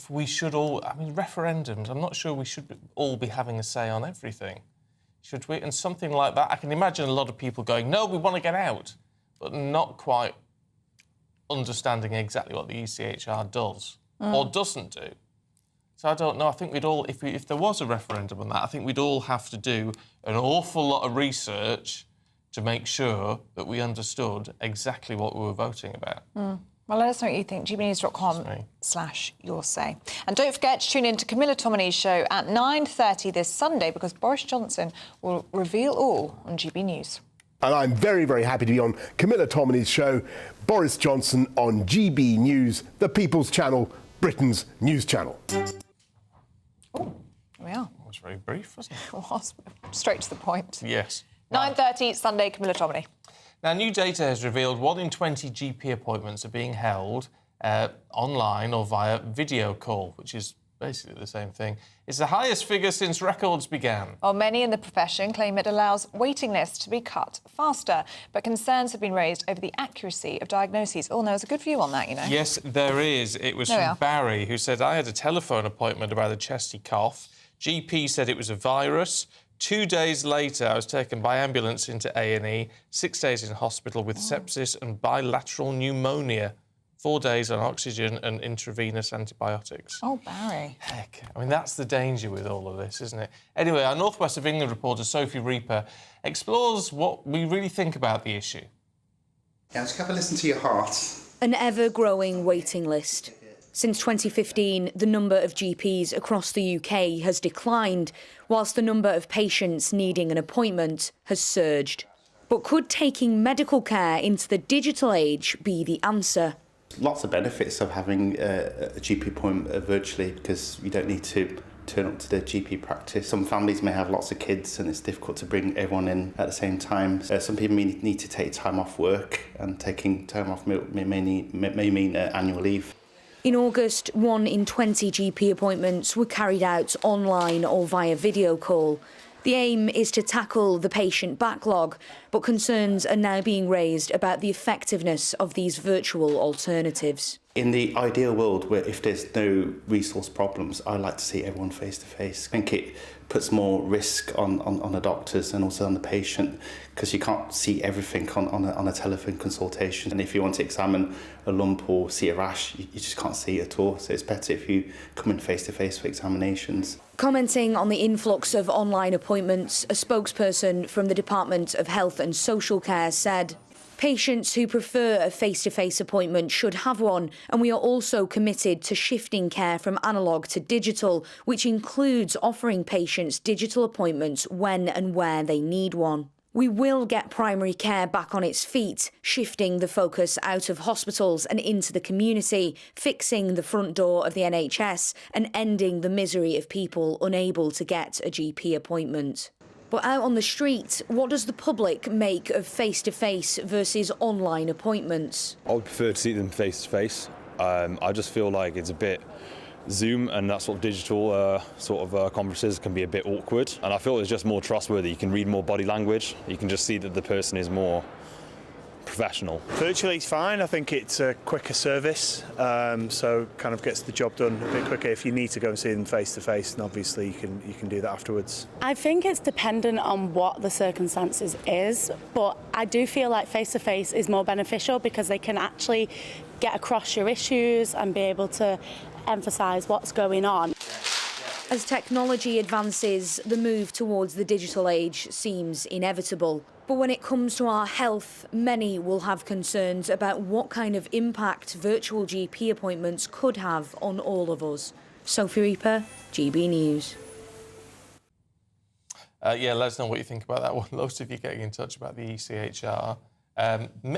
we should all... I mean, referendums, I'm not sure we should all be having a say on everything. Should we? And something like that, I can imagine a lot of people going, no, we want to get out, but not quite understanding exactly what the ECHR does or doesn't do. So I don't know. I think we'd all, if there was a referendum on that, I think we'd all have to do an awful lot of research to make sure that we understood exactly what we were voting about. Well, let us know what you think. gbnews.com/yoursay. And don't forget to tune in to Camilla Tominey's show at 9:30 this Sunday, because Boris Johnson will reveal all on GB News. And I'm very, very happy to be on Camilla Tominey's show, Boris Johnson on GB News, the People's Channel, Britain's news channel. Oh, here we are. That was very brief, wasn't it? It was. Straight to the point. Yes. 9:30 Sunday, Camilla Tominey. Now, new data has revealed 1 in 20 GP appointments are being held online or via video call, which is basically the same thing. It's the highest figure since records began. Well, many in the profession claim it allows waiting lists to be cut faster, but concerns have been raised over the accuracy of diagnoses. Oh, there's a good view on that, Yes, there is. It was from Barry, who said, I had a telephone appointment about a chesty cough. GP said it was a virus. 2 days later, I was taken by ambulance into A&E, 6 days in hospital with sepsis and bilateral pneumonia. 4 days on oxygen and intravenous antibiotics. Oh, Barry. Heck, I mean, that's the danger with all of this, isn't it? Anyway, our North West of England reporter, Sophie Reaper, explores what we really think about the issue. Just have a listen to your heart. An ever-growing waiting list. Since 2015, the number of GPs across the UK has declined, whilst the number of patients needing an appointment has surged. But could taking medical care into the digital age be the answer? Lots of benefits of having a GP appointment virtually, because you don't need to turn up to their GP practice. Some families may have lots of kids and it's difficult to bring everyone in at the same time. Some people may need to take time off work, and taking time off may mean annual leave. In August, 1 in 20 GP appointments were carried out online or via video call. The aim is to tackle the patient backlog, but concerns are now being raised about the effectiveness of these virtual alternatives. In the ideal world, where if there's no resource problems, I like to see everyone face to face. I think it puts more risk on the doctors and also on the patient, because you can't see everything on a telephone consultation. And if you want to examine a lump or see a rash, you just can't see it at all. So it's better if you come in face to face for examinations. Commenting on the influx of online appointments, a spokesperson from the Department of Health and Social Care said, "Patients who prefer a face-to-face appointment should have one, and we are also committed to shifting care from analogue to digital, which includes offering patients digital appointments when and where they need one. We will get primary care back on its feet, shifting the focus out of hospitals and into the community, fixing the front door of the NHS and ending the misery of people unable to get a GP appointment." But out on the street, what does the public make of face-to-face versus online appointments? I would prefer to see them face-to-face. I just feel like it's a bit Zoom and that sort of digital conferences can be a bit awkward. And I feel it's just more trustworthy. You can read more body language. You can just see that the person is more professional. Virtually it's fine. I think it's a quicker service, so kind of gets the job done a bit quicker. If you need to go and see them face to face, then obviously you can do that afterwards. I think it's dependent on what the circumstances is, but I do feel like face to face is more beneficial because they can actually get across your issues and be able to emphasise what's going on. As technology advances, the move towards the digital age seems inevitable. But when it comes to our health, many will have concerns about what kind of impact virtual GP appointments could have on all of us. Sophie Reaper, GB News. Let us know what you think about that one. Loads of you getting in touch about the ECHR.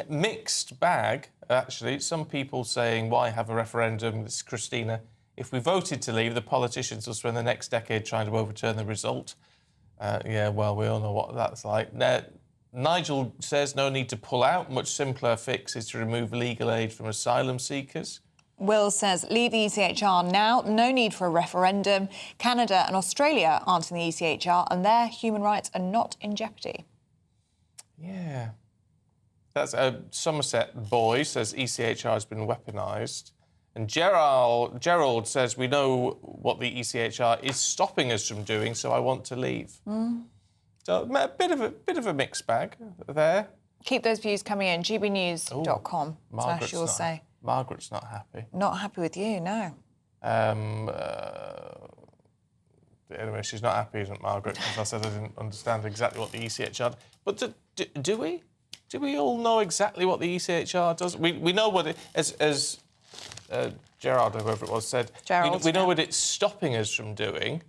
Mixed bag, actually. Some people saying, why have a referendum? This is Christina. If we voted to leave, the politicians will spend the next decade trying to overturn the result. We all know what that's like. Nigel says no need to pull out. Much simpler fix is to remove legal aid from asylum seekers. Will says leave the ECHR now. No need for a referendum. Canada and Australia aren't in the ECHR and their human rights are not in jeopardy. Yeah. That's Somerset boy says ECHR has been weaponised. And Gerald says we know what the ECHR is stopping us from doing, so I want to leave. So a bit of a mixed bag there. Keep those views coming in. gbnews.com. Margaret's not happy. Not happy with you, no. Anyway, she's not happy, isn't Margaret? Because I said I didn't understand exactly what the ECHR... But do we? Do we all know exactly what the ECHR does? We know what it... As Gerard, or whoever it was, said, we know what it's stopping us from doing.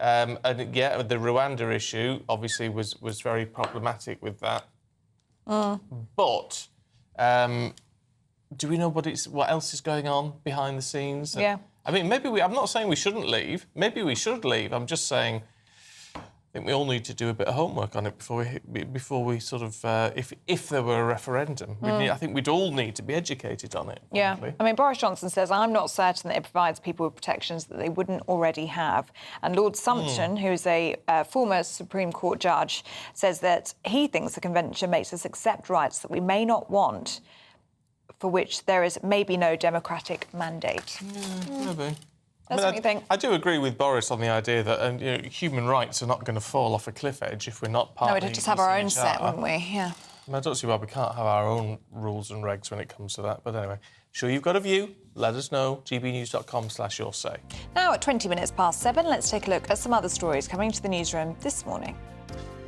And yeah, the Rwanda issue obviously was very problematic with that. But do we know what else is going on behind the scenes? Yeah. I mean, I'm not saying we shouldn't leave. Maybe we should leave. I'm just saying I think we all need to do a bit of homework on it before we sort of, if there were a referendum. I think we'd all need to be educated on it. Yeah. Frankly. I mean, Boris Johnson says, I'm not certain that it provides people with protections that they wouldn't already have. And Lord Sumption, who's a former Supreme Court judge, says that he thinks the convention makes us accept rights that we may not want, for which there is maybe no democratic mandate. Yeah, maybe. That's what you think. I do agree with Boris on the idea that human rights are not going to fall off a cliff edge if we're not part of the No, we'd just have our own set, wouldn't we? Yeah. I don't see why we can't have our own rules and regs when it comes to that. But anyway, sure you've got a view. Let us know. gbnews.com/yoursay. Now at 20 minutes past 7, let's take a look at some other stories coming to the newsroom this morning.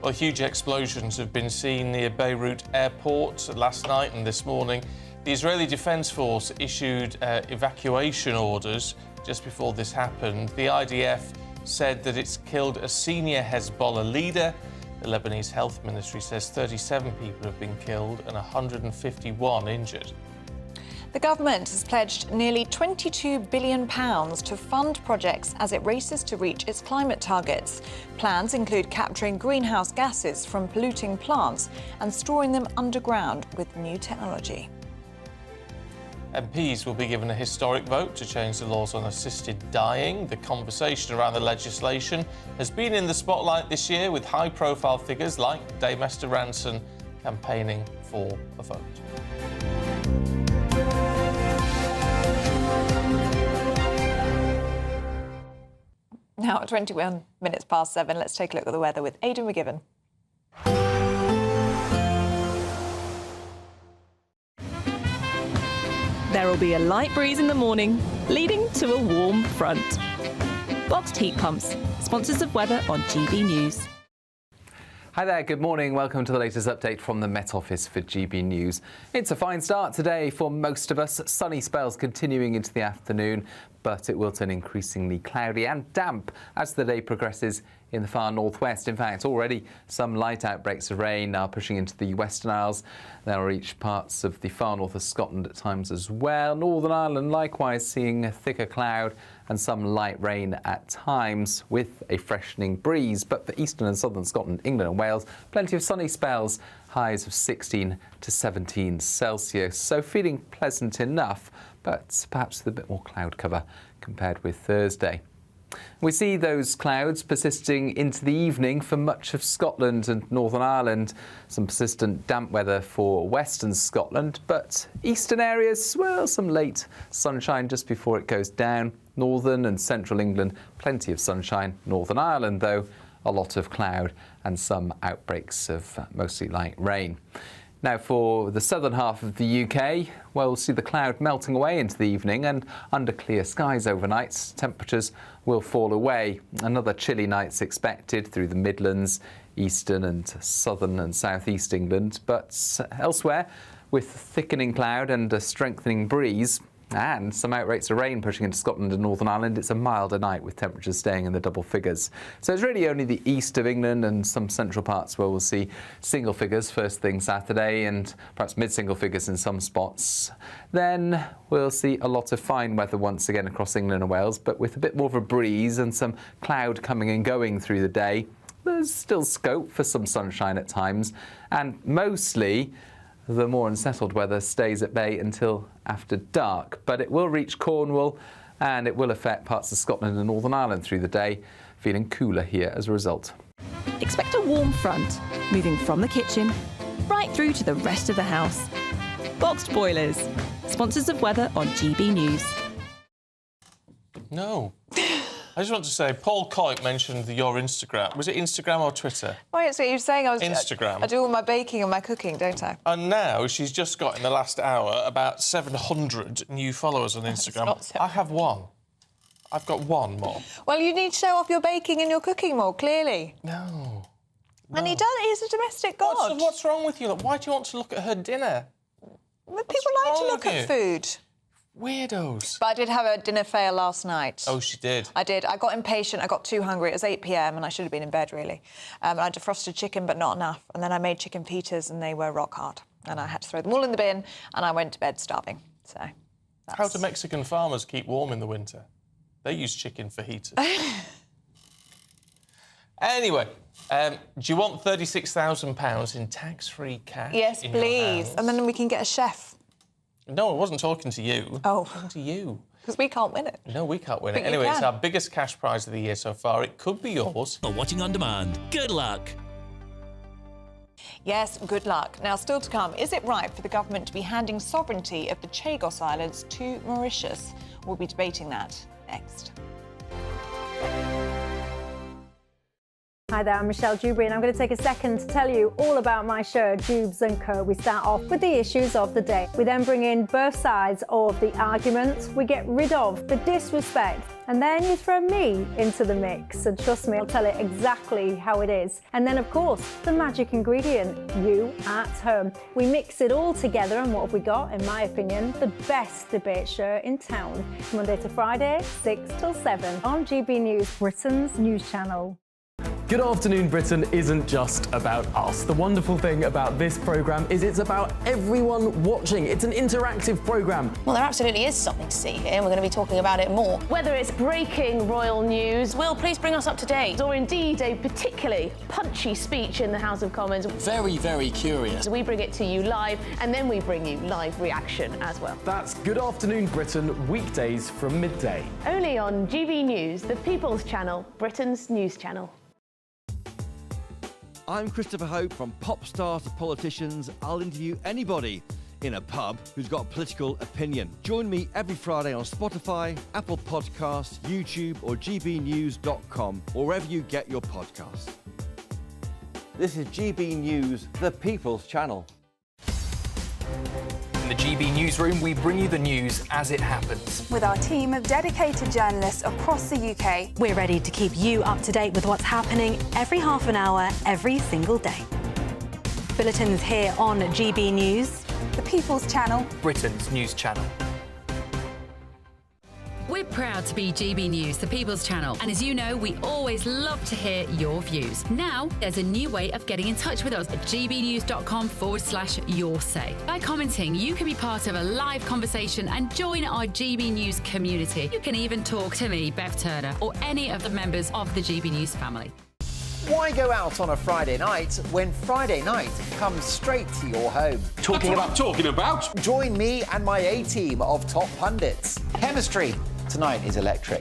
Well, huge explosions have been seen near Beirut airport last night and this morning. The Israeli Defence Force issued evacuation orders just before this happened. The IDF said that it's killed a senior Hezbollah leader. The Lebanese Health Ministry says 37 people have been killed and 151 injured. The government has pledged nearly £22 billion to fund projects as it races to reach its climate targets. Plans include capturing greenhouse gases from polluting plants and storing them underground with new technology. MPs will be given a historic vote to change the laws on assisted dying. The conversation around the legislation has been in the spotlight this year, with high-profile figures like Dame Esther Rantzen campaigning for a vote. Now at 21 minutes past 7, let's take a look at the weather with Aidan McGibbon. There will be a light breeze in the morning, leading to a warm front. Boxed heat pumps, sponsors of weather on GB News. Hi there, good morning. Welcome to the latest update from the Met Office for GB News. It's a fine start today for most of us. Sunny spells continuing into the afternoon, but it will turn increasingly cloudy and damp as the day progresses in the far northwest. In fact, already some light outbreaks of rain are pushing into the Western Isles. They'll reach parts of the far north of Scotland at times as well. Northern Ireland likewise seeing a thicker cloud and some light rain at times with a freshening breeze. But for eastern and southern Scotland, England and Wales, plenty of sunny spells, highs of 16 to 17 Celsius. So feeling pleasant enough, but perhaps with a bit more cloud cover compared with Thursday. We see those clouds persisting into the evening for much of Scotland and Northern Ireland. Some persistent damp weather for western Scotland, but eastern areas, well, some late sunshine just before it goes down. Northern and central England, plenty of sunshine. Northern Ireland, though, a lot of cloud and some outbreaks of mostly light rain. Now, for the southern half of the UK, well, we'll see the cloud melting away into the evening, and under clear skies overnight, temperatures will fall away. Another chilly night's expected through the Midlands, eastern and southern and southeast England, but elsewhere, with thickening cloud and a strengthening breeze, and some outbreaks of rain pushing into Scotland and Northern Ireland, it's a milder night with temperatures staying in the double figures. So it's really only the east of England and some central parts where we'll see single figures first thing Saturday, and perhaps mid-single figures in some spots. Then we'll see a lot of fine weather once again across England and Wales, but with a bit more of a breeze and some cloud coming and going through the day. There's still scope for some sunshine at times, and mostly the more unsettled weather stays at bay until after dark, but it will reach Cornwall and it will affect parts of Scotland and Northern Ireland through the day, feeling cooler here as a result. Expect a warm front, moving from the kitchen right through to the rest of the house. Boxed boilers, sponsors of weather on GB News. No. I just want to say, Paul Coit mentioned your Instagram. Was it Instagram or Twitter? Wait, so you're saying I was... Instagram. I do all my baking and my cooking, don't I? And now she's just got, in the last hour, about 700 new followers on Instagram. I have one. I've got one more. Well, you need to show off your baking and your cooking more, clearly. No. And he does. He's a domestic god. What's wrong with you? Why do you want to look at her dinner? Well, people like to look at food. Weirdos. But I did have a dinner fail last night. Oh, she did? I did. I got impatient. I got too hungry. It was 8 p.m. and I should have been in bed, really. And I defrosted chicken, but not enough. And then I made chicken pitas and they were rock hard. And I had to throw them all in the bin and I went to bed starving. So that's... How do Mexican farmers keep warm in the winter? They use chicken for heaters. Anyway, do you want £36,000 in tax-free cash? Yes, please. And then we can get a chef. No, I wasn't talking to you. Oh. I was talking to you. Because we can't win it. No, we can't win it. But Anyway, it's can. our biggest cash prize of the year so far. It could be yours. For watching on demand. Good luck. Yes, good luck. Now, still to come, is it right for the government to be handing sovereignty of the Chagos Islands to Mauritius? We'll be debating that next. Hi there, I'm Michelle Dewberry and I'm going to take a second to tell you all about my show, Dubes & Co. We start off with the issues of the day. We then bring in both sides of the arguments. We get rid of the disrespect. And then you throw me into the mix. And trust me, I'll tell it exactly how it is. And then, of course, the magic ingredient, you at home. We mix it all together and what have we got, in my opinion, the best debate show in town. Monday to Friday, 6 till 7 on GB News, Britain's news channel. Good Afternoon Britain isn't just about us. The wonderful thing about this programme is it's about everyone watching. It's an interactive programme. Well, there absolutely is something to see here, and we're going to be talking about it more. Whether it's breaking royal news, Will, please bring us up to date, or indeed a particularly punchy speech in the House of Commons. Very, very curious. We bring it to you live, and then we bring you live reaction as well. That's Good Afternoon Britain, weekdays from midday. Only on GB News, the People's Channel, Britain's news channel. I'm Christopher Hope. From pop stars to politicians, I'll interview anybody in a pub who's got a political opinion. Join me every Friday on Spotify, Apple Podcasts, YouTube or gbnews.com, or wherever you get your podcasts. This is GB News, the People's Channel. In the GB newsroom, we bring you the news as it happens. With our team of dedicated journalists across the UK, we're ready to keep you up to date with what's happening every half an hour, every single day. Bulletins here on GB News, the People's Channel, Britain's news channel. We're proud to be GB News, the People's Channel. And as you know, we always love to hear your views. Now, there's a new way of getting in touch with us at gbnews.com/yoursay. By commenting, you can be part of a live conversation and join our GB News community. You can even talk to me, Bev Turner, or any of the members of the GB News family. Why go out on a Friday night when Friday night comes straight to your home? Talking about? Join me and my A-team of top pundits. Chemistry tonight is electric.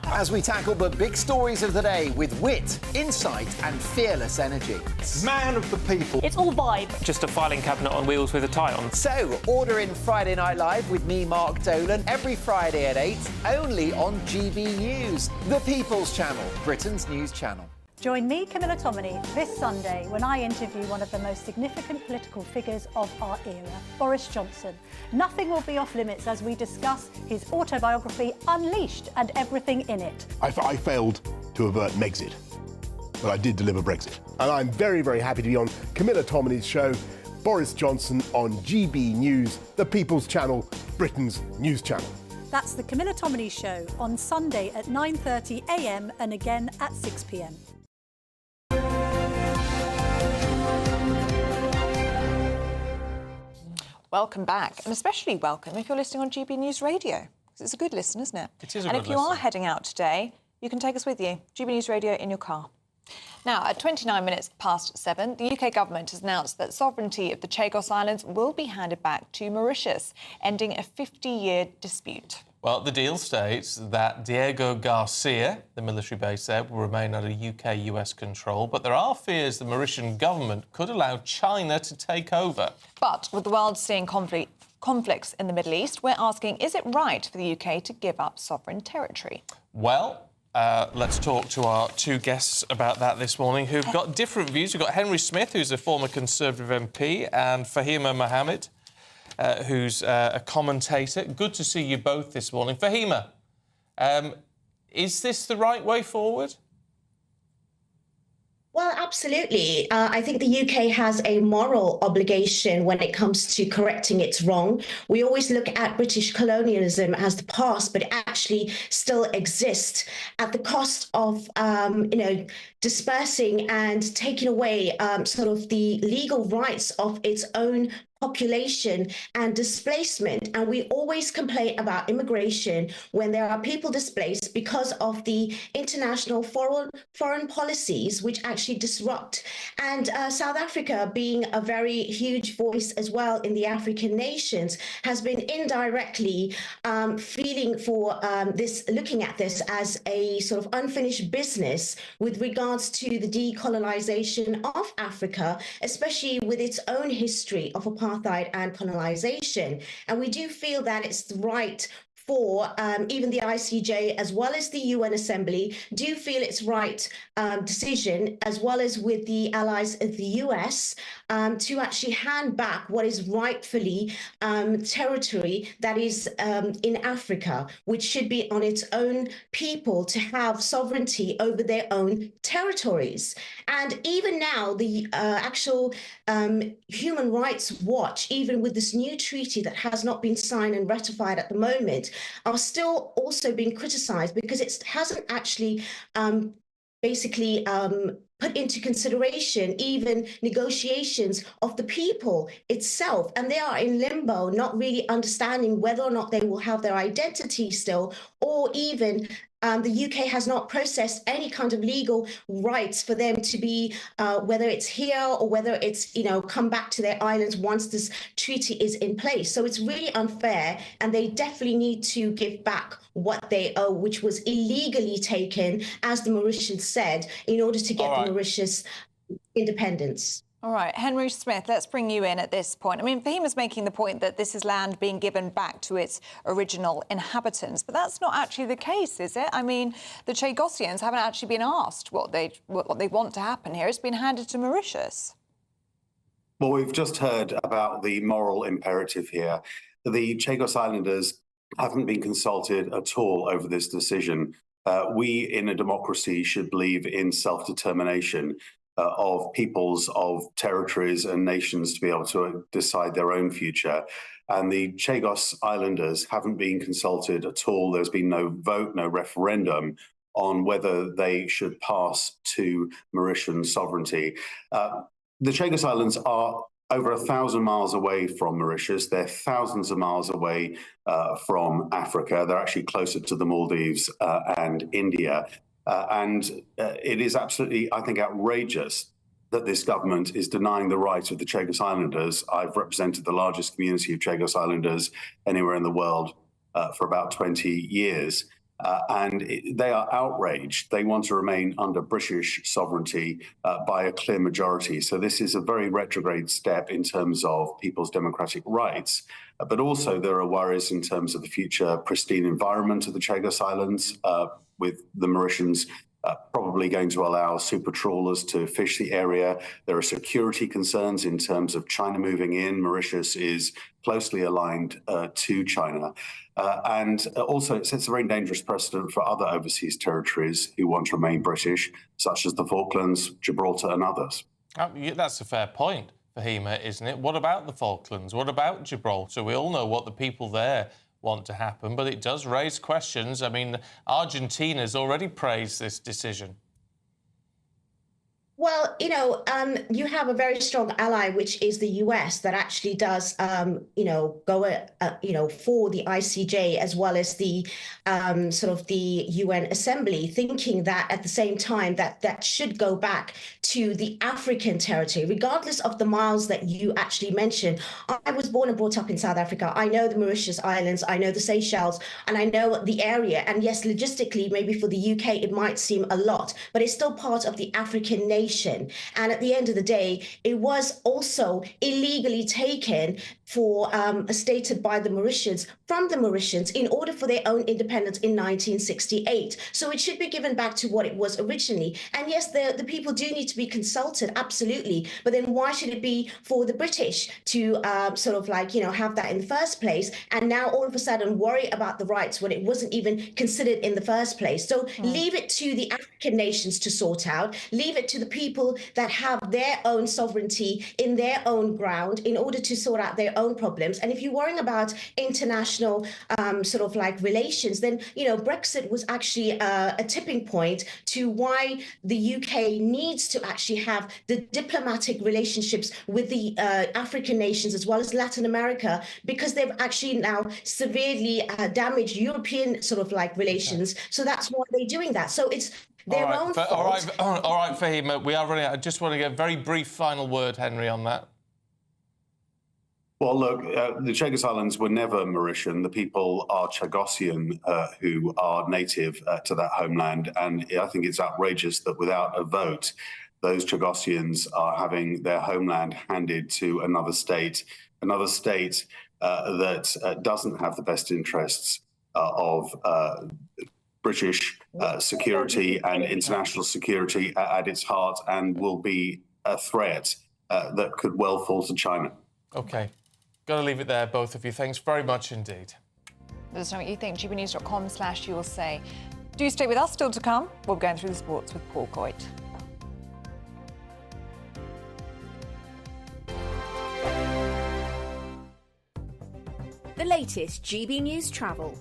As we tackle the big stories of the day with wit, insight and fearless energy. Man of the people. It's all vibe. Just a filing cabinet on wheels with a tie on. So, order in Friday Night Live with me, Mark Dolan, every Friday at 8, only on GB News, the People's Channel, Britain's news channel. Join me, Camilla Tominey, this Sunday when I interview one of the most significant political figures of our era, Boris Johnson. Nothing will be off limits as we discuss his autobiography, Unleashed, and everything in it. I failed to avert Megxit, but I did deliver Brexit. And I'm very, very happy to be on Camilla Tominey's show, Boris Johnson on GB News, the People's Channel, Britain's news channel. That's the Camilla Tominey Show on Sunday at 9:30 a.m. and again at 6 p.m. Welcome back, and especially welcome if you're listening on GB News Radio, because it's a good listen, isn't it? It is a and good if you listen. are heading out today, you can take us with you, GB News Radio in your car. Now, at 29 minutes past 7, the UK government has announced that sovereignty of the Chagos Islands will be handed back to Mauritius, ending a 50-year dispute. Well, the deal states that Diego Garcia, the military base there, will remain under UK-US control, but there are fears the Mauritian government could allow China to take over. But with the world seeing conflicts in the Middle East, we're asking, is it right for the UK to give up sovereign territory? Well, let's talk to our two guests about that this morning who've got different views. We've got Henry Smith, who's a former Conservative MP, and Fahima Mohammed, who's a commentator. Good to see you both this morning. Fahima, is this the right way forward? Well, absolutely. I think the UK has a moral obligation when it comes to correcting its wrong. We always look at British colonialism as the past, but it actually still exists at the cost of, dispersing and taking away sort of the legal rights of its own population and displacement. And we always complain about immigration when there are people displaced because of the international foreign policies which actually disrupt. And South Africa, being a very huge voice as well in the African nations, has been indirectly feeling for looking at this as a sort of unfinished business with regards to the decolonization of Africa, especially with its own history of apartheid and colonization. And we do feel that it's the right for even the ICJ as well as the UN Assembly do feel it's right decision, as well as with the allies of the US, to actually hand back what is rightfully territory that is in Africa, which should be on its own people to have sovereignty over their own territories. And even now, the actual Human Rights Watch, even with this new treaty that has not been signed and ratified at the moment, are still also being criticised because it hasn't actually basically put into consideration even negotiations of the people itself. And they are in limbo, not really understanding whether or not they will have their identity still, or even the UK has not processed any kind of legal rights for them to be, whether it's here or whether it's, come back to their islands once this treaty is in place. So it's really unfair, and they definitely need to give back what they owe, which was illegally taken, as the Mauritians said, in order to get the Mauritius independence. All right, Henry Smith, let's bring you in at this point. I mean, Fahima's making the point that this is land being given back to its original inhabitants, but that's not actually the case, is it? I mean, the Chagosians haven't actually been asked what they want to happen here. It's been handed to Mauritius. Well, we've just heard about the moral imperative here. The Chagos Islanders haven't been consulted at all over this decision. We, in a democracy, should believe in self-determination of peoples, of territories and nations to be able to decide their own future. And the Chagos Islanders haven't been consulted at all. There's been no vote, no referendum on whether they should pass to Mauritian sovereignty. The Chagos Islands are over 1,000 miles away from Mauritius. They're thousands of miles away from Africa. They're actually closer to the Maldives and India. And it is absolutely, I think, outrageous that this government is denying the rights of the Chagos Islanders. I've represented the largest community of Chagos Islanders anywhere in the world for about 20 years. They are outraged. They want to remain under British sovereignty by a clear majority. So this is a very retrograde step in terms of people's democratic rights. But also there are worries in terms of the future pristine environment of the Chagos Islands, with the Mauritians probably going to allow super trawlers to fish the area. There are security concerns in terms of China moving in. Mauritius is closely aligned to China. And also it sets a very dangerous precedent for other overseas territories who want to remain British, such as the Falklands, Gibraltar and others. That's a fair point, Fahima, isn't it? What about the Falklands? What about Gibraltar? We all know what the people there want to happen, but it does raise questions. I mean, Argentina's already praised this decision. Well, you have a very strong ally, which is the US, that actually does, go, for the ICJ as well as the sort of the UN Assembly, thinking that at the same time that should go back to the African territory, regardless of the miles that you actually mentioned. I was born and brought up in South Africa. I know the Mauritius Islands, I know the Seychelles, and I know the area. And yes, logistically, maybe for the UK, it might seem a lot, but it's still part of the African nation. And at the end of the day, it was also illegally taken for, stated by the Mauritians, from the Mauritians, in order for their own independence in 1968. So it should be given back to what it was originally. And yes, the people do need to be consulted, absolutely. But then why should it be for the British to have that in the first place, and now all of a sudden worry about the rights when it wasn't even considered in the first place? So leave it to the African nations to sort out, leave it to the people that have their own sovereignty in their own ground in order to sort out their own problems. And if you're worrying about international relations, then Brexit was actually a tipping point to why the UK needs to actually have the diplomatic relationships with the African nations as well as Latin America, because they've actually now severely damaged European relations. So that's why they're doing that. So it's their own fault. All right, Fahima, we are running out. I just want to get a very brief final word, Henry, on that. Well, look, the Chagos Islands were never Mauritian. The people are Chagosian, who are native to that homeland. And I think it's outrageous that without a vote, those Chagosians are having their homeland handed to another state that doesn't have the best interests of British security and international security at its heart, and will be a threat that could well fall to China. OK. Got to leave it there, both of you. Thanks very much indeed. Let us know what you think. gbnews.com/you'll-say. Do stay with us. Still to come, we'll be going through the sports with Paul Coit. The latest GB News travel.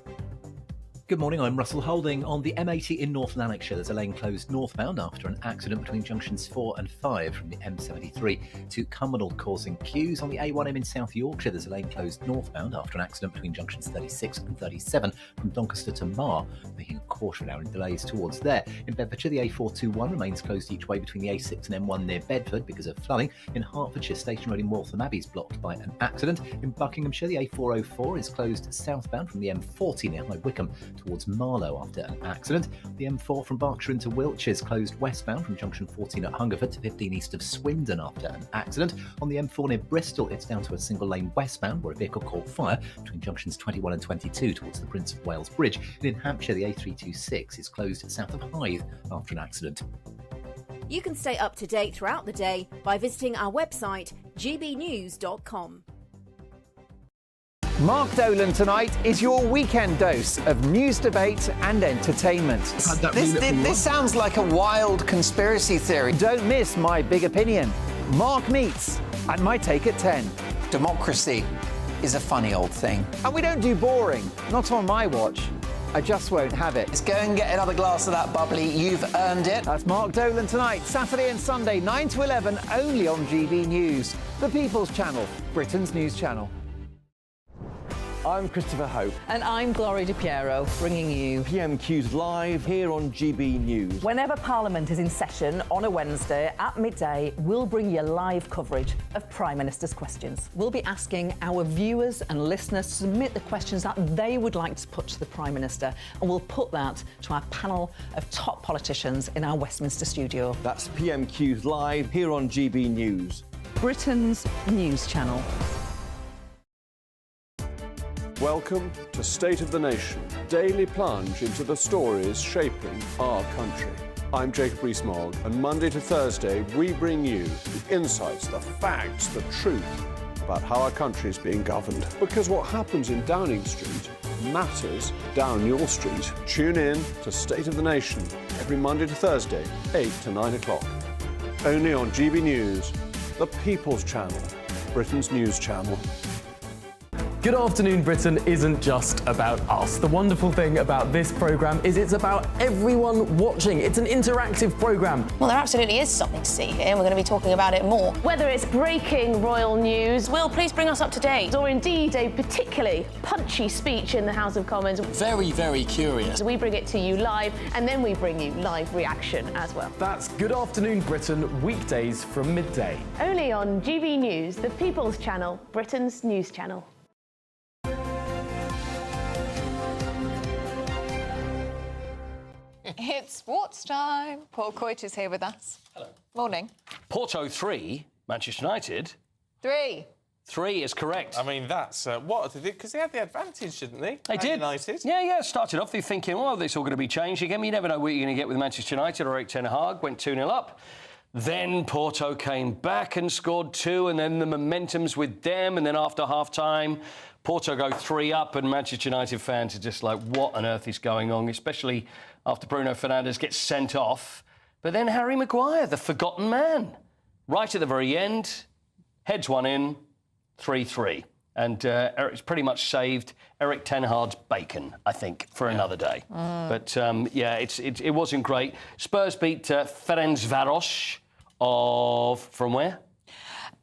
Good morning, I'm Russell Holding. On the M80 in North Lanarkshire, there's a lane closed northbound after an accident between junctions 4 and 5 from the M73 to Cumbernauld, causing queues. On the A1M in South Yorkshire, there's a lane closed northbound after an accident between junctions 36 and 37 from Doncaster to Marr, making a quarter of an hour in delays towards there. In Bedfordshire, the A421 remains closed each way between the A6 and M1 near Bedford because of flooding. In Hertfordshire, Station Road in Waltham Abbey is blocked by an accident. In Buckinghamshire, the A404 is closed southbound from the M40 near High Wycombe towards Marlow after an accident. The M4 from Berkshire into Wiltshire is closed westbound from junction 14 at Hungerford to 15 east of Swindon after an accident. On the M4 near Bristol, it's down to a single lane westbound where a vehicle caught fire between junctions 21 and 22 towards the Prince of Wales Bridge. And in Hampshire, the A326 is closed south of Hythe after an accident. You can stay up to date throughout the day by visiting our website, gbnews.com. Mark Dolan tonight is your weekend dose of news, debate and entertainment. This sounds like a wild conspiracy theory. Don't miss My Big Opinion, Mark Meets, and My Take at 10. Democracy is a funny old thing. And we don't do boring, not on my watch. I just won't have it. Let's go and get another glass of that bubbly. You've earned it. That's Mark Dolan tonight, Saturday and Sunday, 9 to 11, only on GB News, the People's Channel, Britain's news channel. I'm Christopher Hope. And I'm Gloria Di Piero, bringing you PMQ's live here on GB News. Whenever Parliament is in session on a Wednesday at midday, we'll bring you live coverage of Prime Minister's questions. We'll be asking our viewers and listeners to submit the questions that they would like to put to the Prime Minister, and we'll put that to our panel of top politicians in our Westminster studio. That's PMQ's live here on GB News, Britain's news channel. Welcome to State of the Nation, daily plunge into the stories shaping our country. I'm Jacob Rees-Mogg, and Monday to Thursday we bring you the insights, the facts, the truth about how our country is being governed. Because what happens in Downing Street matters down your street. Tune in to State of the Nation every Monday to Thursday, 8 to 9 o'clock. Only on GB News, the People's Channel, Britain's news channel. Good Afternoon Britain isn't just about us. The wonderful thing about this programme is it's about everyone watching. It's an interactive programme. Well, there absolutely is something to see here, and we're going to be talking about it more. Whether it's breaking royal news, Will, please bring us up to date, or indeed a particularly punchy speech in the House of Commons. Very, very curious. We bring it to you live, and then we bring you live reaction as well. That's Good Afternoon Britain, weekdays from midday. Only on GB News, the People's Channel, Britain's news channel. It's sports time. Paul Coit is here with us. Hello. Morning. Porto 3, Manchester United. 3. 3 is correct. I mean, that's what? Because they had the advantage, didn't they? They did. United. Yeah. Started off, they're thinking, well, this is all going to be changed again. You never know what you're going to get with Manchester United or Erik ten Hag. Went 2-0 up. Then Porto came back and scored 2, and then the momentum's with them. And then after half-time, Porto go 3 up, and Manchester United fans are just like, what on earth is going on? Especially after Bruno Fernandes gets sent off. But then Harry Maguire, the forgotten man, right at the very end, heads one in, 3-3. And Eric's pretty much saved Erik ten Hag's bacon, I think, for another day. But, it wasn't great. Spurs beat Ferencváros from where?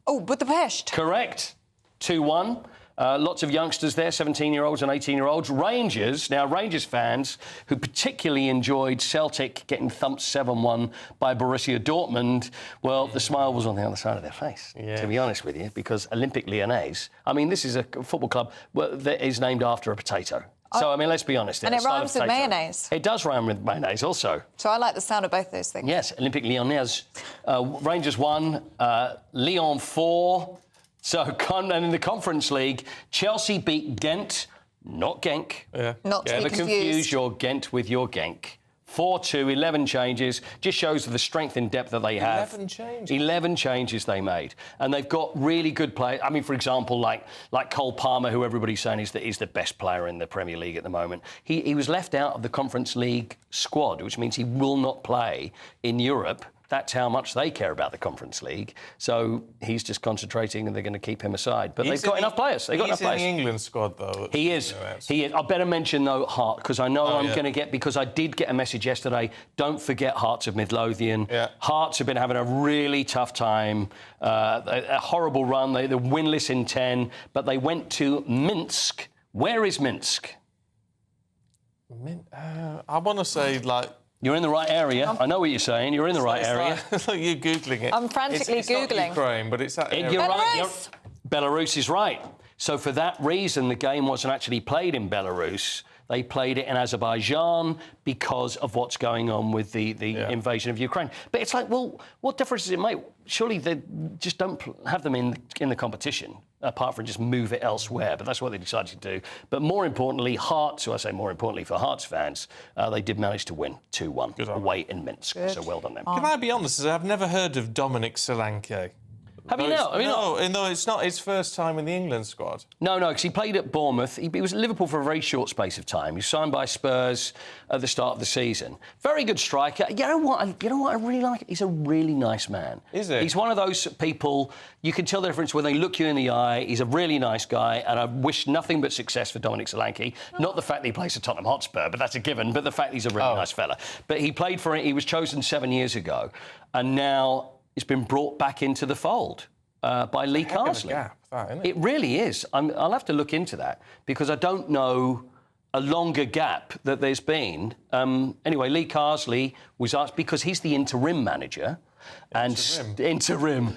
Oh, Budapest. Correct. 2-1. Lots of youngsters there, 17-year-olds and 18-year-olds. Rangers fans who particularly enjoyed Celtic getting thumped 7-1 by Borussia Dortmund, well, the smile was on the other side of their face, to be honest with you, because Olympique Lyonnais, I mean, this is a football club that is named after a potato. So, I mean, let's be honest. And it rhymes with mayonnaise. It does rhyme with mayonnaise also. So I like the sound of both those things. Yes, Olympique Lyonnais. Rangers 1, Lyon 4... So, and in the Conference League, Chelsea beat Ghent, not Genk. Yeah. Not to be Never confuse your Ghent with your Genk. 4-2, 11 changes. Just shows the strength and depth that they have. 11 changes? 11 changes they made. And they've got really good players. I mean, for example, like Cole Palmer, who everybody's saying is the best player in the Premier League at the moment. He was left out of the Conference League squad, which means he will not play in Europe that's how much they care about the Conference League. So he's just concentrating, and they're going to keep him aside. But they've got enough players. They've got enough players. He's in the England squad, though. He is. He is. I better mention, though, Hart, because I know I'm going to get... Because I did get a message yesterday, don't forget Hearts of Midlothian. Yeah. Hearts have been having a really tough time, a horrible run. They're winless in 10, but they went to Minsk. Where is Minsk? I want to say, like... You're in the right area. I know what you're saying. You're in the right area. Like you're Googling it. I'm frantically it's Googling. Not Ukraine, but it's that area. You're right. Belarus is right. So for that reason, the game wasn't actually played in Belarus. They played it in Azerbaijan because of what's going on with the invasion of Ukraine. But it's like, well, what difference does it make? Surely they just don't have them in the competition, apart from just move it elsewhere. But that's what they decided to do. But more importantly, Hearts, so I say more importantly for Hearts fans, they did manage to win 2-1 away in Minsk. Good. So well done them. Can I be honest? I've never heard of Dominic Solanke. Have you not? No, it's not his first time in the England squad. No, because he played at Bournemouth. He was at Liverpool for a very short space of time. He was signed by Spurs at the start of the season. Very good striker. You know what I really like? He's a really nice man. Is he? He's one of those people, you can tell the difference when they look you in the eye. He's a really nice guy, and I wish nothing but success for Dominic Solanke. Not the fact that he plays for Tottenham Hotspur, but that's a given, but the fact that he's a really nice fella. But he played for it. He was chosen 7 years ago, and now it's been brought back into the fold. By Lee Carsley. It really is. I'll have to look into that because I don't know a longer gap that there's been. Anyway, Lee Carsley was asked because he's the interim manager. Interim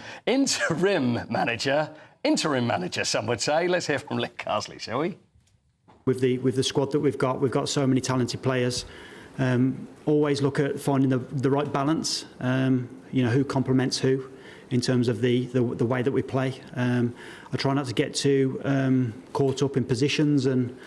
manager, some would say. Let's hear from Lee Carsley, shall we? With the squad that we've got so many talented players. Always look at finding the right balance. Who complements who. In terms of the way that we play, I try not to get too caught up in positions and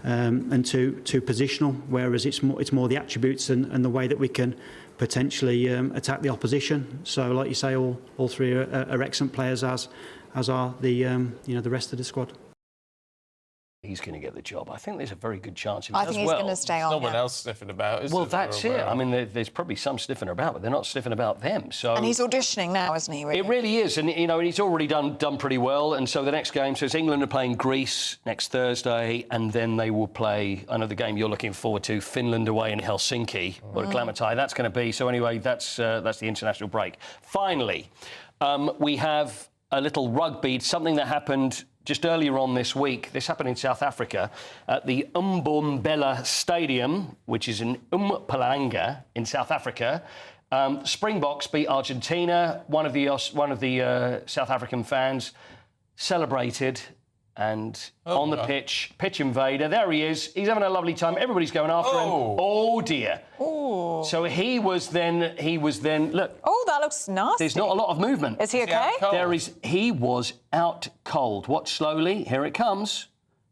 too positional. Whereas it's more the attributes and the way that we can potentially attack the opposition. So, like you say, all three are excellent players, as are the rest of the squad. He's going to get the job. I think there's a very good chance of I think he's going to stay on. No one else sniffing about, is there? Well, that's it. I mean, there's probably some sniffing about, but they're not sniffing about them. So and he's auditioning now, isn't he? Really? It really is, and he's already done pretty well. And so the next game, so it's England are playing Greece next Thursday, and then they will play another game you're looking forward to, Finland away in Helsinki. What a glamour tie that's going to be. So anyway, that's the international break. Finally, we have a little rugby, something that happened just earlier on this week. This happened in South Africa at the Umbombela Stadium, which is in Mpumalanga in South Africa. Springboks beat Argentina. One of the South African fans celebrated, and on the pitch invader. There he is. He's having a lovely time. Everybody's going after him. Oh dear. Oh. So he was then. Look. Oh, that looks nasty. There's not a lot of movement. Is he okay? He was out cold. Watch slowly. Here it comes.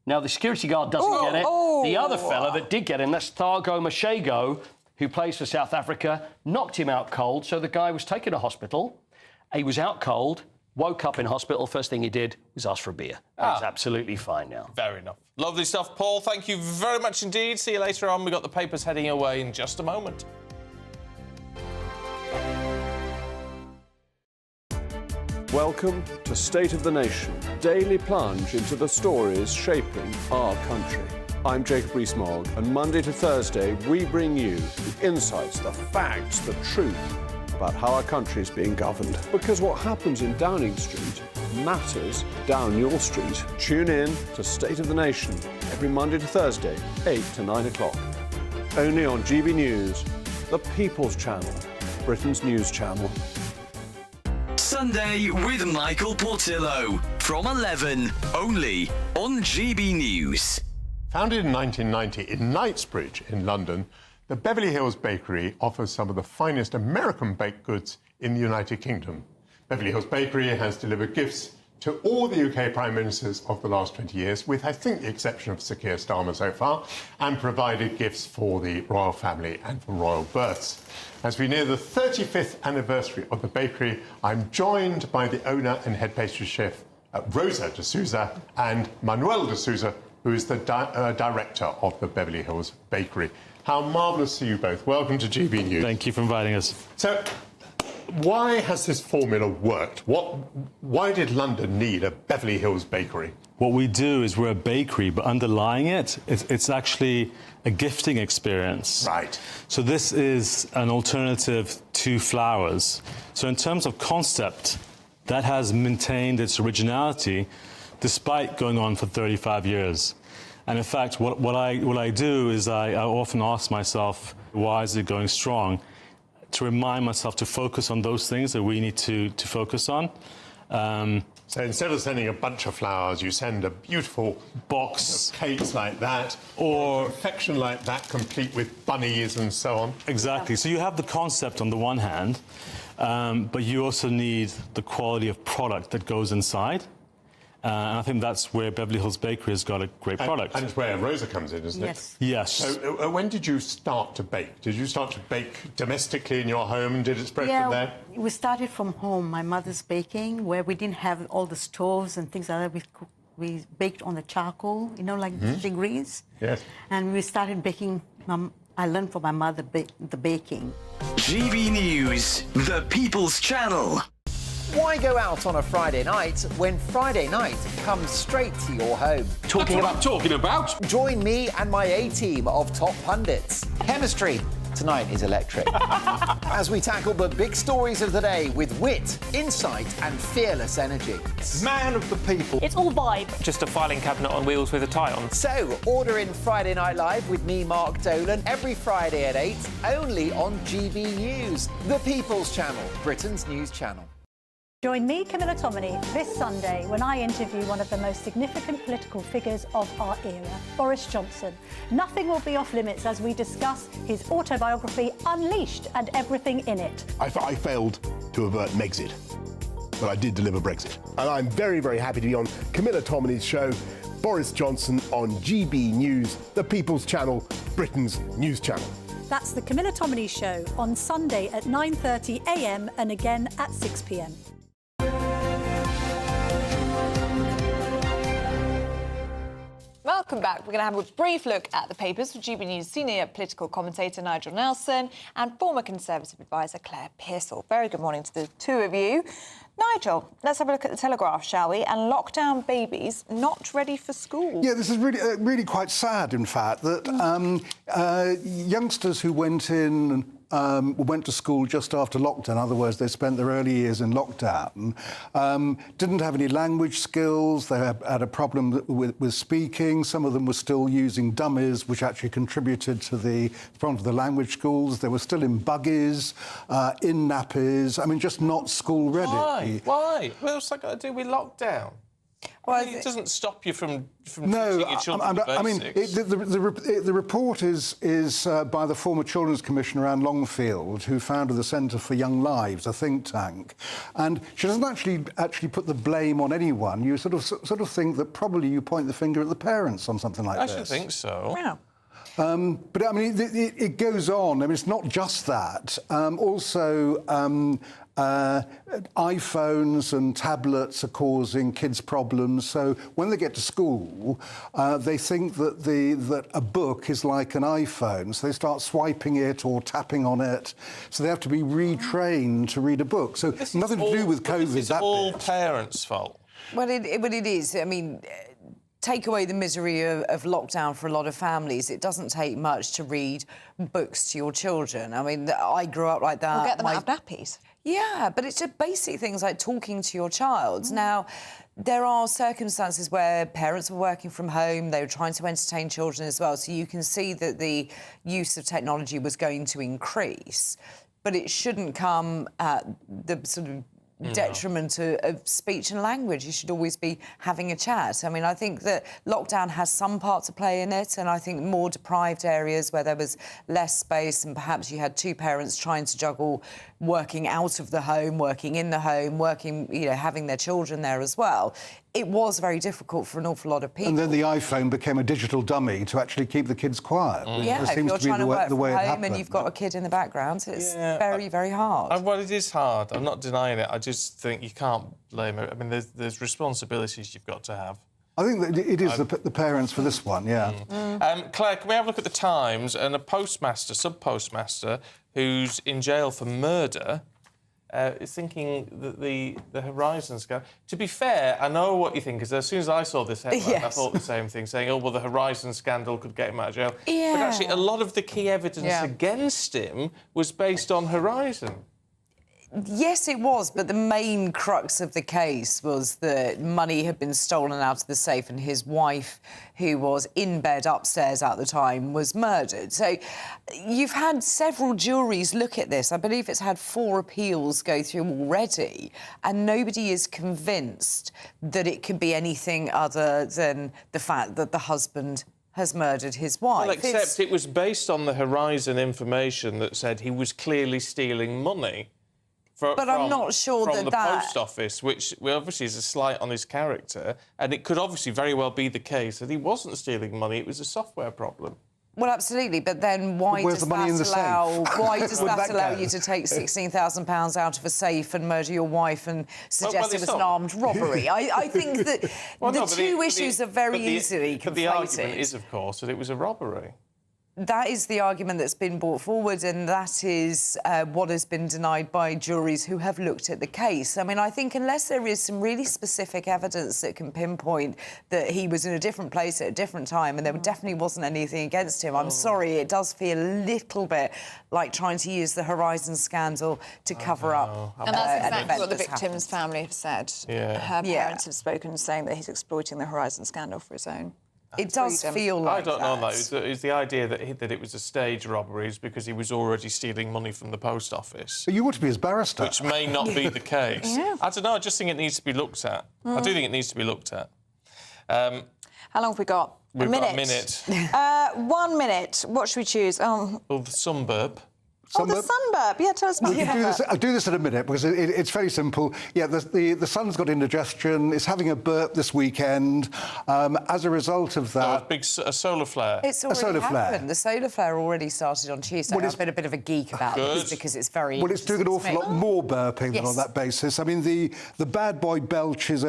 Now the security guard doesn't get it. The other fella that did get him, that's Thago Mashego, who plays for South Africa, knocked him out cold. So the guy was taken to hospital. He was out cold. Woke up in hospital. First thing he did was ask for a beer. He's absolutely fine now. Fair enough. Lovely stuff, Paul. Thank you very much indeed. See you later on. We've got the papers heading away in just a moment. Welcome to State of the Nation, daily plunge into the stories shaping our country. I'm Jacob Rees-Mogg, and Monday to Thursday we bring you the insights, the facts, the truth about how our country is being governed. Because what happens in Downing Street matters down your street. Tune in to State of the Nation every Monday to Thursday, 8 to 9 o'clock. Only on GB News, the People's Channel, Britain's news channel. Sunday with Michael Portillo from 11, only on GB News. Founded in 1990 in Knightsbridge in London, the Beverly Hills Bakery offers some of the finest American baked goods in the United Kingdom. Beverly Hills Bakery has delivered gifts to all the UK Prime Ministers of the last 20 years, with, I think, the exception of Sir Keir Starmer so far, and provided gifts for the royal family and for royal births. As we near the 35th anniversary of the bakery, I'm joined by the owner and head pastry chef, Rosa de Souza, and Manuel de Souza, who is the director of the Beverly Hills Bakery. How marvellous to see you both. Welcome to GB News. Thank you for inviting us. So, why has this formula worked? Why did London need a Beverly Hills Bakery? What we do is we're a bakery, but underlying it's actually a gifting experience. Right. So this is an alternative to flowers. So in terms of concept, that has maintained its originality despite going on for 35 years. And in fact, what I do is I often ask myself, why is it going strong? To remind myself to focus on those things that we need to focus on. So instead of sending a bunch of flowers, you send a beautiful box of cakes like that, or confection like that, complete with bunnies and so on. Exactly. So you have the concept on the one hand, but you also need the quality of product that goes inside. And I think that's where Beverly Hills Bakery has got a great product. And it's where Rosa comes in, isn't it? Yes. So when did you start to bake? Did you start to bake domestically in your home, and did it spread from there? We started from home, my mother's baking, where we didn't have all the stoves and things like that. We baked on the charcoal, you know, like the grease. Yes. And we started baking. I learned from my mother the baking. GB News, the People's Channel. Why go out on a Friday night when Friday night comes straight to your home? Talking about. Join me and my A-team of top pundits. Chemistry tonight is electric. As we tackle the big stories of the day with wit, insight and fearless energy. Man of the people. It's all vibe. Just a filing cabinet on wheels with a tie on. So, order in Friday Night Live with me, Mark Dolan, every Friday at 8, only on GB News, the People's Channel, Britain's news channel. Join me, Camilla Tominey, this Sunday when I interview one of the most significant political figures of our era, Boris Johnson. Nothing will be off limits as we discuss his autobiography, Unleashed, and everything in it. I failed to avert Megxit, but I did deliver Brexit. And I'm very, very happy to be on Camilla Tominey's show, Boris Johnson on GB News, the People's Channel, Britain's news channel. That's the Camilla Tominey Show on Sunday at 9:30 a.m. and again at 6 p.m. Welcome back. We're going to have a brief look at the papers with GB News senior political commentator Nigel Nelson and former Conservative advisor Claire Pearsall. Very good morning to the two of you. Nigel, let's have a look at the Telegraph, shall we? And lockdown babies not ready for school. Yeah, this is really quite sad, in fact, that youngsters who went to school just after lockdown, in other words, they spent their early years in lockdown, didn't have any language skills, they had a problem with speaking, some of them were still using dummies, which actually contributed to the problem of the language schools. They were still in buggies, in nappies, I mean, just not school ready. Why? What's that got to do with lockdown? Well, it doesn't stop you from teaching your children the basics. I mean, the report is by the former Children's Commissioner Anne Longfield, who founded the Centre for Young Lives, a think tank, and she doesn't actually put the blame on anyone. You sort of think that probably you point the finger at the parents on something like this. I should think so. Yeah. But I mean, it goes on. I mean, it's not just that. Also, iPhones and tablets are causing kids problems. So when they get to school, they think that a book is like an iPhone. So they start swiping it or tapping on it. So they have to be retrained to read a book. So nothing to do with COVID. This is all parents' fault. Well, it is. I mean, take away the misery of lockdown for a lot of families. It doesn't take much to read books to your children. I mean, I grew up like that. We'll get them out of nappies. Yeah, but it's just basic things like talking to your child. Now, there are circumstances where parents were working from home, they were trying to entertain children as well, so you can see that the use of technology was going to increase, but it shouldn't come at the sort of detriment of speech and language. You should always be having a chat. I mean, I think that lockdown has some part to play in it, and I think more deprived areas where there was less space and perhaps you had two parents trying to juggle working out of the home, working in the home, working, having their children there as well. It was very difficult for an awful lot of people. And then the iPhone became a digital dummy to actually keep the kids quiet. Yeah, it if seems you're to be trying to work the way from it home happened. and you've got a kid in the background, it's very, very hard. Well, it is hard. I'm not denying it. I just think you can't blame it. I mean, there's responsibilities you've got to have. I think that it is the parents for this one, yeah. Claire, can we have a look at the Times and a sub-postmaster, who's in jail for murder, is thinking that the Horizon scandal... To be fair, I know what you think, because as soon as I saw this headline, I thought the same thing, saying, oh, well, the Horizon scandal could get him out of jail. Yeah. But actually, a lot of the key evidence against him was based on Horizon. Yes, it was, but the main crux of the case was that money had been stolen out of the safe and his wife, who was in bed upstairs at the time, was murdered. So you've had several juries look at this. I believe it's had 4 appeals go through already, and nobody is convinced that it could be anything other than the fact that the husband has murdered his wife. Well, except it was based on the Horizon information that said he was clearly stealing money. I'm not sure from that the that... post office, which obviously is a slight on his character, and it could obviously very well be the case that he wasn't stealing money, it was a software problem. Well, absolutely, but then why does that allow you to take £16,000 out of a safe and murder your wife and suggest it was an armed robbery? I think that the two issues are very easily conflated. But the argument is, of course, that it was a robbery. That is the argument that's been brought forward, and that is what has been denied by juries who have looked at the case. I mean, I think unless there is some really specific evidence that can pinpoint that he was in a different place at a different time and there definitely wasn't anything against him, I'm sorry, it does feel a little bit like trying to use the Horizon scandal to cover up. And that's exactly what the victim's happened. family have said. Yeah. Her parents have spoken saying that he's exploiting the Horizon scandal for his own. It does feel like I don't know, though. It's the idea that it was a stage robbery is because he was already stealing money from the post office. But you want to be his barrister. Which may not be the case. Yeah. I don't know, I just think it needs to be looked at. I do think it needs to be looked at. How long have we got? We've got a minute. 1 minute. What should we choose? Well, the Sunburb. Oh, the Sunburb. Yeah, tell us about that. I'll do this in a minute because it's very simple. Yeah, the son's got indigestion. It's having a burp this weekend. As a result of that... a solar flare. It's already happened. The solar flare already started on Tuesday. I've been a bit of a geek about this because it's very... Well, it's doing an awful lot more burping than on that basis. I mean, the bad boy belch is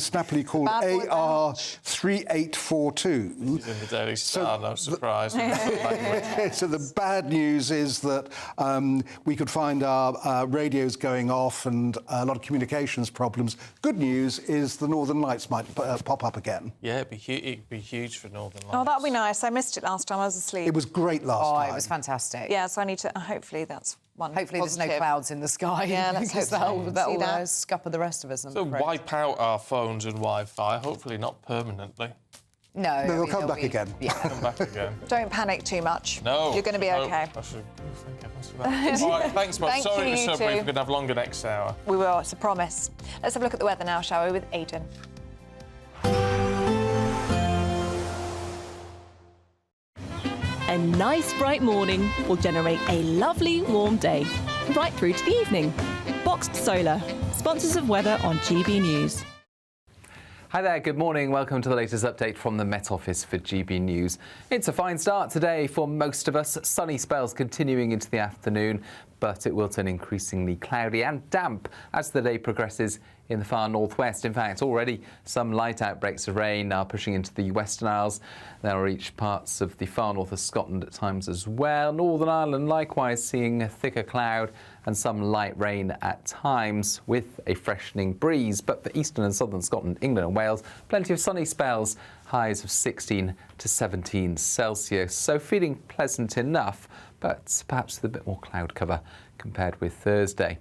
snappily called AR3842. He's in the Daily Star, no surprise. So the bad news is that we could find our radios going off and a lot of communications problems. Good news is the Northern Lights might pop up again. Yeah, it'd be huge for Northern Lights. Oh, that'd be nice. I missed it last time. I was asleep. It was great last time. Oh, it was fantastic. Yeah, so I need to... Hopefully that's one Hopefully positive. there's no clouds in the sky. Yeah, let's hope that'll scupper the rest of us. So wipe out our phones and Wi-Fi, hopefully not permanently. No, they'll come back again. Yeah. Come back again. Don't panic too much. No. You're going to be OK. I should thank goodness for that. All right, thanks, Bob. Thank Sorry it was you, so you brief. two. We're going to have longer next hour. We will, it's a promise. Let's have a look at the weather now, shall we, with Aidan. A nice bright morning will generate a lovely warm day, right through to the evening. Boxed Solar, sponsors of weather on GB News. Hi there, good morning. Welcome to the latest update from the Met Office for GB News. It's a fine start today for most of us. Sunny spells continuing into the afternoon, but it will turn increasingly cloudy and damp as the day progresses in the far northwest. In fact, already some light outbreaks of rain are pushing into the Western Isles. They'll reach parts of the far north of Scotland at times as well. Northern Ireland likewise seeing a thicker cloud and some light rain at times with a freshening breeze. But for eastern and southern Scotland, England and Wales, plenty of sunny spells, highs of 16 to 17 Celsius. So feeling pleasant enough, but perhaps with a bit more cloud cover compared with Thursday.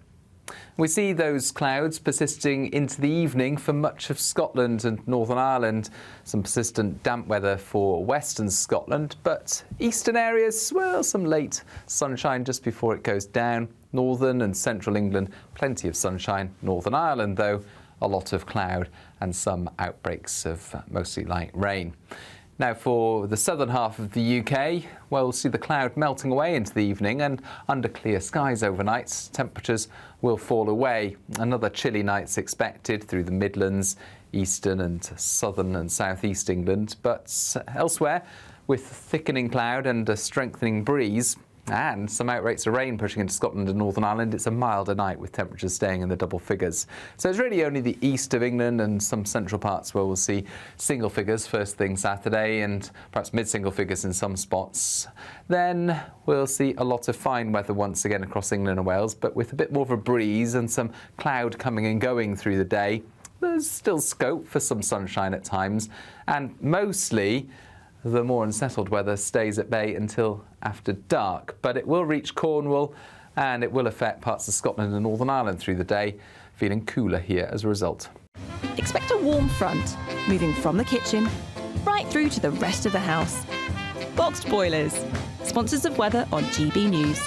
We see those clouds persisting into the evening for much of Scotland and Northern Ireland. Some persistent damp weather for western Scotland, but eastern areas, well, some late sunshine just before it goes down. Northern and central England, plenty of sunshine. Northern Ireland, though, a lot of cloud and some outbreaks of mostly light rain. Now, for the southern half of the UK, well, we'll see the cloud melting away into the evening, and under clear skies overnight, temperatures will fall away. Another chilly night's expected through the Midlands, eastern and southern and southeast England, but elsewhere, with thickening cloud and a strengthening breeze, And some outrates of rain pushing into Scotland and Northern Ireland. It's a milder night with temperatures staying in the double figures. So it's really only the east of England and some central parts where we'll see single figures first thing Saturday and perhaps mid-single figures in some spots. Then we'll see a lot of fine weather once again across England and Wales, but with a bit more of a breeze and some cloud coming and going through the day. There's still scope for some sunshine at times, and mostly the more unsettled weather stays at bay until after dark, but it will reach Cornwall and it will affect parts of Scotland and Northern Ireland through the day, feeling cooler here as a result. Expect a warm front, moving from the kitchen right through to the rest of the house. Boxed Boilers, sponsors of weather on GB News.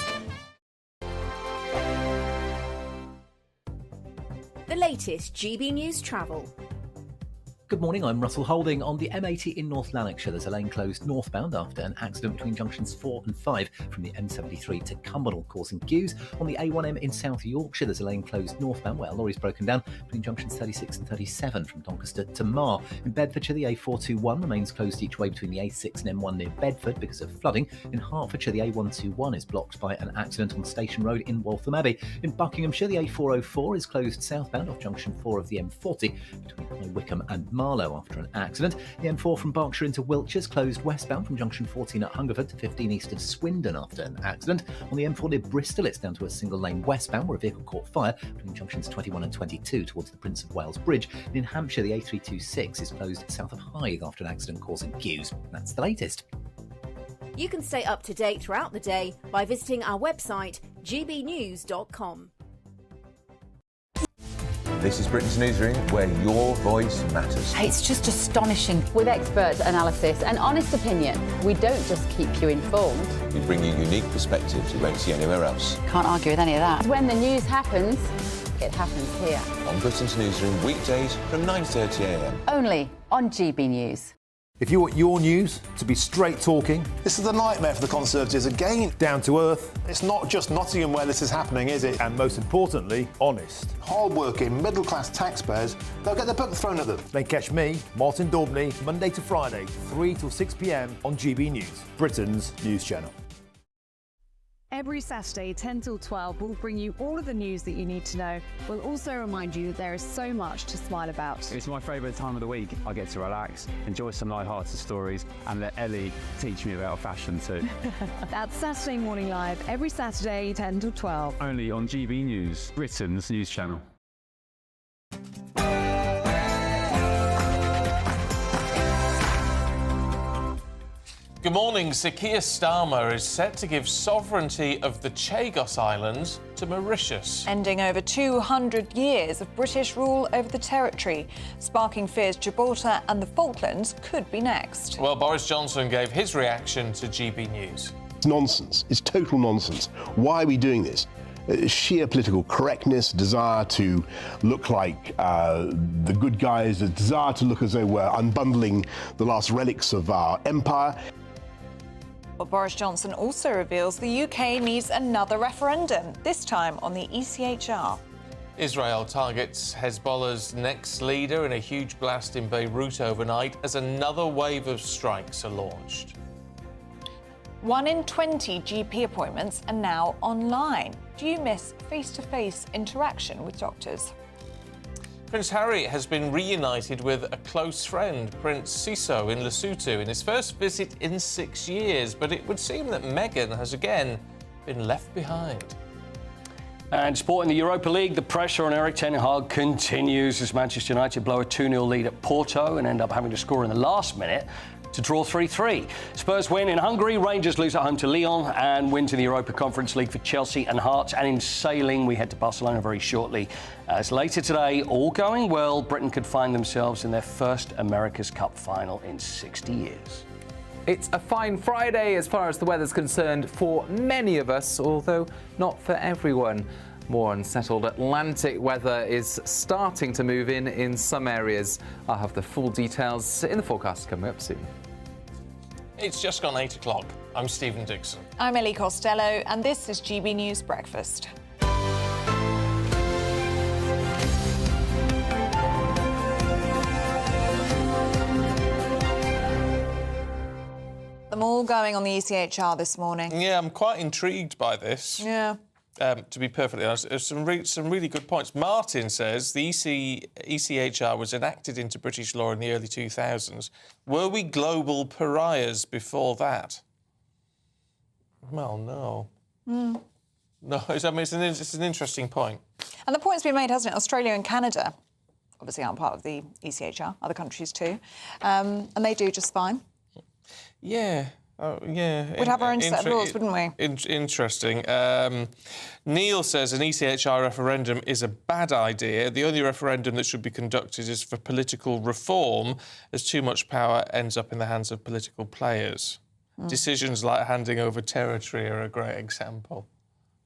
The latest GB News travel. Good morning, I'm Russell Holding. On the M80 in North Lanarkshire, there's a lane closed northbound after an accident between junctions 4 and 5 from the M73 to Cumbernauld, causing queues. On the A1M in South Yorkshire, there's a lane closed northbound where a lorry's broken down between junctions 36 and 37 from Doncaster to Mar. In Bedfordshire, the A421 remains closed each way between the A6 and M1 near Bedford because of flooding. In Hertfordshire, the A121 is blocked by an accident on Station Road in Waltham Abbey. In Buckinghamshire, the A404 is closed southbound off junction 4 of the M40 between High Wycombe and Marlow after an accident. The M4 from Berkshire into Wiltshire is closed westbound from junction 14 at Hungerford to 15 east of Swindon after an accident. On the M4 near Bristol, it's down to a single lane westbound where a vehicle caught fire between junctions 21 and 22 towards the Prince of Wales Bridge. And in Hampshire, the A326 is closed south of Hythe after an accident causing queues. That's the latest. You can stay up to date throughout the day by visiting our website, gbnews.com. This is Britain's Newsroom, where your voice matters. It's just astonishing. With expert analysis and honest opinion, we don't just keep you informed. We bring you unique perspectives you won't see anywhere else. Can't argue with any of that. When the news happens, it happens here. On Britain's Newsroom, weekdays from 9:30 a.m. Only on GB News. If you want your news to be straight talking... This is a nightmare for the Conservatives again. Down to earth. It's not just Nottingham where this is happening, is it? And most importantly, honest. Hard-working, middle-class taxpayers, they'll get their book thrown at them. Then catch me, Martin Daubney, Monday to Friday, 3 till 6 p.m. on GB News, Britain's news channel. Every Saturday, 10 till 12, we'll bring you all of the news that you need to know. We'll also remind you that there is so much to smile about. It's my favourite time of the week. I get to relax, enjoy some light-hearted stories, and let Ellie teach me about fashion too. That's Saturday Morning Live, every Saturday, 10 till 12. Only on GB News, Britain's news channel. Good morning. Sir Keir Starmer is set to give sovereignty of the Chagos Islands to Mauritius, ending over 200 years of British rule over the territory, sparking fears Gibraltar and the Falklands could be next. Well, Boris Johnson gave his reaction to GB News. It's nonsense. It's total nonsense. Why are we doing this? Sheer political correctness, desire to look like the good guys, a desire to look as though we're unbundling the last relics of our empire. But Boris Johnson also reveals the UK needs another referendum, this time on the ECHR. Israel targets Hezbollah's next leader in a huge blast in Beirut overnight as another wave of strikes are launched. 1 in 20 GP appointments are now online. Do you miss face-to-face interaction with doctors? Prince Harry has been reunited with a close friend, Prince Siso, in Lesotho in his first visit in 6 years, but it would seem that Meghan has again been left behind. And sport in the Europa League, the pressure on Erik ten Hag continues as Manchester United blow a 2-0 lead at Porto and end up having to score in the last minute to draw 3-3. Spurs win in Hungary, Rangers lose at home to Lyon, and win to the Europa Conference League for Chelsea and Hearts. And in sailing, we head to Barcelona very shortly. As later today, all going well, Britain could find themselves in their first America's Cup final in 60 years. It's a fine Friday as far as the weather's concerned for many of us, although not for everyone. More unsettled Atlantic weather is starting to move in some areas. I'll have the full details in the forecast coming up soon. It's just gone 8 o'clock. I'm Stephen Dixon. I'm Ellie Costello, and this is GB News Breakfast. Them all all going on the ECHR this morning? Yeah, I'm quite intrigued by this. Yeah. To be perfectly honest, there's some really good points. Martin says the ECHR was enacted into British law in the early 2000s. Were we global pariahs before that? Well, no. No, I mean, it's an interesting point. And the point's been made, hasn't it? Australia and Canada obviously aren't part of the ECHR, other countries too. And they do just fine. Yeah. Yeah. We'd have our own set of rules, wouldn't we? Interesting. Neil says an ECHR referendum is a bad idea. The only referendum that should be conducted is for political reform, as too much power ends up in the hands of political players. Decisions like handing over territory are a great example.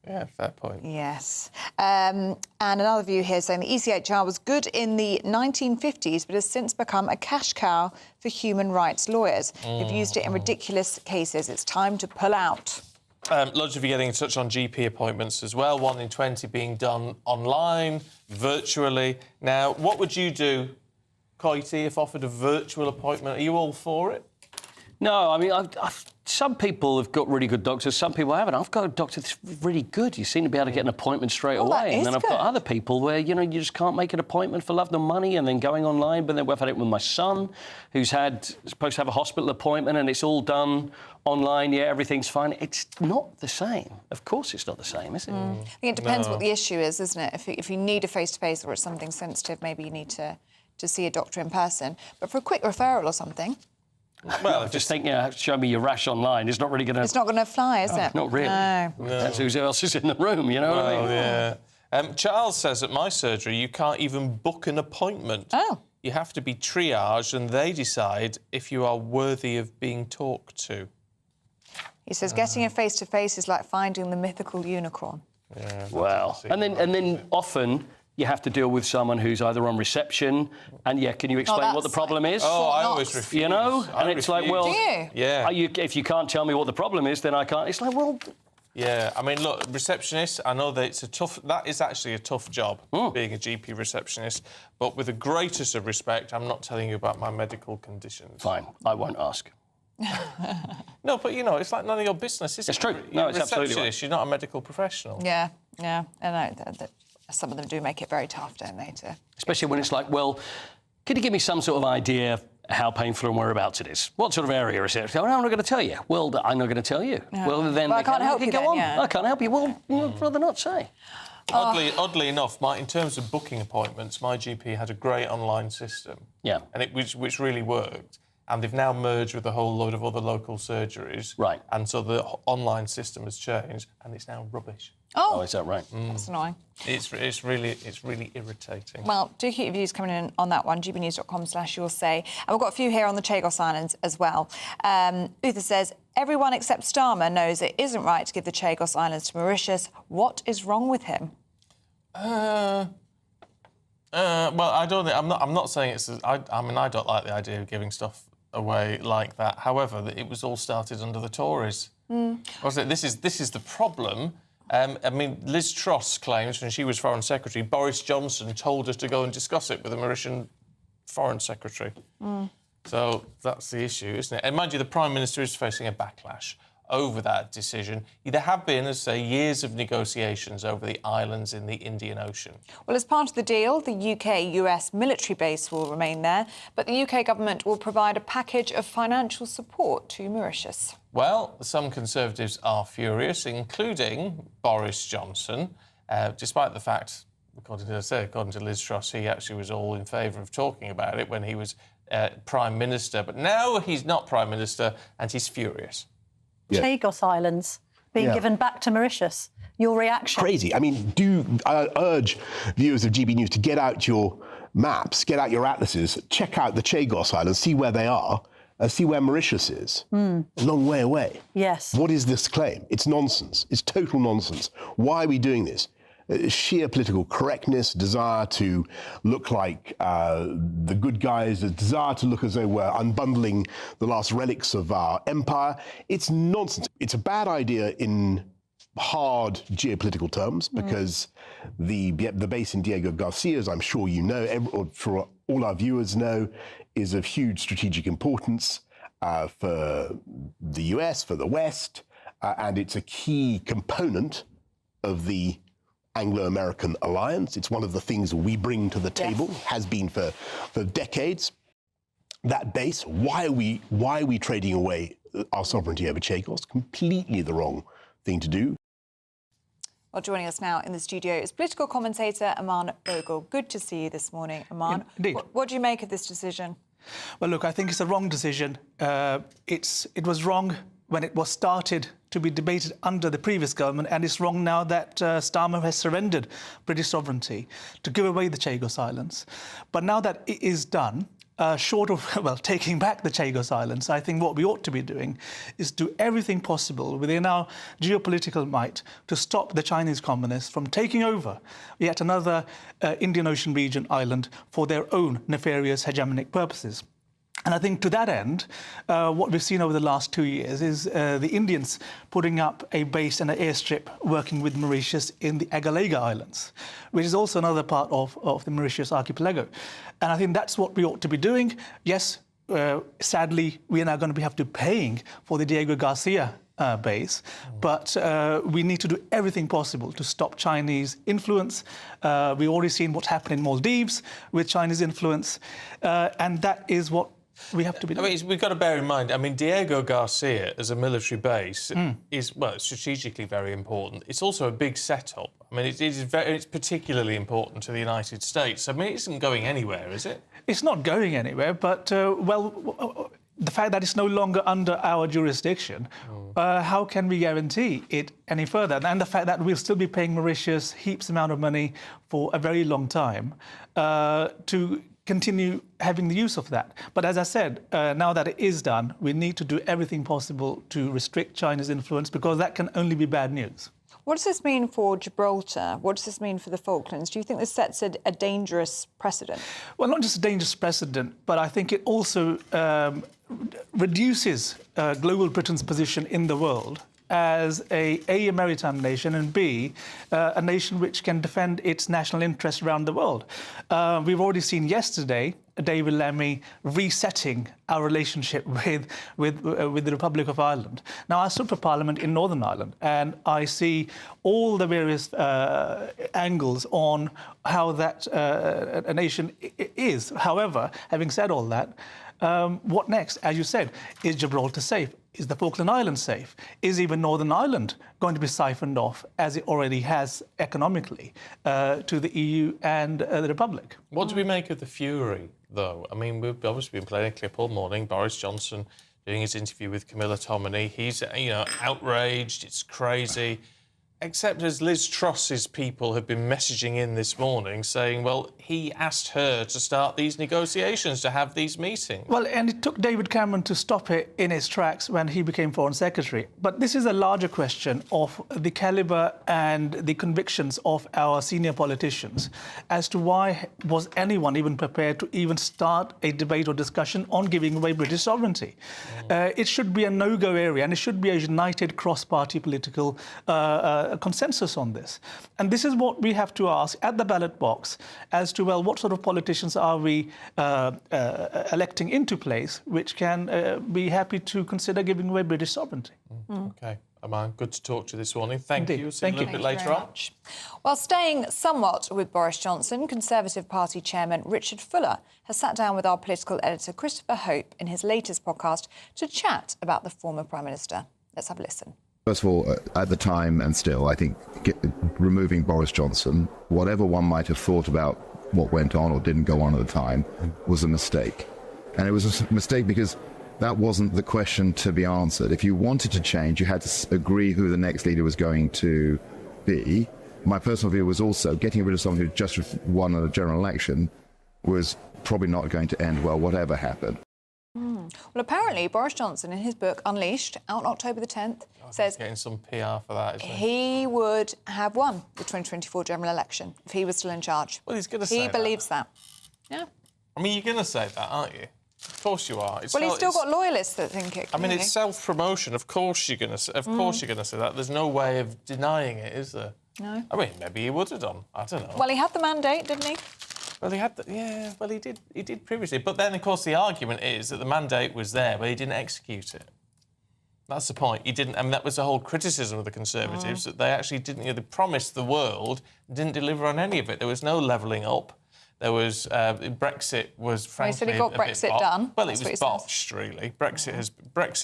Yeah, fair point. Yes. And another view here saying the ECHR was good in the 1950s, but has since become a cash cow for human rights lawyers who've used it in ridiculous cases. It's time to pull out. Loads of you getting in touch on GP appointments as well. 1 in 20 being done online, virtually. Now, what would you do, Coity, if offered a virtual appointment? Are you all for it? No, I mean, some people have got really good doctors, some people haven't. I've got a doctor that's really good. You seem to be able to get an appointment straight away. And then I've got other people where, you just can't make an appointment for love nor money and then going online. But then we've had it with my son, who's supposed to have a hospital appointment, and it's all done online. Yeah, everything's fine. It's not the same. Of course it's not the same, is it? I think it depends what the issue is, isn't it? If you need a face-to-face or it's something sensitive, maybe you need to see a doctor in person. But for a quick referral or something... Well, I just think, show me your rash online. It's not really going to... It's not going to fly, is it? Not really. No. That's who else is in the room, you know what I mean? Yeah. Charles says at my surgery you can't even book an appointment. Oh. You have to be triaged and they decide if you are worthy of being talked to. He says getting a face-to-face is like finding the mythical unicorn. Yeah. Well, and then often... you have to deal with someone who's either on reception and, can you explain what the problem is? Oh, I always refuse. You know? And it's like, well... Do you? Yeah. If you can't tell me what the problem is, then I can't... It's like, well... Yeah, I mean, look, receptionist, I know that that is actually a tough job, being a GP receptionist, but with the greatest of respect, I'm not telling you about my medical conditions. Fine, I won't ask. No, but, it's like none of your business, is it? It's true. No, it's absolutely right. You're not a medical professional. Yeah. I know. Some of them do make it very tough, don't they? Especially when it's like, well, could you give me some sort of idea how painful and whereabouts it is? What sort of area is it? Oh, no, I'm not going to tell you. Well, I'm not going to tell you. Yeah. Well, then... I can't help you go then, on. yeah. I can't help you. Well, I'd rather not say. Oddly enough, in terms of booking appointments, my GP had a great online system. Yeah. And which really worked. And they've now merged with a whole load of other local surgeries. Right. And so the online system has changed, and it's now rubbish. Oh, is that right? That's annoying. It's really irritating. Well, do keep your views coming in on that one, gbnews.com/you'll say. And we've got a few here on the Chagos Islands as well. Uther says, everyone except Starmer knows it isn't right to give the Chagos Islands to Mauritius. What is wrong with him? Well, I don't think... I'm not saying it's... I don't like the idea of giving stuff away like that. However, it was all started under the Tories. This is the problem. Liz Truss claims when she was Foreign Secretary, Boris Johnson told her to go and discuss it with the Mauritian Foreign Secretary. So that's the issue, isn't it? And mind you, the Prime Minister is facing a backlash over that decision. There have been, as I say, years of negotiations over the islands in the Indian Ocean. Well, as part of the deal, the UK-US military base will remain there, but the UK government will provide a package of financial support to Mauritius. Well, some Conservatives are furious, including Boris Johnson, despite the fact, according to Liz Truss, he actually was all in favour of talking about it when he was Prime Minister. But now he's not Prime Minister and he's furious. Yeah. Chagos Islands being given back to Mauritius. Your reaction? Crazy. I urge viewers of GB News to get out your maps, get out your atlases, check out the Chagos Islands, see where they are, see where Mauritius is. A long way away. Yes. What is this claim? It's nonsense. It's total nonsense. Why are we doing this? Sheer political correctness, desire to look like the good guys, a desire to look as though we're unbundling the last relics of our empire. It's nonsense. It's a bad idea in hard geopolitical terms because the base in Diego Garcia, as I'm sure you know, or for all our viewers know, is of huge strategic importance. for the US, for the West, and it's a key component of the Anglo-American alliance. It's one of the things we bring to the table, has been for decades. That base, why are we trading away our sovereignty over Chagos? Completely the wrong thing to do. Well, joining us now in the studio is political commentator Aman Bogle. Good to see you this morning, Aman. Indeed. What do you make of this decision? Well, look, I think it's a wrong decision. It was wrong when it was started to be debated under the previous government, and it's wrong now that Starmer has surrendered British sovereignty to give away the Chagos Islands. But now that it is done, short of, taking back the Chagos Islands, I think what we ought to be doing is do everything possible within our geopolitical might to stop the Chinese communists from taking over yet another Indian Ocean region island for their own nefarious hegemonic purposes. And I think to that end, what we've seen over the last 2 years is the Indians putting up a base and an airstrip working with Mauritius in the Agalega Islands, which is also another part of the Mauritius archipelago. And I think that's what we ought to be doing. Yes, sadly, we are now going to have to be paying for the Diego Garcia base, but we need to do everything possible to stop Chinese influence. We've already seen what's happened in Maldives with Chinese influence, and that is what we have to be doing. I mean, we've got to bear in mind, Diego Garcia as a military base is, strategically very important. It's also a big setup. I mean, it's particularly important to the United States. I mean, it isn't going anywhere, is it? It's not going anywhere, but, the fact that it's no longer under our jurisdiction, how can we guarantee it any further? And the fact that we'll still be paying Mauritius heaps amount of money for a very long time to continue having the use of that. But as I said, now that it is done, we need to do everything possible to restrict China's influence, because that can only be bad news. What does this mean for Gibraltar? What does this mean for the Falklands? Do you think this sets a dangerous precedent? Well, not just a dangerous precedent, but I think it also reduces global Britain's position in the world as a maritime nation, and B, a nation which can defend its national interests around the world. We've already seen yesterday David Lammy resetting our relationship with the Republic of Ireland. Now, I stood for Parliament in Northern Ireland, and I see all the various angles on how that a nation is. However, having said all that, what next? As you said, is Gibraltar safe? Is the Falkland Islands safe? Is even Northern Ireland going to be siphoned off, as it already has economically, to the EU and the Republic? What do we make of the fury, though? I mean, we've obviously been playing a clip all morning. Boris Johnson doing his interview with Camilla Tominey. He's, outraged. It's crazy. Except as Liz Truss's people have been messaging in this morning saying, well, he asked her to start these negotiations, to have these meetings. Well, and it took David Cameron to stop it in his tracks when he became Foreign Secretary. But this is a larger question of the calibre and the convictions of our senior politicians as to why was anyone even prepared to even start a debate or discussion on giving away British sovereignty. It should be a no-go area, and it should be a united cross-party political consensus on this. And this is what we have to ask at the ballot box as to, well, what sort of politicians are we electing into place which can be happy to consider giving away British sovereignty. OK. Aman, good to talk to you this morning. Thank Indeed. you. See you a little bit later on. Well, staying somewhat with Boris Johnson, Conservative Party Chairman Richard Fuller has sat down with our political editor Christopher Hope in his latest podcast to chat about the former Prime Minister. Let's have a listen. First of all, at the time and still, I think removing Boris Johnson, whatever one might have thought about what went on or didn't go on at the time, was a mistake. And it was a mistake because that wasn't the question to be answered. If you wanted to change, you had to agree who the next leader was going to be. My personal view was also getting rid of someone who just won a general election was probably not going to end well, whatever happened. Well, apparently, Boris Johnson, in his book Unleashed, out on October the 10th, says getting some PR for that, isn't he? he would have won the 2024 general election if he was still in charge. Well, he's going to say He believes that. Yeah. I mean, you're going to say that, aren't you? Of course you are. He's still got loyalists that think it. I mean, it's self-promotion. Of course you're going to. Of course you're going to say that. There's no way of denying it, is there? No. I mean, maybe he would have done. I don't know. Well, he had the mandate, didn't he? Well, he had, he did. He did previously, but then, of course, the argument is that the mandate was there, but he didn't execute it. That's the point. He didn't, and that was the whole criticism of the Conservatives that they actually didn't. They promised the world, didn't deliver on any of it. There was no levelling up. There was Brexit was frankly. He said he got Brexit done. Well, it was botched, really. Brexit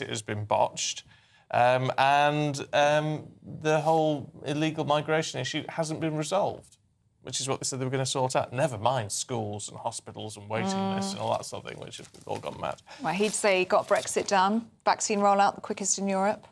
has been botched, and the whole illegal migration issue hasn't been resolved, which is what they said they were going to sort out. Never mind schools and hospitals and waiting lists and all that sort of thing, which have all gone mad. Well, he'd say he got Brexit done, vaccine rollout the quickest in Europe,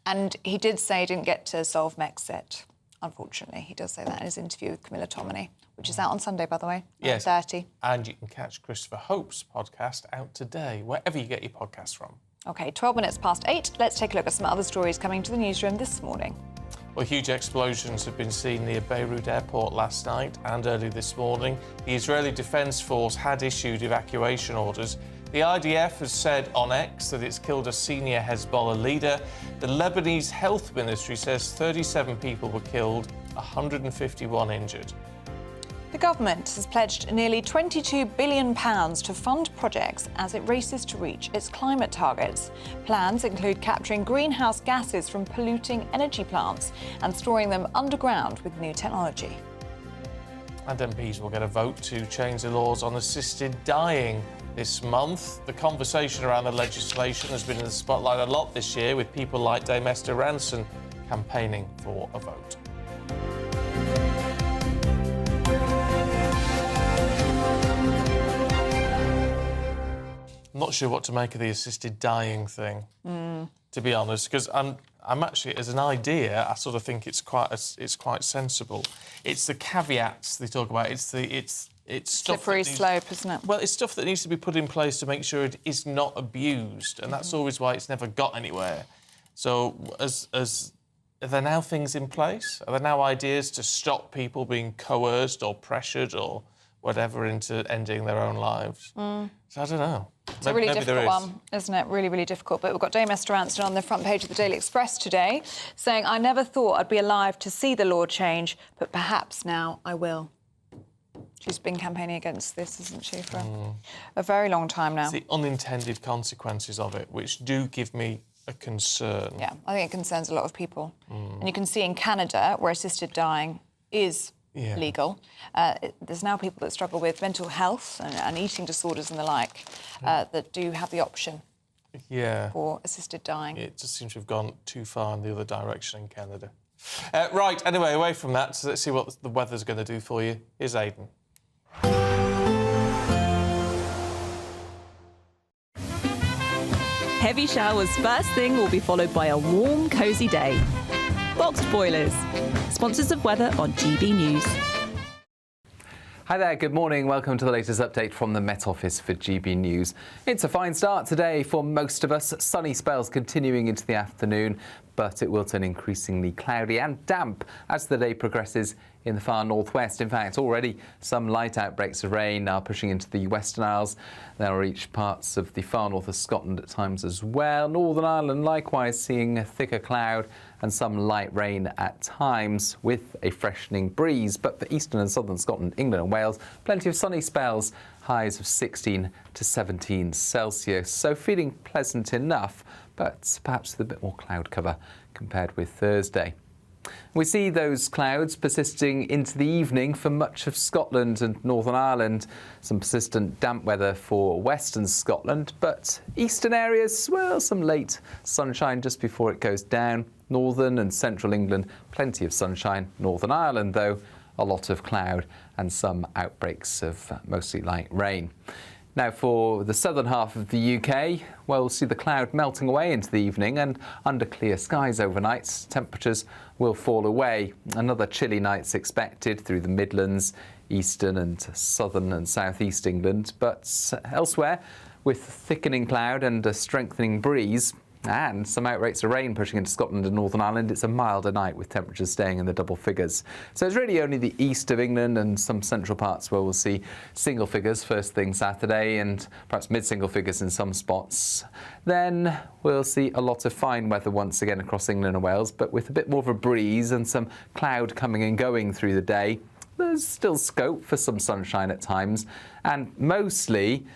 and he did say he didn't get to solve Brexit. Unfortunately, he does say that in his interview with Camilla Tominey, which is out on Sunday, by the way, 9:30. And you can catch Christopher Hope's podcast out today, wherever you get your podcasts from. OK, 12 minutes past 8. Let's take a look at some other stories coming to the newsroom this morning. Well, huge explosions have been seen near Beirut airport last night and early this morning. The Israeli Defence Force had issued evacuation orders. The IDF has said on X that it's killed a senior Hezbollah leader. The Lebanese Health Ministry says 37 people were killed, 151 injured. The government has pledged nearly £22 billion to fund projects as it races to reach its climate targets. Plans include capturing greenhouse gases from polluting energy plants and storing them underground with new technology. And MPs will get a vote to change the laws on assisted dying this month. The conversation around the legislation has been in the spotlight a lot this year, with people like Dame Esther Ranson campaigning for a vote. I'm not sure what to make of the assisted dying thing, to be honest, because I'm actually, as an idea, I sort of think it's quite sensible. It's the caveats they talk about. It's stuff slippery slope, isn't it? Well, it's stuff that needs to be put in place to make sure it is not abused, and that's always why it's never got anywhere. So, are there now things in place? Are there now ideas to stop people being coerced or pressured or whatever into ending their own lives? So I don't know. It's a really difficult one, isn't it? Really, really difficult. But we've got Dame Esther Ranson on the front page of the Daily Express today saying, "I never thought I'd be alive to see the law change, but perhaps now I will." She's been campaigning against this, isn't she, for a very long time now. It's the unintended consequences of it, which do give me a concern. Yeah, I think it concerns a lot of people. And you can see in Canada, where assisted dying is legal, there's now people that struggle with mental health and eating disorders and the like that do have the option for assisted dying. It just seems to have gone too far in the other direction in Canada. Right, anyway, away from that, so let's see what the weather's going to do for you. Here's Aidan. Heavy showers first thing will be followed by a warm, cosy day. Boxed Boilers, sponsors of weather on GB News. Hi there, good morning. Welcome to the latest update from the Met Office for GB News. It's a fine start today for most of us. Sunny spells continuing into the afternoon, but it will turn increasingly cloudy and damp as the day progresses in the far northwest. In fact, already some light outbreaks of rain are pushing into the Western Isles. They'll reach parts of the far north of Scotland at times as well. Northern Ireland likewise seeing a thicker cloud and some light rain at times with a freshening breeze. But for eastern and southern Scotland, England and Wales, plenty of sunny spells, highs of 16 to 17 Celsius. So feeling pleasant enough, but perhaps with a bit more cloud cover compared with Thursday. We see those clouds persisting into the evening for much of Scotland and Northern Ireland. Some persistent damp weather for western Scotland, but eastern areas, well, some late sunshine just before it goes down. Northern and central England, plenty of sunshine. Northern Ireland, though, a lot of cloud and some outbreaks of mostly light rain. Now, for the southern half of the UK, well, we'll see the cloud melting away into the evening, and under clear skies overnight, temperatures will fall away. Another chilly night's expected through the Midlands, eastern and southern and southeast England, but elsewhere, with thickening cloud and a strengthening breeze, and some outbreaks of rain pushing into Scotland and Northern Ireland, it's a milder night with temperatures staying in the double figures. So it's really only the east of England and some central parts where we'll see single figures first thing Saturday and perhaps mid-single figures in some spots. Then we'll see a lot of fine weather once again across England and Wales, but with a bit more of a breeze and some cloud coming and going through the day. there's still scope for some sunshine at times, and mostly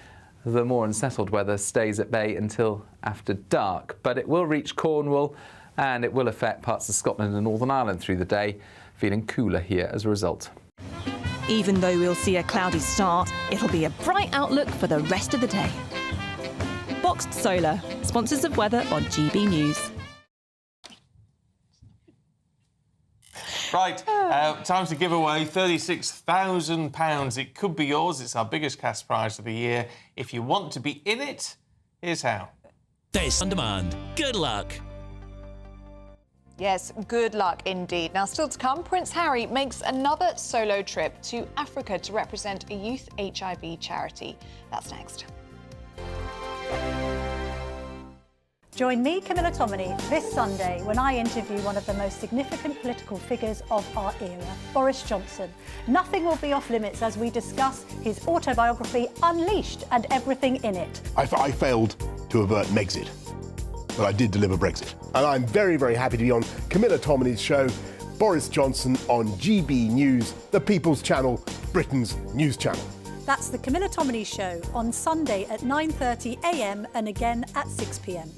the more unsettled weather stays at bay until after dark. But it will reach Cornwall and it will affect parts of Scotland and Northern Ireland through the day, feeling cooler here as a result. Even though we'll see a cloudy start, it'll be a bright outlook for the rest of the day. Boxed Solar, sponsors of weather on GB News. Right, time to give away £36,000. It could be yours. It's our biggest cash prize of the year. If you want to be in it, here's how. This on demand. Good luck. Yes, good luck indeed. Now, still to come, Prince Harry makes another solo trip to Africa to represent a youth HIV charity. That's next. Join me, Camilla Tominey, this Sunday when I interview one of the most significant political figures of our era, Boris Johnson. Nothing will be off limits as we discuss his autobiography, Unleashed, and everything in it. I failed to avert Megxit, but I did deliver Brexit. And I'm very, very happy to be on Camilla Tominey's show, Boris Johnson on GB News, the People's Channel, Britain's news channel. That's the Camilla Tominey Show on Sunday at 9:30 a.m. and again at 6 p.m.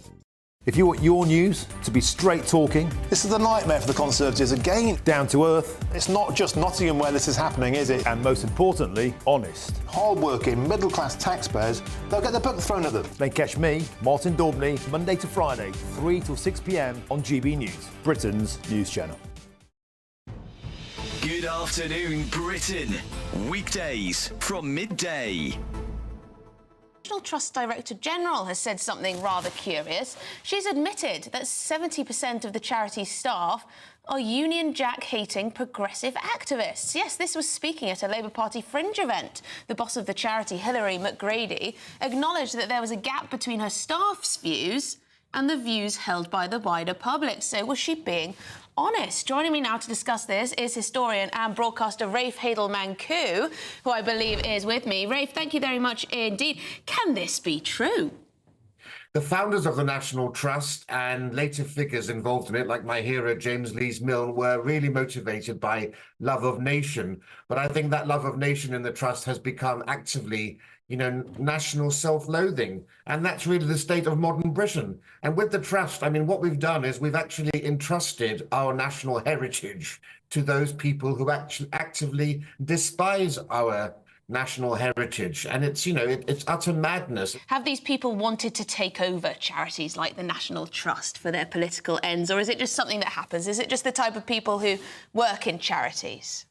If you want your news to be straight talking, this is a nightmare for the Conservatives again. Down to earth. It's not just Nottingham where this is happening, is it? And most importantly, honest. Hard-working, middle-class taxpayers, they'll get the book thrown at them. They catch me, Martin Daubney, Monday to Friday, 3 till 6 p.m. on GB News, Britain's news channel. Good afternoon, Britain. Weekdays from midday. National Trust Director General has said something rather curious. She's admitted that 70% of the charity's staff are Union Jack-hating progressive activists. Yes, this was speaking at a Labour Party fringe event. The boss of the charity, Hilary McGrady, acknowledged that there was a gap between her staff's views and the views held by the wider public. So was she being honest? Joining me now to discuss this is historian and broadcaster Rafe Hadel-Mankoo, who I believe is with me. Rafe, thank you very much indeed. Can this be true? The founders of the National Trust and later figures involved in it, like my hero James Lees-Milne, were really motivated by love of nation. But I think that love of nation in the Trust has become actively, national self-loathing. And that's really the state of modern Britain. And with the Trust, I mean, what we've done is we've actually entrusted our national heritage to those people who actually actively despise our national heritage. And it's, it's utter madness. Have these people wanted to take over charities like the National Trust for their political ends, or is it just something that happens? Is it just the type of people who work in charities?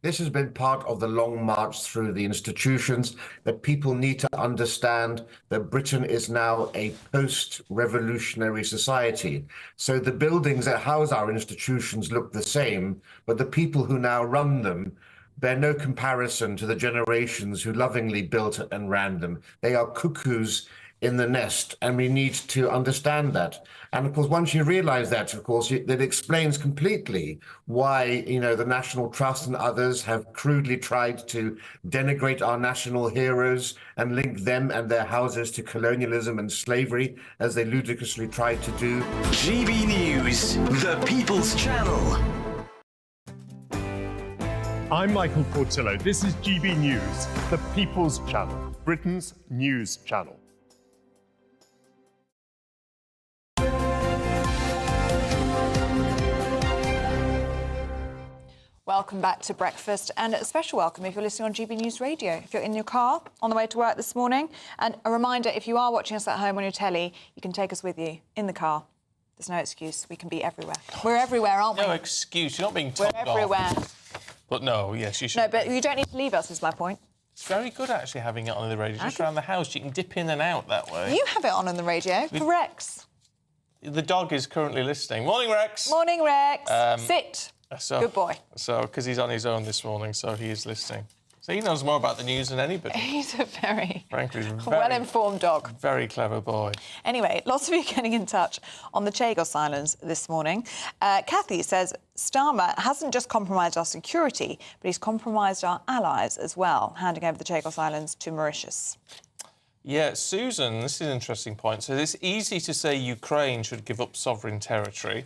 This has been part of the long march through the institutions, that people need to understand that Britain is now a post-revolutionary society. So the buildings that house our institutions look the same, but the people who now run them bear no comparison to the generations who lovingly built and ran them. They are cuckoos in the nest, and we need to understand that. And of course, once you realize that, of course, that explains completely why, the National Trust and others have crudely tried to denigrate our national heroes and link them and their houses to colonialism and slavery, as they ludicrously tried to do. GB News, the People's Channel. I'm Michael Portillo. This is GB News, the People's Channel, Britain's news channel. Welcome back to Breakfast, and a special welcome if you're listening on GB News Radio. If you're in your car on the way to work this morning, and a reminder, if you are watching us at home on your telly, you can take us with you in the car. There's no excuse. We can be everywhere. We're everywhere, aren't we? No excuse. You're not being told off. We're everywhere. But no, yes, you should. No, but you don't need to leave us, is my point. It's very good, actually, having it on the radio. Just around the house, you can dip in and out that way. You have it on the radio for Rex. The dog is currently listening. Morning, Rex. Morning, Rex. Sit. Good boy. So, because he's on his own this morning, so he is listening. So he knows more about the news than anybody. He's a very well-informed dog. Very clever boy. Anyway, lots of you getting in touch on the Chagos Islands this morning. Kathy says Starmer hasn't just compromised our security, but he's compromised our allies as well, handing over the Chagos Islands to Mauritius. Yeah, Susan, this is an interesting point. So it's easy to say Ukraine should give up sovereign territory,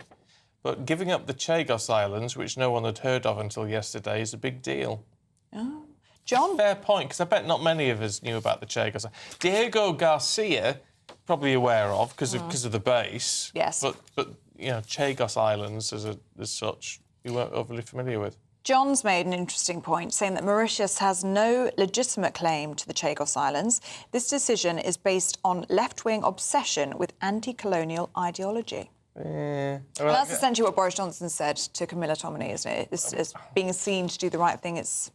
But giving up the Chagos Islands, which no one had heard of until yesterday, is a big deal. Oh. John? Fair point, because I bet not many of us knew about the Chagos. Diego Garcia, probably aware of, because of the base. Yes. But you know, Chagos Islands as such, you weren't overly familiar with. John's made an interesting point, saying that Mauritius has no legitimate claim to the Chagos Islands. This decision is based on left-wing obsession with anti-colonial ideology. Yeah. Well, that's essentially what Boris Johnson said to Camilla Tominey, isn't it? It's being seen to do the right thing. It's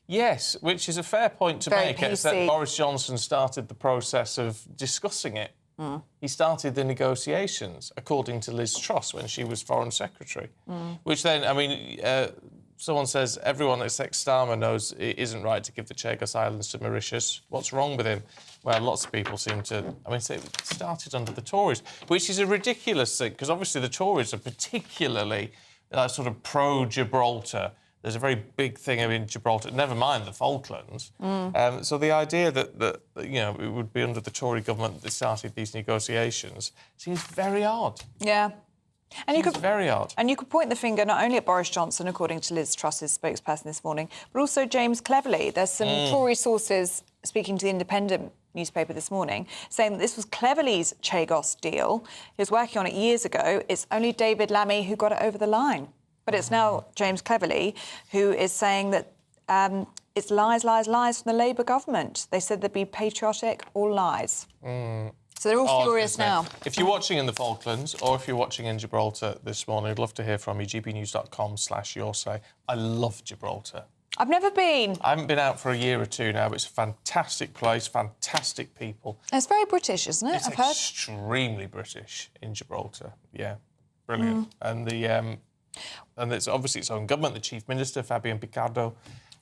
yes, which is a fair point to very make, PC. except Boris Johnson started the process of discussing it. He started the negotiations, according to Liz Truss, when she was Foreign Secretary. Which then, I mean, someone says everyone except Starmer knows it isn't right to give the Chagos Islands to Mauritius. What's wrong with him? Well, lots of people seem to... I mean, it started under the Tories, which is a ridiculous thing, because obviously the Tories are particularly sort of pro-Gibraltar. There's a very big thing in Gibraltar, never mind the Falklands. So the idea that you know, it would be under the Tory government that started these negotiations seems very odd. Yeah. And very odd. And you could point the finger not only at Boris Johnson, according to Liz Truss's spokesperson this morning, but also James Cleverly. There's some Tory sources speaking to the Independent newspaper this morning, saying that this was Cleverly's Chagos deal. He was working on it years ago. It's only David Lammy who got it over the line. But it's now James Cleverly who is saying that it's lies, lies, lies from the Labour government. They said they'd be patriotic, all lies. So they're all furious now. If you're watching in the Falklands or if you're watching in Gibraltar this morning, I'd love to hear from you. gbnews.com/yoursay. I love Gibraltar. I've never been. I haven't been out for a year or two now, but it's a fantastic place, fantastic people. It's very British, isn't it? It's I've heard. Extremely British in Gibraltar. Yeah, brilliant. And it's obviously its own government, the Chief Minister, Fabian Picardo,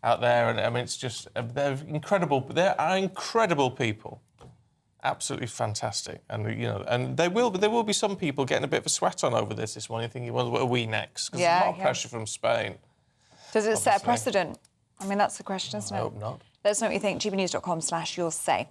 out there. And I mean, it's just, they're incredible. They are incredible people. Absolutely fantastic. And, you know, and there will be some people getting a bit of a sweat on over this morning, thinking, well, what are we next? Because there's a lot of pressure from Spain. Does it set a precedent? I mean, that's the question, isn't it? I hope not. Let us know what you think. gbnews.com/yoursay.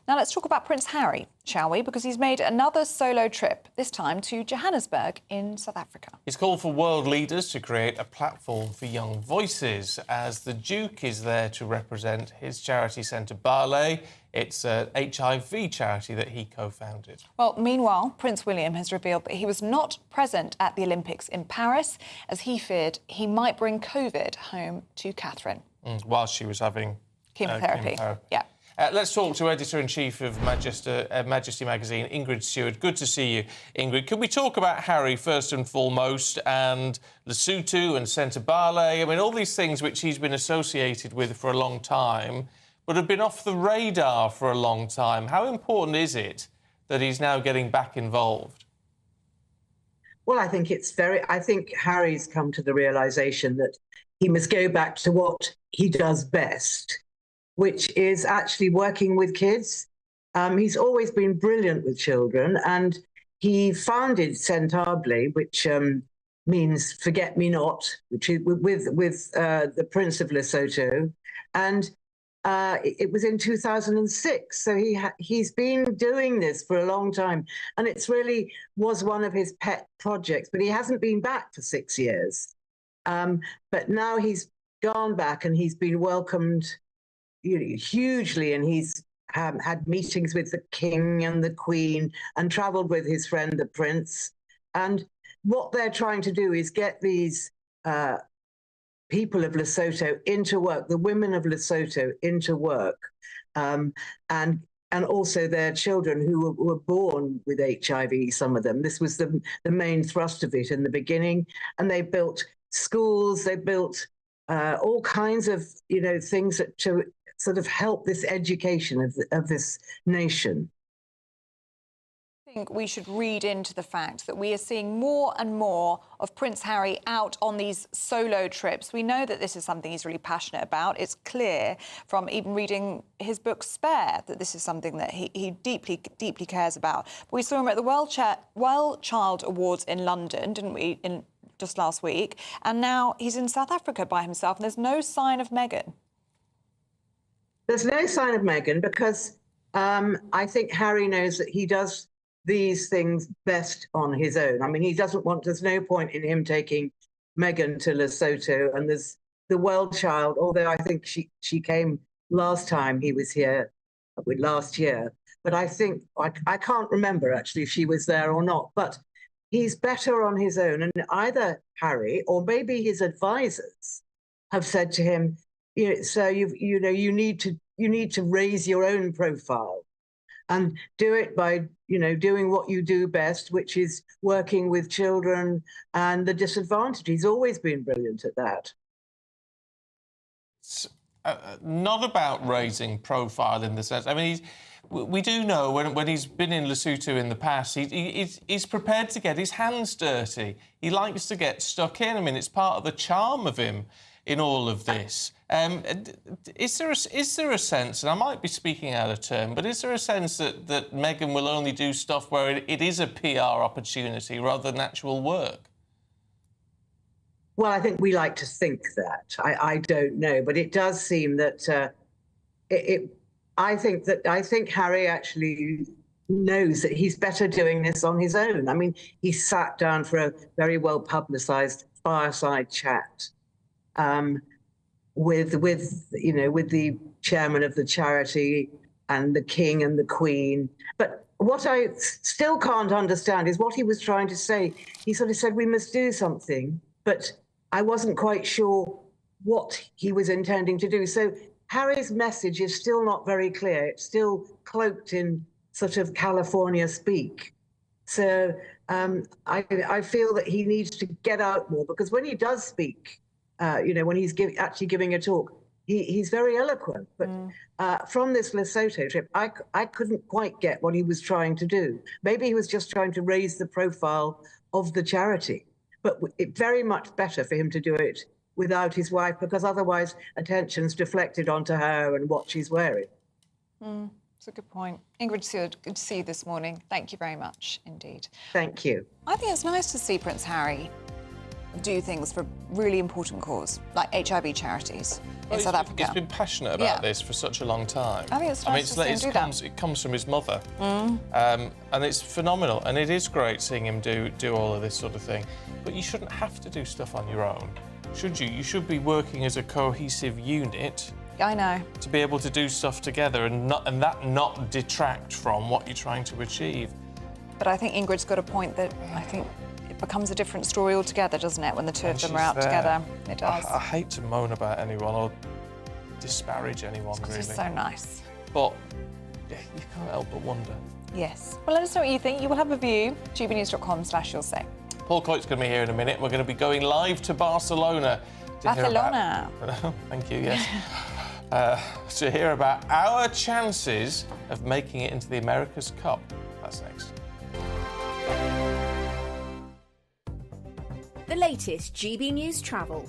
Now let's talk about Prince Harry, shall we? Because he's made another solo trip, this time to Johannesburg in South Africa. He's called for world leaders to create a platform for young voices, as the Duke is there to represent his charity centre, Bale. It's an HIV charity that he co-founded. Well, meanwhile, Prince William has revealed that he was not present at the Olympics in Paris, as he feared he might bring COVID home to Catherine. While she was having chemotherapy. Yeah. Let's talk to Editor-in-Chief of Majesty Magazine, Ingrid Stewart. Good to see you, Ingrid. Can we talk about Harry first and foremost, and Lesotho and Centre Bale? I mean, all these things which he's been associated with for a long time, but have been off the radar for a long time. How important is it that he's now getting back involved? Well, I think Harry's come to the realisation that he must go back to what he does best, which is actually working with kids. He's always been brilliant with children, and he founded Centable, which means forget me not, which is with the Prince of Lesotho, and it was in 2006. So he's been doing this for a long time, and it's really was one of his pet projects. But he hasn't been back for 6 years. But now he's gone back, and he's been welcomed hugely, and he's had meetings with the King and the Queen and travelled with his friend the Prince. And what they're trying to do is get these people of Lesotho into work, the women of Lesotho into work, and also their children who were born with HIV, some of them. This was the main thrust of it in the beginning. And they built schools, they built all kinds of things to sort of help this education of this nation. I think we should read into the fact that we are seeing more and more of Prince Harry out on these solo trips. We know that this is something he's really passionate about. It's clear from even reading his book Spare that this is something that he deeply, deeply cares about. But we saw him at the Well Child Awards in London, didn't we, just last week? And now he's in South Africa by himself, and there's no sign of Meghan. There's no sign of Meghan because I think Harry knows that he does these things best on his own. I mean, he doesn't want, there's no point in him taking Meghan to Lesotho, and there's the well child, although I think she came last time he was here, last year. But I think, I can't remember actually if she was there or not, but he's better on his own. And either Harry or maybe his advisors have said to him, sir, you need to raise your own profile and do it by, doing what you do best, which is working with children and the disadvantaged. He's always been brilliant at that. It's not about raising profile in the sense. I mean, we do know when he's been in Lesotho in the past, he's prepared to get his hands dirty. He likes to get stuck in. I mean, it's part of the charm of him in all of this. Is there a sense, and I might be speaking out of turn, but is there a sense that Meghan will only do stuff where it is a PR opportunity rather than actual work? Well, I think we like to think that. I don't know, but it does seem that I think Harry actually knows that he's better doing this on his own. I mean, he sat down for a very well publicised fireside chat with the chairman of the charity and the king and the queen. But what I still can't understand is what he was trying to say. He sort of said, we must do something, but I wasn't quite sure what he was intending to do. So Harry's message is still not very clear. It's still cloaked in sort of California speak. So I feel that he needs to get out more, because when he does speak, when he's actually giving a talk, he's very eloquent. But from this Lesotho trip, I couldn't quite get what he was trying to do. Maybe he was just trying to raise the profile of the charity, but it's very much better for him to do it without his wife, because otherwise attention's deflected onto her and what she's wearing. That's a good point. Ingrid, good to see you this morning. Thank you very much indeed. Thank you. I think it's nice to see Prince Harry do things for a really important cause, like HIV charities in South Africa. He's been passionate about this for such a long time. I think it's nice to see him do that. It comes from his mother, and it's phenomenal, and it is great seeing him do all of this sort of thing. But you shouldn't have to do stuff on your own, should you? You should be working as a cohesive unit. I know. To be able to do stuff together and that not detract from what you're trying to achieve. But I think Ingrid's got a point that I think it becomes a different story altogether, doesn't it, when the two of them are out together? It does. I hate to moan about anyone or disparage anyone, really. It's so nice. But you can't help but wonder. Yes. Well, let us know what you think. You will have a view. gbnews.com/you'll say. Paul Coyte's going to be here in a minute. We're going to be going live to Barcelona. Barcelona. Thank you, yes. To hear about our chances of making it into the America's Cup. That's next. The latest GB News travel.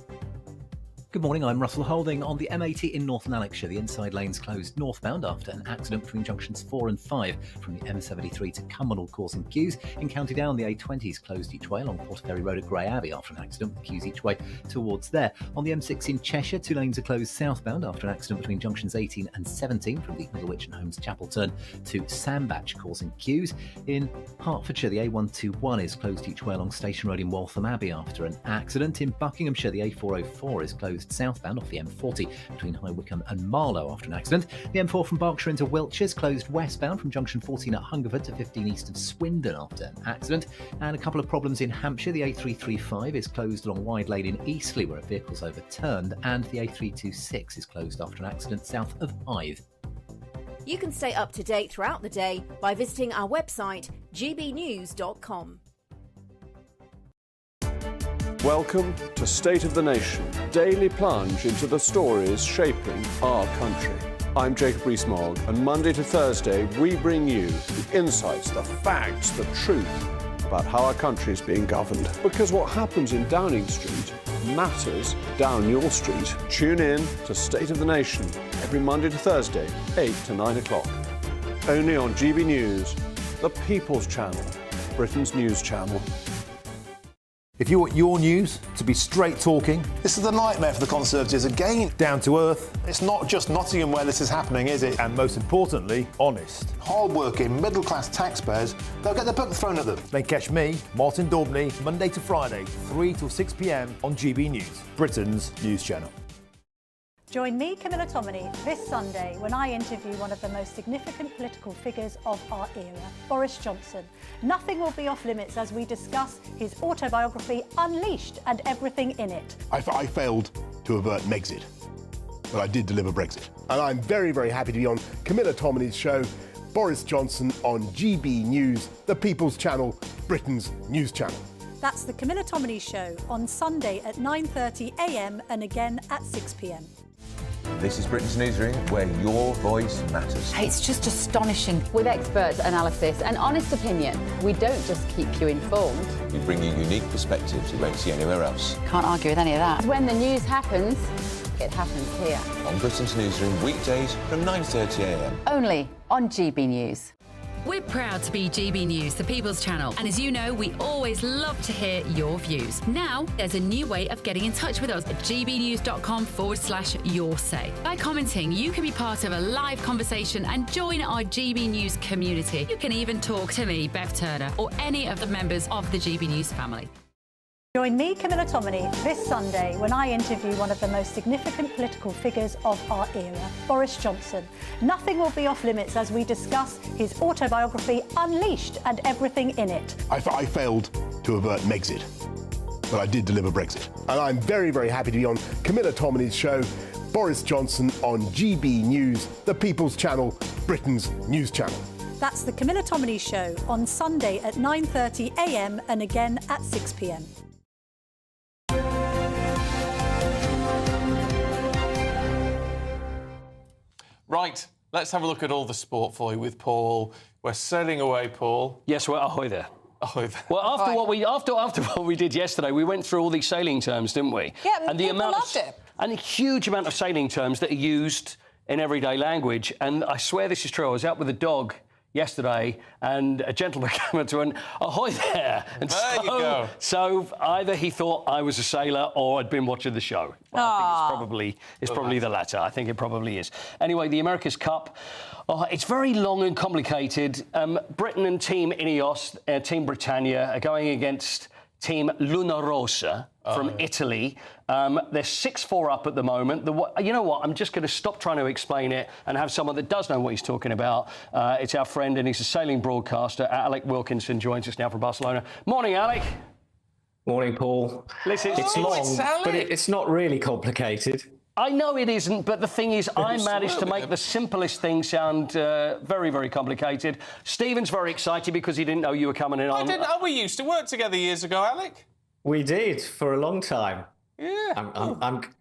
Good morning, I'm Russell Holding. On the M80 in North Lanarkshire, the inside lanes closed northbound after an accident between junctions 4 and 5 from the M73 to Cumbernauld, causing queues. In County Down, the A20 is closed each way along Portaferry Road at Grey Abbey after an accident with queues each way towards there. On the M6 in Cheshire, 2 lanes are closed southbound after an accident between junctions 18 and 17 from the Middlewich and Holmes Chapel turn to Sandbach, causing queues. In Hertfordshire, the A121 is closed each way along Station Road in Waltham Abbey after an accident. In Buckinghamshire, the A404 is closed southbound off the M40 between High Wycombe and Marlow after an accident. The M4 from Berkshire into Wiltshire is closed westbound from junction 14 at Hungerford to 15 east of Swindon after an accident. And a couple of problems in Hampshire. The A335 is closed along Wide Lane in Eastleigh where a vehicle's overturned, and the A326 is closed after an accident south of Hythe. You can stay up to date throughout the day by visiting our website gbnews.com. Welcome to State of the Nation, daily plunge into the stories shaping our country. I'm Jacob Rees-Mogg, and Monday to Thursday we bring you the insights, the facts, the truth about how our country is being governed. Because what happens in Downing Street matters down your street. Tune in to State of the Nation every Monday to Thursday, 8 to 9 o'clock. Only on GB News, the People's Channel, Britain's news channel. If you want your news to be straight talking, this is the nightmare for the Conservatives again. Down to earth. It's not just Nottingham where this is happening, is it? And most importantly, honest. Hard-working, middle-class taxpayers, they'll get the book thrown at them. They catch me, Martin Daubney, Monday to Friday, 3 till 6 p.m. on GB News, Britain's news channel. Join me, Camilla Tominey, this Sunday when I interview one of the most significant political figures of our era, Boris Johnson. Nothing will be off limits as we discuss his autobiography, Unleashed, and everything in it. I failed to avert Megxit, but I did deliver Brexit. And I'm very, very happy to be on Camilla Tominey's show, Boris Johnson on GB News, the People's Channel, Britain's news channel. That's the Camilla Tominey Show on Sunday at 9:30 a.m. and again at 6 p.m. This is Britain's Newsroom, where your voice matters. It's just astonishing. With expert analysis and honest opinion, we don't just keep you informed. We bring you unique perspectives you won't see anywhere else. Can't argue with any of that. When the news happens, it happens here. On Britain's Newsroom, weekdays from 9:30 a.m. Only on GB News. We're proud to be GB News, the People's Channel. And as you know, we always love to hear your views. Now, there's a new way of getting in touch with us at gbnews.com/your say. By commenting, you can be part of a live conversation and join our GB News community. You can even talk to me, Bev Turner, or any of the members of the GB News family. Join me, Camilla Tominey, this Sunday when I interview one of the most significant political figures of our era, Boris Johnson. Nothing will be off limits as we discuss his autobiography, Unleashed, and everything in it. I failed to avert Megxit, but I did deliver Brexit. And I'm very, very happy to be on Camilla Tominey's show, Boris Johnson on GB News, the People's Channel, Britain's news channel. That's the Camilla Tominey Show on Sunday at 9:30 a.m. and again at 6 p.m. Right, let's have a look at all the sport for you with Paul. We're sailing away, Paul. Yes, well, ahoy there. Ahoy there. Well, after what we did yesterday, we went through all these sailing terms, didn't we? Yeah, and people loved it. And a huge amount of sailing terms that are used in everyday language. And I swear this is true. I was out with a dog yesterday, and a gentleman came up to an ahoy there. And there you go. So either he thought I was a sailor or I'd been watching the show. Well, I think it's probably the latter. I think it probably is. Anyway, the America's Cup. It's very long and complicated. Britain and Team Ineos, Team Britannia, are going against Team Luna Rossa from Italy. They're 6-4 up at the moment. You know what? I'm just going to stop trying to explain it and have someone that does know what he's talking about. It's our friend, and he's a sailing broadcaster. Alec Wilkinson joins us now from Barcelona. Morning, Alec. Morning, Paul. Listen, it's long, but it's not really complicated. I know it isn't, but the thing is, I managed to make the simplest thing sound very, very complicated. Stephen's very excited because he didn't know you were coming in on. I didn't know. We used to work together years ago, Alec. We did, for a long time. Yeah.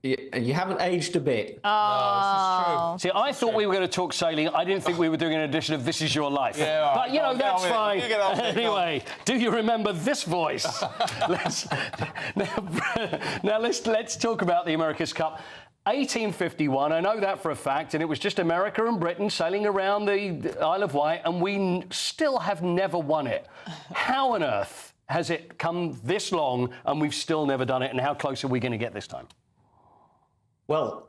You haven't aged a bit. No, this is true. See, I thought we were going to talk sailing. I didn't think we were doing an edition of This Is Your Life. Yeah, but, you know, that's fine. You get on, Anyway, do you remember this voice? Now, let's talk about the America's Cup. 1851, I know that for a fact, and it was just America and Britain sailing around the Isle of Wight, and we still have never won it. How on earth has it come this long and we've still never done it, and how close are we going to get this time? Well,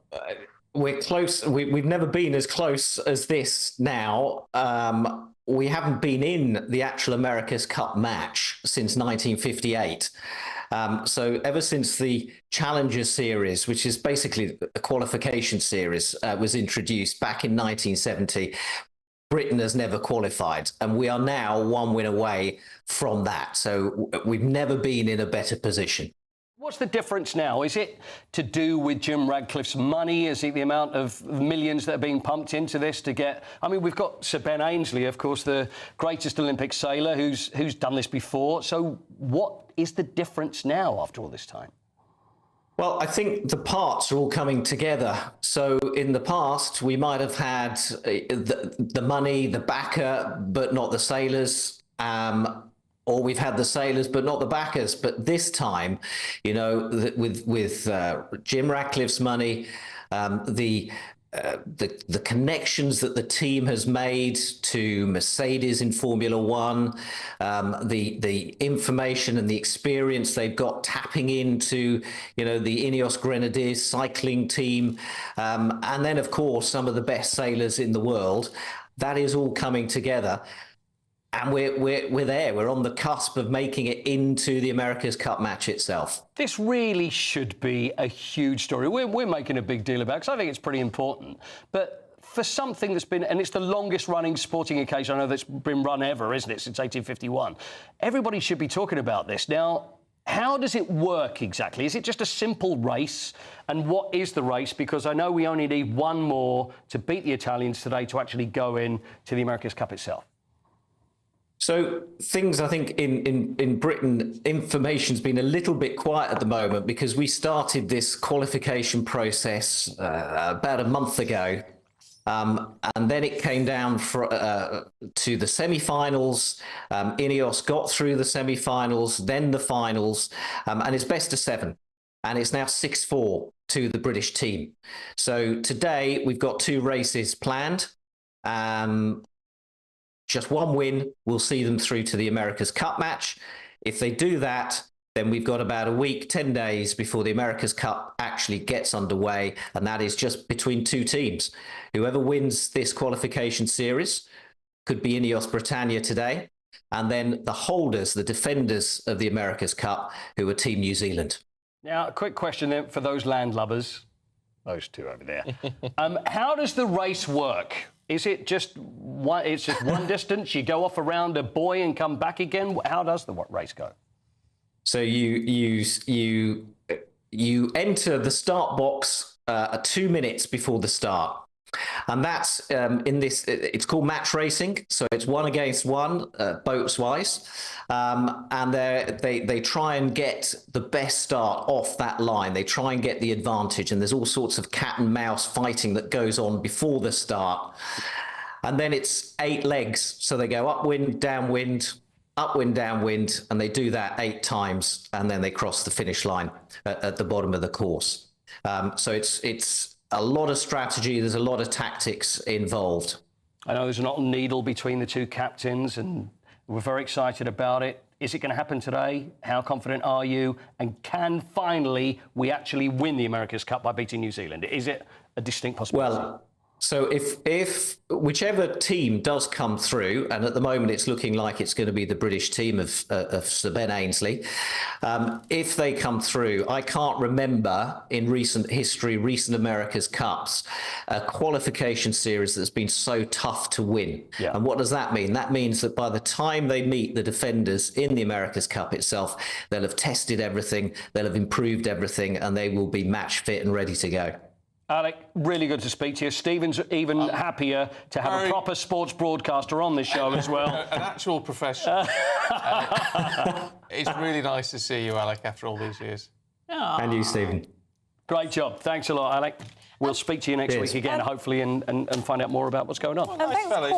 we're close. We've never been as close as this now. We haven't been in the actual America's Cup match since 1958. So ever since the Challenger Series, which is basically a qualification series, was introduced back in 1970, Britain has never qualified, and we are now one win away from that. So we've never been in a better position. What's the difference now? Is it to do with Jim Radcliffe's money? Is it the amount of millions that are being pumped into this to get... I mean, we've got Sir Ben Ainslie, of course, the greatest Olympic sailor who's done this before. So what is the difference now after all this time? Well, I think the parts are all coming together. So in the past, we might have had the money, the backer, but not the sailors. Or we've had the sailors, but not the backers. But this time, you know, with Jim Ratcliffe's money, the the connections that the team has made to Mercedes in Formula One, the information and the experience they've got tapping into, the Ineos Grenadiers cycling team, and then, of course, some of the best sailors in the world. That is all coming together. And we're there. We're on the cusp of making it into the America's Cup match itself. This really should be a huge story. We're making a big deal about it because I think it's pretty important. But for something that's been, and it's the longest running sporting occasion I know that's been run ever, isn't it, since 1851, everybody should be talking about this. Now, how does it work exactly? Is it just a simple race? And what is the race? Because I know we only need one more to beat the Italians today to actually go in to the America's Cup itself. So things, I think, in Britain, information's been a little bit quiet at the moment because we started this qualification process about a month ago. And then it came down to the semi-finals. Ineos got through the semi-finals, then the finals, and it's best of 7. And it's now 6-4 to the British team. So today we've got 2 races planned. Just one win will see them through to the America's Cup match. If they do that, then we've got about a week, 10 days before the America's Cup actually gets underway, and that is just between 2 teams. Whoever wins this qualification series could be Ineos Britannia today, and then the holders, the defenders of the America's Cup, who are Team New Zealand. Now, a quick question then for those landlubbers, those 2 over there. How does the race work? Is it just one? It's just one distance. You go off around a buoy and come back again. How does the race go? So you enter the start box 2 minutes before the start, and that's in this. It's called match racing. So it's 1 against 1, boats wise, and they try and get the best start off that line. They try and get the advantage, and there's all sorts of cat and mouse fighting that goes on before the start. And then it's 8 legs, so they go upwind, downwind, upwind, downwind, and they do that 8 times, and then they cross the finish line at the bottom of the course. So it's a lot of strategy. There's a lot of tactics involved. I know there's not a needle between the 2 captains, and we're very excited about it. Is it going to happen today? How confident are you? And can finally we actually win the America's Cup by beating New Zealand? Is it a distinct possibility? Well, so if whichever team does come through, and at the moment it's looking like it's going to be the British team of Sir Ben Ainsley, if they come through, I can't remember in recent history, recent America's Cups, a qualification series that's been so tough to win. Yeah. And what does that mean? That means that by the time they meet the defenders in the America's Cup itself, they'll have tested everything, they'll have improved everything, and they will be match fit and ready to go. Alec, really good to speak to you. Stephen's even happier to have a proper sports broadcaster on this show as well. An actual professional. It's really nice to see you, Alec, after all these years. And you, Stephen. Great job. Thanks a lot, Alec. We'll speak to you next week again, hopefully, and find out more about what's going on.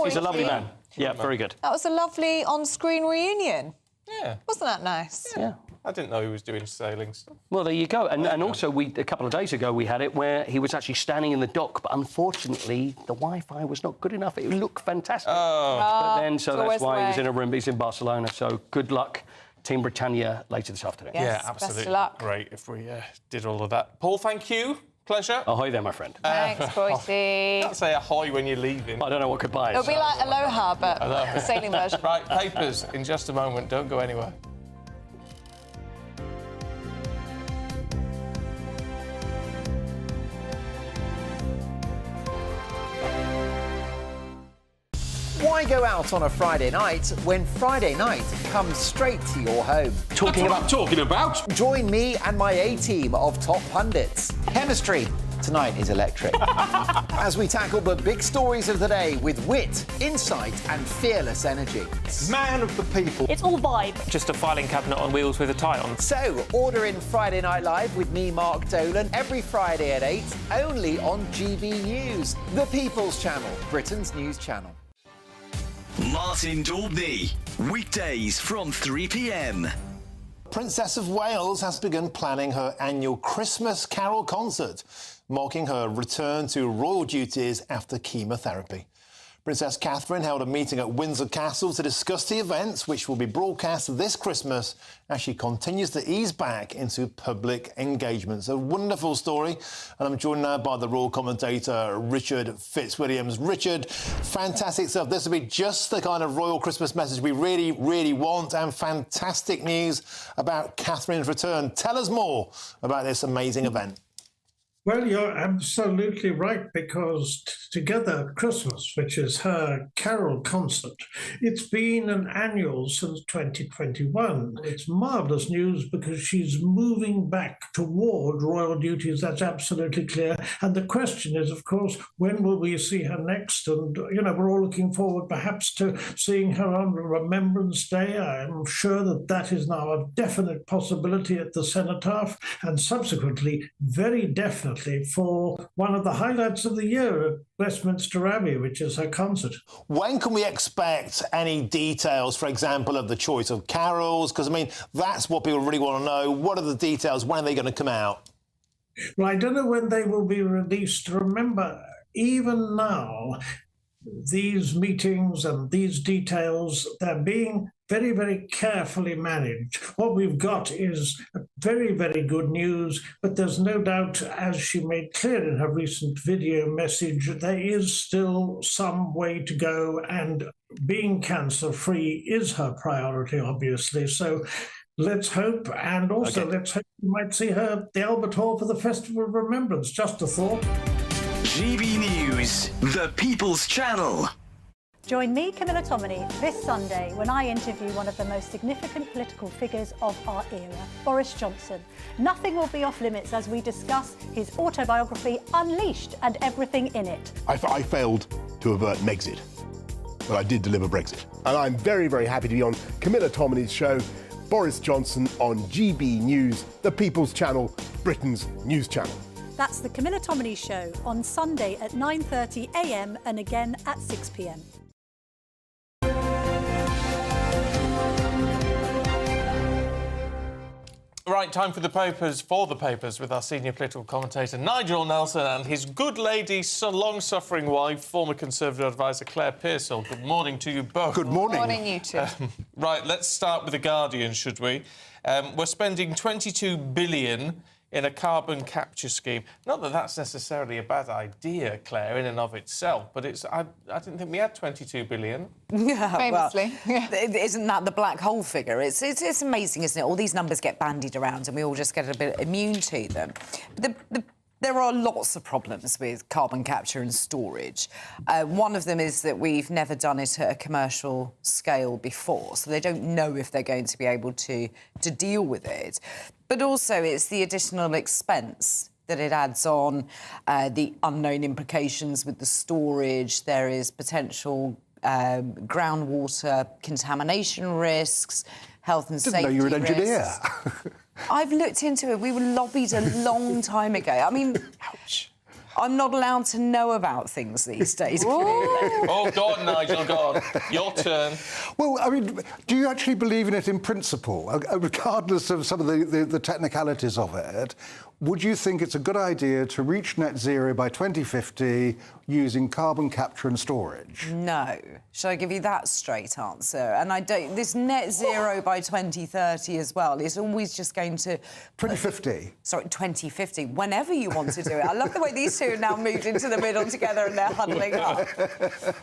He's a lovely man. Yeah, very good. That was a lovely on-screen reunion. Yeah. Wasn't that nice? Yeah. I didn't know he was doing sailing stuff. Well, there you go. And also, a couple of days ago, we had it where he was actually standing in the dock, but unfortunately, the Wi-Fi was not good enough. It looked fantastic. But then, so that's why he was in a room. He's in Barcelona. So good luck, Team Britannia, later this afternoon. Yes, yeah, absolutely. best of luck. Great if we did all of that. Paul, thank you. Pleasure. Ahoy there, my friend. Thanks, Boise. Can't say ahoy when you're leaving. I don't know what goodbye is. It'll be like aloha, but the sailing version. Right, papers in just a moment. Don't go anywhere. Why go out on a Friday night when Friday night comes straight to your home? Talking about? Join me and my A-team of top pundits. Chemistry tonight is electric. As we tackle the big stories of the day with wit, insight and fearless energy. Man of the people. It's all vibe. Just a filing cabinet on wheels with a tie on. So, order in Friday Night Live with me, Mark Dolan, every Friday at 8, only on GB News, the People's Channel, Britain's news channel. Martin Daubney, weekdays from 3 p.m. Princess of Wales has begun planning her annual Christmas Carol concert. marking her return to royal duties after chemotherapy. Princess Catherine held a meeting at Windsor Castle to discuss the events, which will be broadcast this Christmas as she continues to ease back into public engagements. A wonderful story, and I'm joined now by the royal commentator Richard Fitzwilliams. Richard, fantastic stuff. This will be just the kind of royal Christmas message we really, really want, and fantastic news about Catherine's return. Tell us more about this amazing event. Well, you're absolutely right, because Together Christmas, which is her carol concert, it's been an annual since 2021. It's marvellous news because she's moving back toward royal duties, that's absolutely clear. And the question is, of course, when will we see her next? And, you know, we're all looking forward perhaps to seeing her on Remembrance Day. I'm sure that that is now a definite possibility at the Cenotaph, and subsequently, very definitely, for one of the highlights of the year at Westminster Abbey, which is her concert. When can we expect any details, for example, of the choice of carols? Because, I mean, that's what people really want to know. What are the details? When are they going to come out? Well, I don't know when they will be released. Remember, even now, these meetings and these details, they're being very, very carefully managed. What we've got is very, very good news, but there's no doubt, as she made clear in her recent video message, there is still some way to go, and being cancer-free is her priority, obviously. So let's hope, and also let's hope we might see her at the Albert Hall for the Festival of Remembrance. Just a thought. GB News, the People's Channel. Join me, Camilla Tominey, this Sunday when I interview one of the most significant political figures of our era, Boris Johnson. Nothing will be off limits as we discuss his autobiography, Unleashed, and everything in it. I failed to avert Megxit, but I did deliver Brexit. And I'm very, very happy to be on Camilla Tominey's show, Boris Johnson on GB News, the People's Channel, Britain's news channel. That's the Camilla Tominey Show on Sunday at 9:30 a.m. and again at 6 p.m. Right, time for the papers with our senior political commentator Nigel Nelson and his good lady, so long-suffering wife, former Conservative advisor Claire Pearsall. Good morning to you both. Good morning. Good morning, you two. Right, let's start with The Guardian, should we? We're spending $22 billion in a carbon capture scheme. Not that that's necessarily a bad idea, Claire, in and of itself, but it's I didn't think we had 22 billion. Yeah, famously. Well, isn't that the black hole figure? It's amazing, isn't it? All these numbers get bandied around and we all just get a bit immune to them. But there are lots of problems with carbon capture and storage. One of them is that we've never done it at a commercial scale before, so they don't know if they're going to be able to deal with it. But also it's the additional expense that it adds on, the unknown implications with the storage. There is potential groundwater contamination risks, health and safety risks. Didn't know you were an engineer. I've looked into it. We were lobbied a long time ago. I mean, ouch. I'm not allowed to know about things these days. Oh, go on, Nigel, go on. Your turn. Well, I mean, do you actually believe in it in principle, regardless of some of the technicalities of it? Would you think it's a good idea to reach net zero by 2050 using carbon capture and storage? No. Shall I give you that straight answer? And I don't... This net zero by 2030 as well is always just going to... 2050? Sorry, 2050. Whenever you want to do it. I love the way these two are now moved into the middle together and they're huddling up.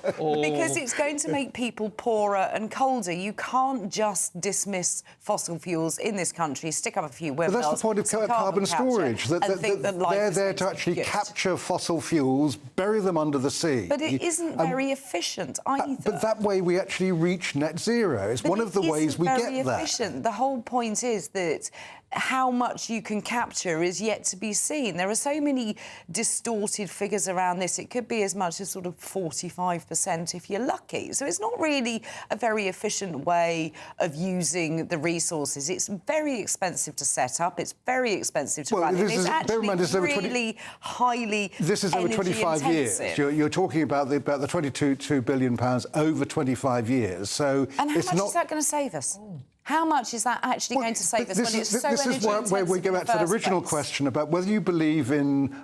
Because it's going to make people poorer and colder. You can't just dismiss fossil fuels in this country, stick up a few windmills... But that's the point of carbon storage. They're there to actually capture fossil fuels, bury them under the sea. But it isn't very efficient either. But that way we actually reach net zero. It's one of the ways we get there. Efficient. The whole point is that how much you can capture is yet to be seen. There are so many distorted figures around this. It could be as much as sort of 45% if you're lucky. So it's not really a very efficient way of using the resources. It's very expensive to set up. It's very expensive to run. It's actually really highly This is over 25 years. You're talking about the £22 billion over 25 years. So and how much is that going to save us? How much is that actually going to save us when it's so energy intensive? This is where we go back to the original question about whether you believe in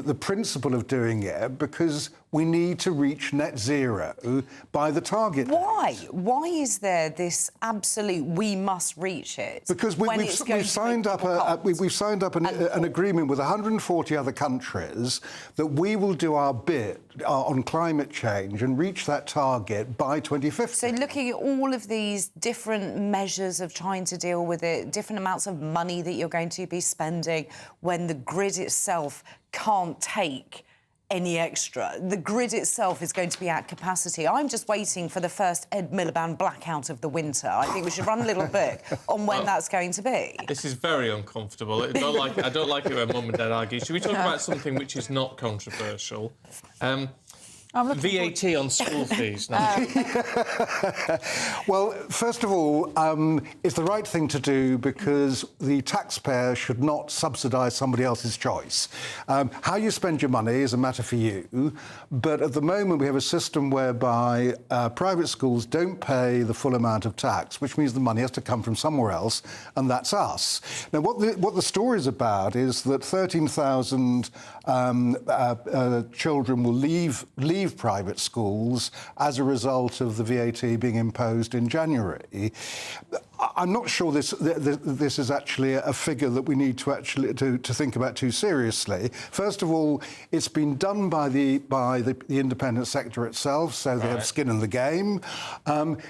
the principle of doing it because we need to reach net zero by the target. Why? Why is there this absolute we must reach it? Because we've signed up an agreement with 140 other countries that we will do our bit on climate change and reach that target by 2050. So looking at all of these different measures of trying to deal with it, different amounts of money that you're going to be spending when the grid itself can't take any extra. The grid itself is going to be at capacity. I'm just waiting for the first Ed Miliband blackout of the winter. I think we should run a little book on when that's going to be. This is very uncomfortable. I don't like it when Mum and Dad argue. Should we talk about something which is not controversial? VAT on school fees now. Well, first of all, it's the right thing to do because the taxpayer should not subsidise somebody else's choice. How you spend your money is a matter for you, but at the moment we have a system whereby private schools don't pay the full amount of tax, which means the money has to come from somewhere else, and that's us. Now, what the story is about is that 13,000 children will leave private schools as a result of the VAT being imposed in January. I'm not sure this is actually a figure that we need to think about too seriously. First of all, it's been done by the independent sector itself, so they have skin in the game.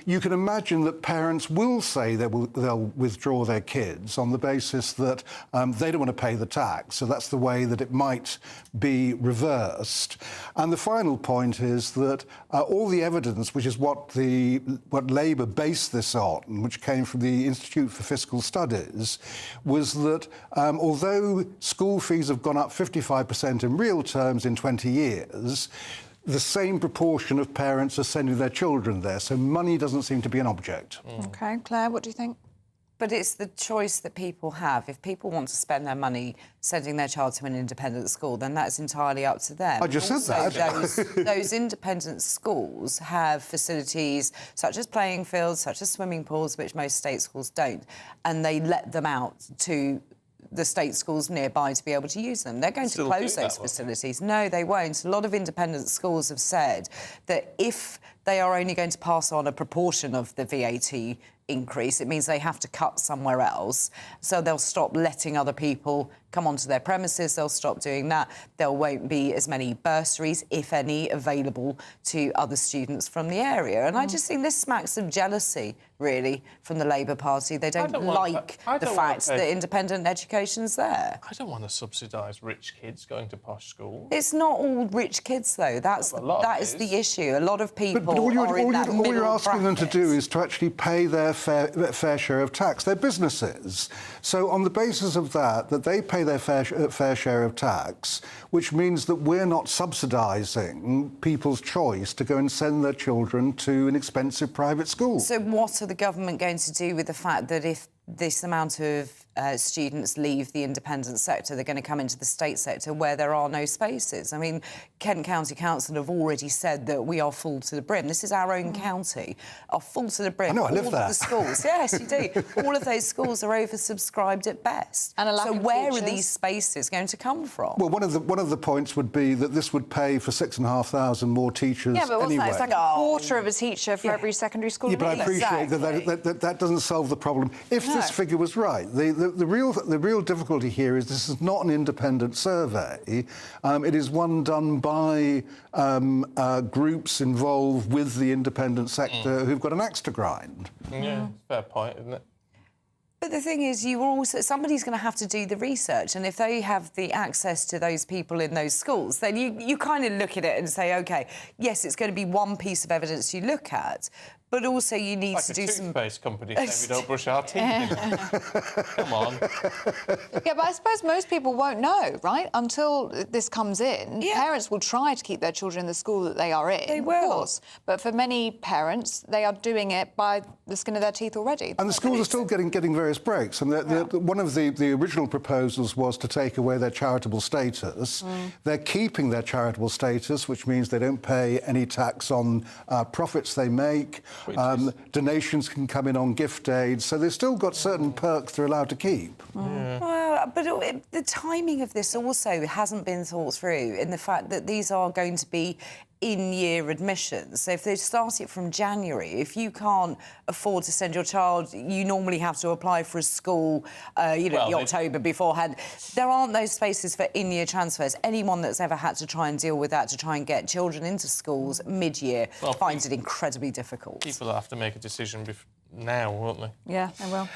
You can imagine that parents will say they'll withdraw their kids on the basis that they don't want to pay the tax. So that's the way that it might be reversed. And the final point is that all the evidence, which is what Labour based this on, which came from the Institute for Fiscal Studies, was that although school fees have gone up 55% in real terms in 20 years, the same proportion of parents are sending their children there, so money doesn't seem to be an object. OK, Claire, what do you think? But it's the choice that people have. If people want to spend their money sending their child to an independent school, then that's entirely up to them. I just said that. Those independent schools have facilities such as playing fields, such as swimming pools, which most state schools don't, and they let them out to the state schools nearby to be able to use them. They're going to close those facilities. No, they won't. A lot of independent schools have said that if they are only going to pass on a proportion of the VAT increase, it means they have to cut somewhere else. So they'll stop letting other people come onto their premises. They'll stop doing that. There won't be as many bursaries, if any, available to other students from the area. And I just think this smacks of jealousy, really, from the Labour Party. They don't like the fact that independent education's there. I don't want to subsidise rich kids going to posh schools. It's not all rich kids, though. That is the issue. A lot of people but all you're asking them to bracket. do is to actually pay their fair share of tax. They're businesses. So on the basis of that they pay their fair share of tax, which means that we're not subsidising people's choice to go and send their children to an expensive private school. So what are the government going to do with the fact that if this amount of students leave the independent sector, they're going to come into the state sector where there are no spaces? I mean, Kent County Council have already said that we are full to the brim. This is our own county, are full to the brim. I know, I live there. All of the schools, yes, you do. All of those schools are oversubscribed at best. And a lack so of where teachers. are these spaces going to come from? Well, one of the points would be that this would pay for 6,500 more teachers. Yeah, but what's anyway. that? It's like a quarter of a teacher for every secondary school. Yeah, but I appreciate that doesn't solve the problem. If this figure was right, the real difficulty here is this is not an independent survey. It is one done by groups involved with the independent sector who've got an axe to grind. Yeah, fair point, isn't it? But the thing is, somebody's going to have to do the research, and if they have the access to those people in those schools, then you kind of look at it and say, OK, yes, it's going to be one piece of evidence you look at, but also you need to do some... Like a toothpaste company saying we don't brush our teeth. Come on. Yeah, but I suppose most people won't know, right? Until this comes in. Parents will try to keep their children in the school that they are in. They will. Of course. But for many parents, they are doing it by the skin of their teeth already. And the schools are still getting various breaks. And one of the original proposals was to take away their charitable status. They're keeping their charitable status, which means they don't pay any tax on profits they make. Donations can come in on gift aid, so they've still got certain perks they're allowed to keep. Well, But the timing of this also hasn't been thought through in the fact that these are going to be in-year admissions. So if they start it from January, if you can't afford to send your child, you normally have to apply for a school, October beforehand. There aren't those spaces for in-year transfers. Anyone that's ever had to try and deal with that, to try and get children into schools mid-year, finds it incredibly difficult. People will have to make a decision now, won't they? Yeah, they will.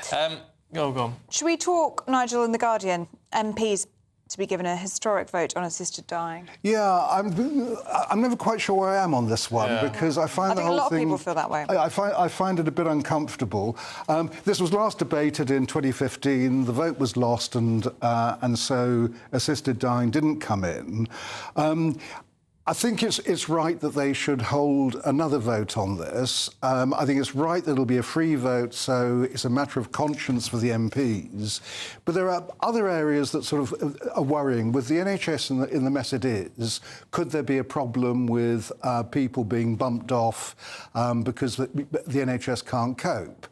Go on. Should we talk, Nigel, in The Guardian? MPs to be given a historic vote on assisted dying. Yeah, I'm never quite sure where I am on this one because I find the whole thing... I think a lot of people feel that way. I find it a bit uncomfortable. This was last debated in 2015. The vote was lost, and so assisted dying didn't come in. I think it's right that they should hold another vote on this. I think it's right that it'll be a free vote, so it's a matter of conscience for the MPs. But there are other areas that sort of are worrying. With the NHS in the mess it is, could there be a problem with people being bumped off because the NHS can't cope?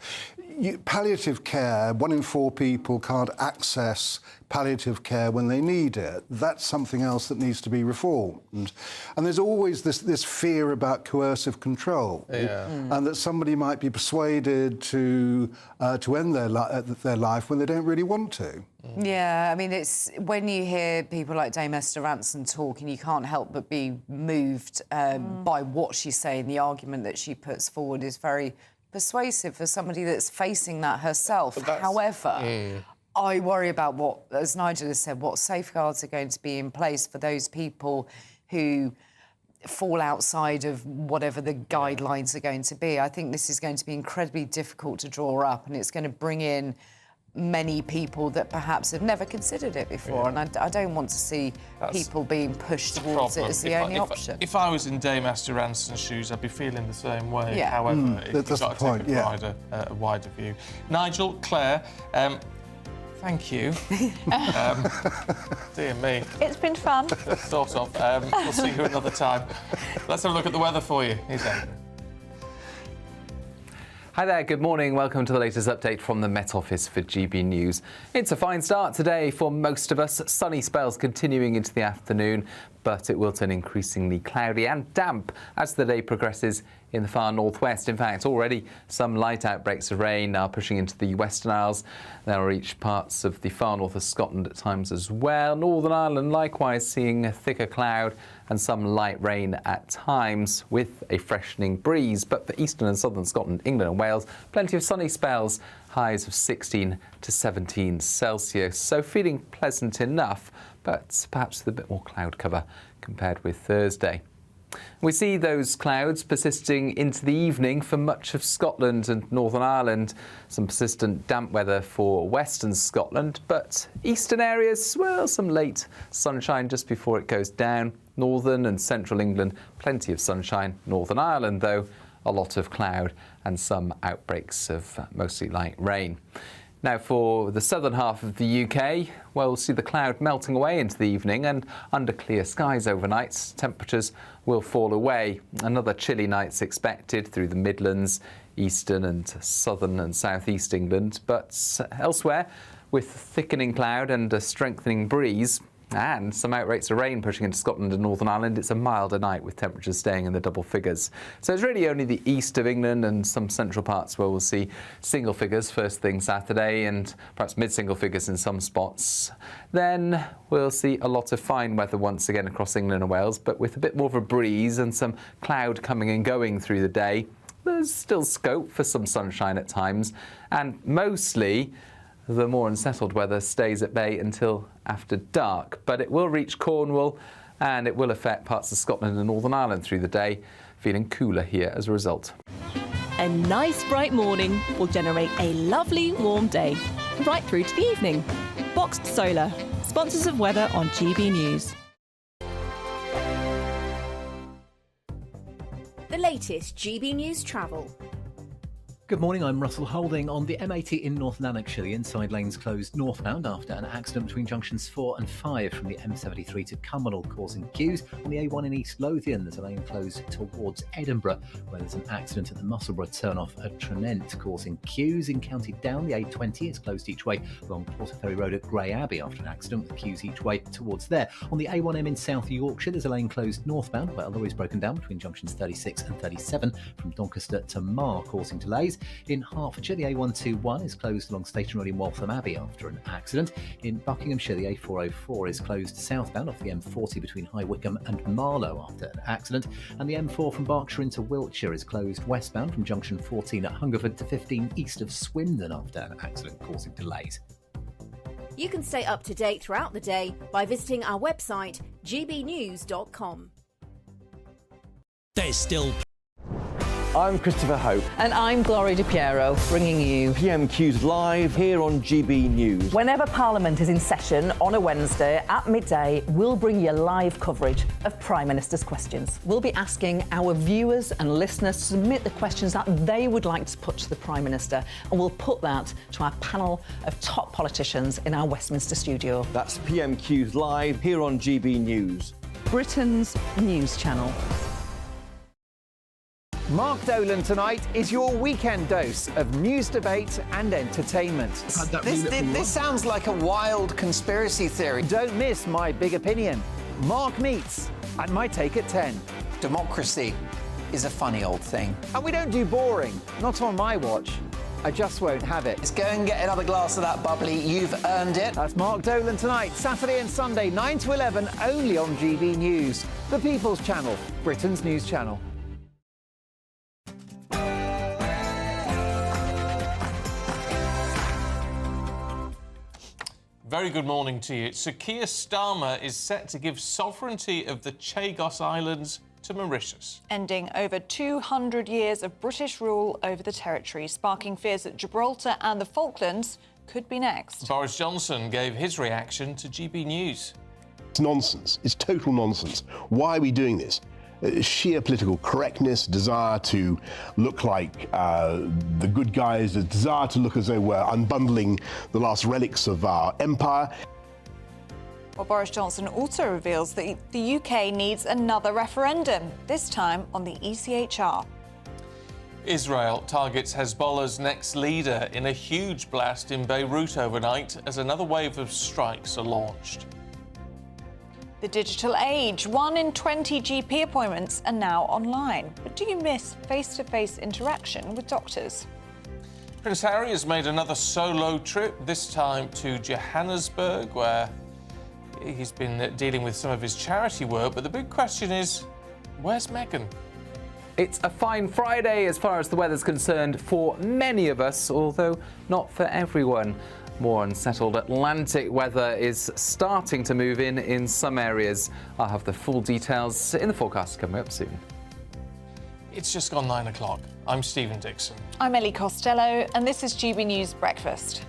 Palliative care, 1 in 4 people can't access palliative care when they need it. That's something else that needs to be reformed. And there's always this fear about coercive control, and that somebody might be persuaded to end their life when they don't really want to. Yeah, I mean, it's when you hear people like Dame Esther Rantzen talking, you can't help but be moved by what she's saying. The argument that she puts forward is very persuasive for somebody that's facing that herself. However, I worry about what, as Nigel has said, what safeguards are going to be in place for those people who fall outside of whatever the guidelines are going to be. I think this is going to be incredibly difficult to draw up, and it's going to bring in many people that perhaps have never considered it before, and I don't want to see people being pushed towards it as the only option. If I was in Dame Esther Ranson's shoes, I'd be feeling the same way. However, you've got to take a wider view. Nigel, Claire, thank you. Dear me. It's been fun. Sort of. We'll see you another time. Let's have a look at the weather for you. Here's Andrew. Hi there, good morning. Welcome to the latest update from the Met Office for GB News. It's a fine start today for most of us. Sunny spells continuing into the afternoon, but it will turn increasingly cloudy and damp as the day progresses in the far northwest. In fact, already some light outbreaks of rain are pushing into the Western Isles. They'll reach parts of the far north of Scotland at times as well. Northern Ireland likewise seeing a thicker cloud and some light rain at times with a freshening breeze. But for eastern and southern Scotland, England and Wales, plenty of sunny spells, highs of 16 to 17 Celsius. So feeling pleasant enough, but perhaps with a bit more cloud cover compared with Thursday. We see those clouds persisting into the evening for much of Scotland and Northern Ireland. Some persistent damp weather for western Scotland, but eastern areas, well, some late sunshine just before it goes down. Northern and central England, plenty of sunshine. Northern Ireland, though, a lot of cloud and some outbreaks of mostly light rain. Now, for the southern half of the UK, well, we'll see the cloud melting away into the evening, and under clear skies overnight, temperatures will fall away. Another chilly night's expected through the Midlands, eastern and southern and southeast England, but elsewhere, with thickening cloud and a strengthening breeze, and some outbreaks of rain pushing into Scotland and Northern Ireland, it's a milder night with temperatures staying in the double figures. So it's really only the east of England and some central parts where we'll see single figures first thing Saturday and perhaps mid-single figures in some spots. Then we'll see a lot of fine weather once again across England and Wales, but with a bit more of a breeze and some cloud coming and going through the day. There's still scope for some sunshine at times, and mostly the more unsettled weather stays at bay until after dark, but it will reach Cornwall and it will affect parts of Scotland and Northern Ireland through the day, feeling cooler here as a result. A nice bright morning will generate a lovely warm day, right through to the evening. Boxed Solar, sponsors of weather on GB News. The latest GB News travel. Good morning, I'm Russell Holding. On the M80 in North Lanarkshire, the inside lanes closed northbound after an accident between junctions 4 and 5 from the M73 to Cumbernauld, causing queues. On the A1 in East Lothian, there's a lane closed towards Edinburgh, where there's an accident at the Musselburgh turn-off at Tranent, causing queues. In County Down, the A20 is closed each way along Portaferry Road at Grey Abbey after an accident with queues each way towards there. On the A1M in South Yorkshire, there's a lane closed northbound where a lorry's broken down between junctions 36 and 37 from Doncaster to Marr, causing delays. In Hertfordshire, the A121 is closed along Station Road in Waltham Abbey after an accident. In Buckinghamshire, the A404 is closed southbound off the M40 between High Wycombe and Marlow after an accident. And the M4 from Berkshire into Wiltshire is closed westbound from junction 14 at Hungerford to 15 east of Swindon after an accident causing delays. You can stay up to date throughout the day by visiting our website, gbnews.com. There's still... I'm Christopher Hope. And I'm Gloria Di Piero, bringing you PMQ's live here on GB News. Whenever Parliament is in session on a Wednesday at midday, we'll bring you live coverage of Prime Minister's questions. We'll be asking our viewers and listeners to submit the questions that they would like to put to the Prime Minister, and we'll put that to our panel of top politicians in our Westminster studio. That's PMQ's live here on GB News. Britain's news channel. Mark Dolan tonight is your weekend dose of news, debate and entertainment. This sounds like a wild conspiracy theory. Don't miss My Big Opinion. Mark meets and My Take at 10. Democracy is a funny old thing. And we don't do boring, not on my watch. I just won't have it. Let's go and get another glass of that bubbly. You've earned it. That's Mark Dolan tonight, Saturday and Sunday, 9 to 11, only on GB News. The People's Channel, Britain's news channel. Very good morning to you. Sir Keir Starmer is set to give sovereignty of the Chagos Islands to Mauritius, ending over 200 years of British rule over the territory, sparking fears that Gibraltar and the Falklands could be next. Boris Johnson gave his reaction to GB News. It's nonsense. It's total nonsense. Why are we doing this? Sheer political correctness, desire to look like the good guys, a desire to look as though we're unbundling the last relics of our empire. Well, Boris Johnson also reveals that the UK needs another referendum, this time on the ECHR. Israel targets Hezbollah's next leader in a huge blast in Beirut overnight as another wave of strikes are launched. The digital age. 1 in 20 GP appointments are now online. But do you miss face-to-face interaction with doctors? Prince Harry has made another solo trip, this time to Johannesburg, where he's been dealing with some of his charity work. But the big question is, where's Meghan? It's a fine Friday as far as the weather's concerned for many of us, although not for everyone. More unsettled Atlantic weather is starting to move in some areas. I'll have the full details in the forecast coming up soon. It's just gone 9 o'clock. I'm Stephen Dixon. I'm Ellie Costello, and this is GB News Breakfast.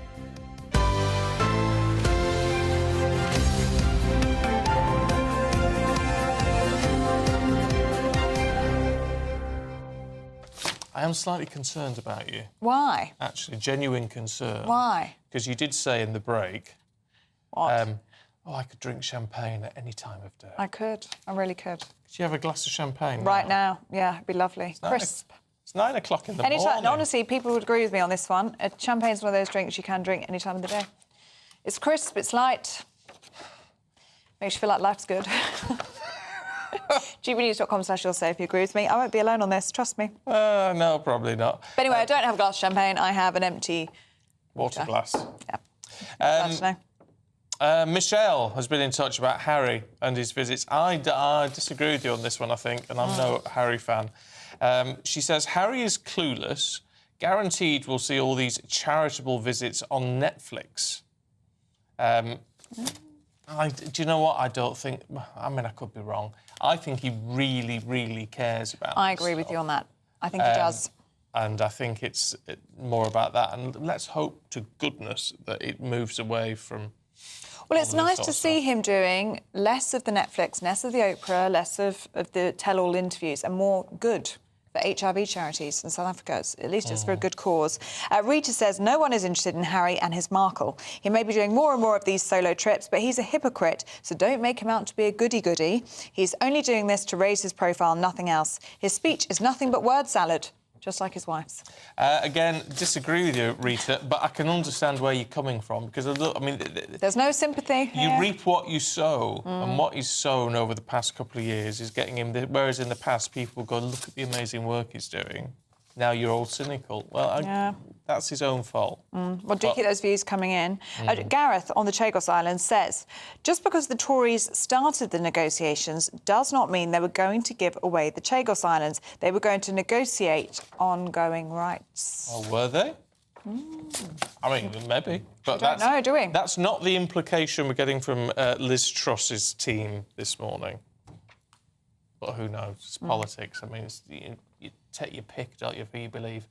I am slightly concerned about you. Why? Actually, genuine concern. Why? Because you did say in the break... What? I could drink champagne at any time of day. I could. I really could. Could you have a glass of champagne right now? Yeah, it'd be lovely. Crisp. It's 9 o'clock in the morning. Honestly, people would agree with me on this one. Champagne's one of those drinks you can drink any time of the day. It's crisp, it's light. Makes you feel like life's good. gbnews.com/you'll say if you agree with me. I won't be alone on this, trust me. No, probably not. But anyway, I don't have a glass of champagne. I have an empty... water glass. Yeah. Michelle has been in touch about Harry and his visits. I disagree with you on this one, I think, and I'm no Harry fan. She says, Harry is clueless. Guaranteed we'll see all these charitable visits on Netflix. Do you know what? I don't think... I mean, I could be wrong. I think he really, really cares about I agree with you on that. I think he does. And I think it's more about that. And let's hope to goodness that it moves away from... Well, it's nice to see him doing less of the Netflix, less of the Oprah, less of the tell-all interviews and more good for HIV charities in South Africa. At least it's for a good cause. Rita says no one is interested in Harry and his Markle. He may be doing more and more of these solo trips, but he's a hypocrite, so don't make him out to be a goody-goody. He's only doing this to raise his profile, nothing else. His speech is nothing but word salad, just like his wife's. Again, disagree with you, Rita, but I can understand where you're coming from, because, I mean... There's no sympathy You here. reap what you sow, and what he's sown over the past couple of years is getting him... Whereas in the past, people go, look at the amazing work he's doing. Now you're all cynical. Well, that's his own fault. Well, do keep those views coming in. Gareth on the Chagos Islands says, just because the Tories started the negotiations does not mean they were going to give away the Chagos Islands. They were going to negotiate ongoing rights. Oh, were they? I mean, maybe. But don't know, do we? That's not the implication we're getting from Liz Truss's team this morning. But who knows? It's politics. I mean, you take your pick, don't you, who you believe.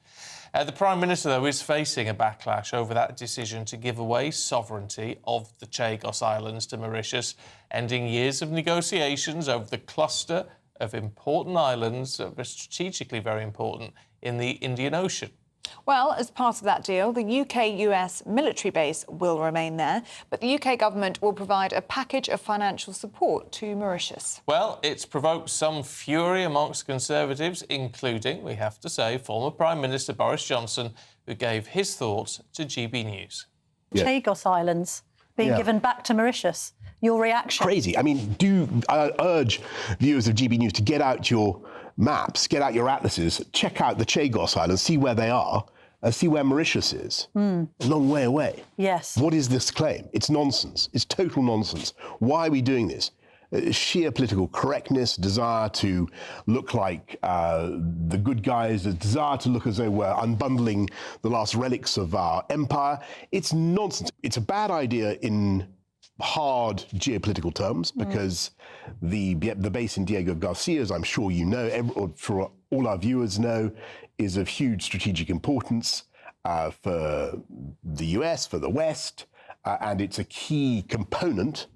The Prime Minister, though, is facing a backlash over that decision to give away sovereignty of the Chagos Islands to Mauritius, ending years of negotiations over the cluster of important islands that are strategically very important in the Indian Ocean. Well, as part of that deal, the UK-US military base will remain there, but the UK government will provide a package of financial support to Mauritius. Well, it's provoked some fury amongst Conservatives, including, we have to say, former Prime Minister Boris Johnson, who gave his thoughts to GB News. Chagos Islands being given back to Mauritius. Your reaction? Crazy. I mean, I urge viewers of GB News to get out your maps, get out your atlases, check out the Chagos Islands, see where they are, see where Mauritius is. A long way away. Yes. What is this claim? It's nonsense. It's total nonsense. Why are we doing this? Sheer political correctness, desire to look like the good guys, a desire to look as though we're unbundling the last relics of our empire. It's nonsense. It's a bad idea in hard geopolitical terms because the base in Diego Garcia, as I'm sure you know, or for all our viewers know, is of huge strategic importance for the US, for the West, and it's a key component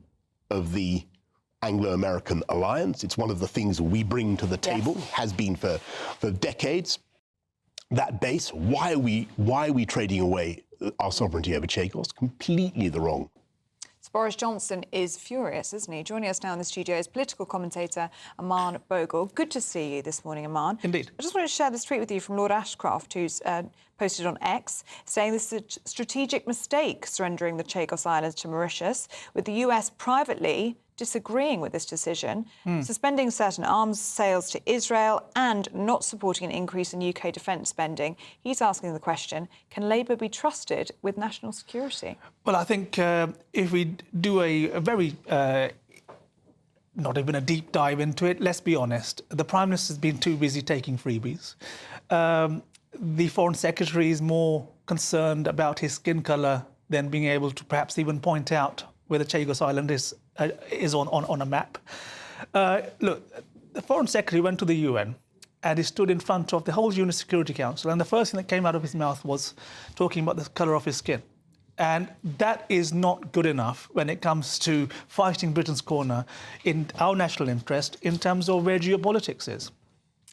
of the Anglo-American alliance. It's one of the things we bring to the table, has been for decades. That base, why are we trading away our sovereignty over Chagos? Completely the wrong. Boris Johnson is furious, isn't he? Joining us now in the studio is political commentator Aman Bogle. Good to see you this morning, Aman. Indeed. I just wanted to share this tweet with you from Lord Ashcroft, who's posted on X, saying this is a strategic mistake, surrendering the Chagos Islands to Mauritius, with the US privately disagreeing with this decision, suspending certain arms sales to Israel and not supporting an increase in UK defence spending. He's asking the question, can Labour be trusted with national security? Well, I think if we do a very, not even a deep dive into it, let's be honest, the Prime Minister's been too busy taking freebies. The Foreign Secretary is more concerned about his skin colour than being able to perhaps even point out where the Chagos Island is on a map. Look, the Foreign Secretary went to the UN and he stood in front of the whole UN Security Council, and the first thing that came out of his mouth was talking about the colour of his skin. And that is not good enough when it comes to fighting Britain's corner in our national interest in terms of where geopolitics is.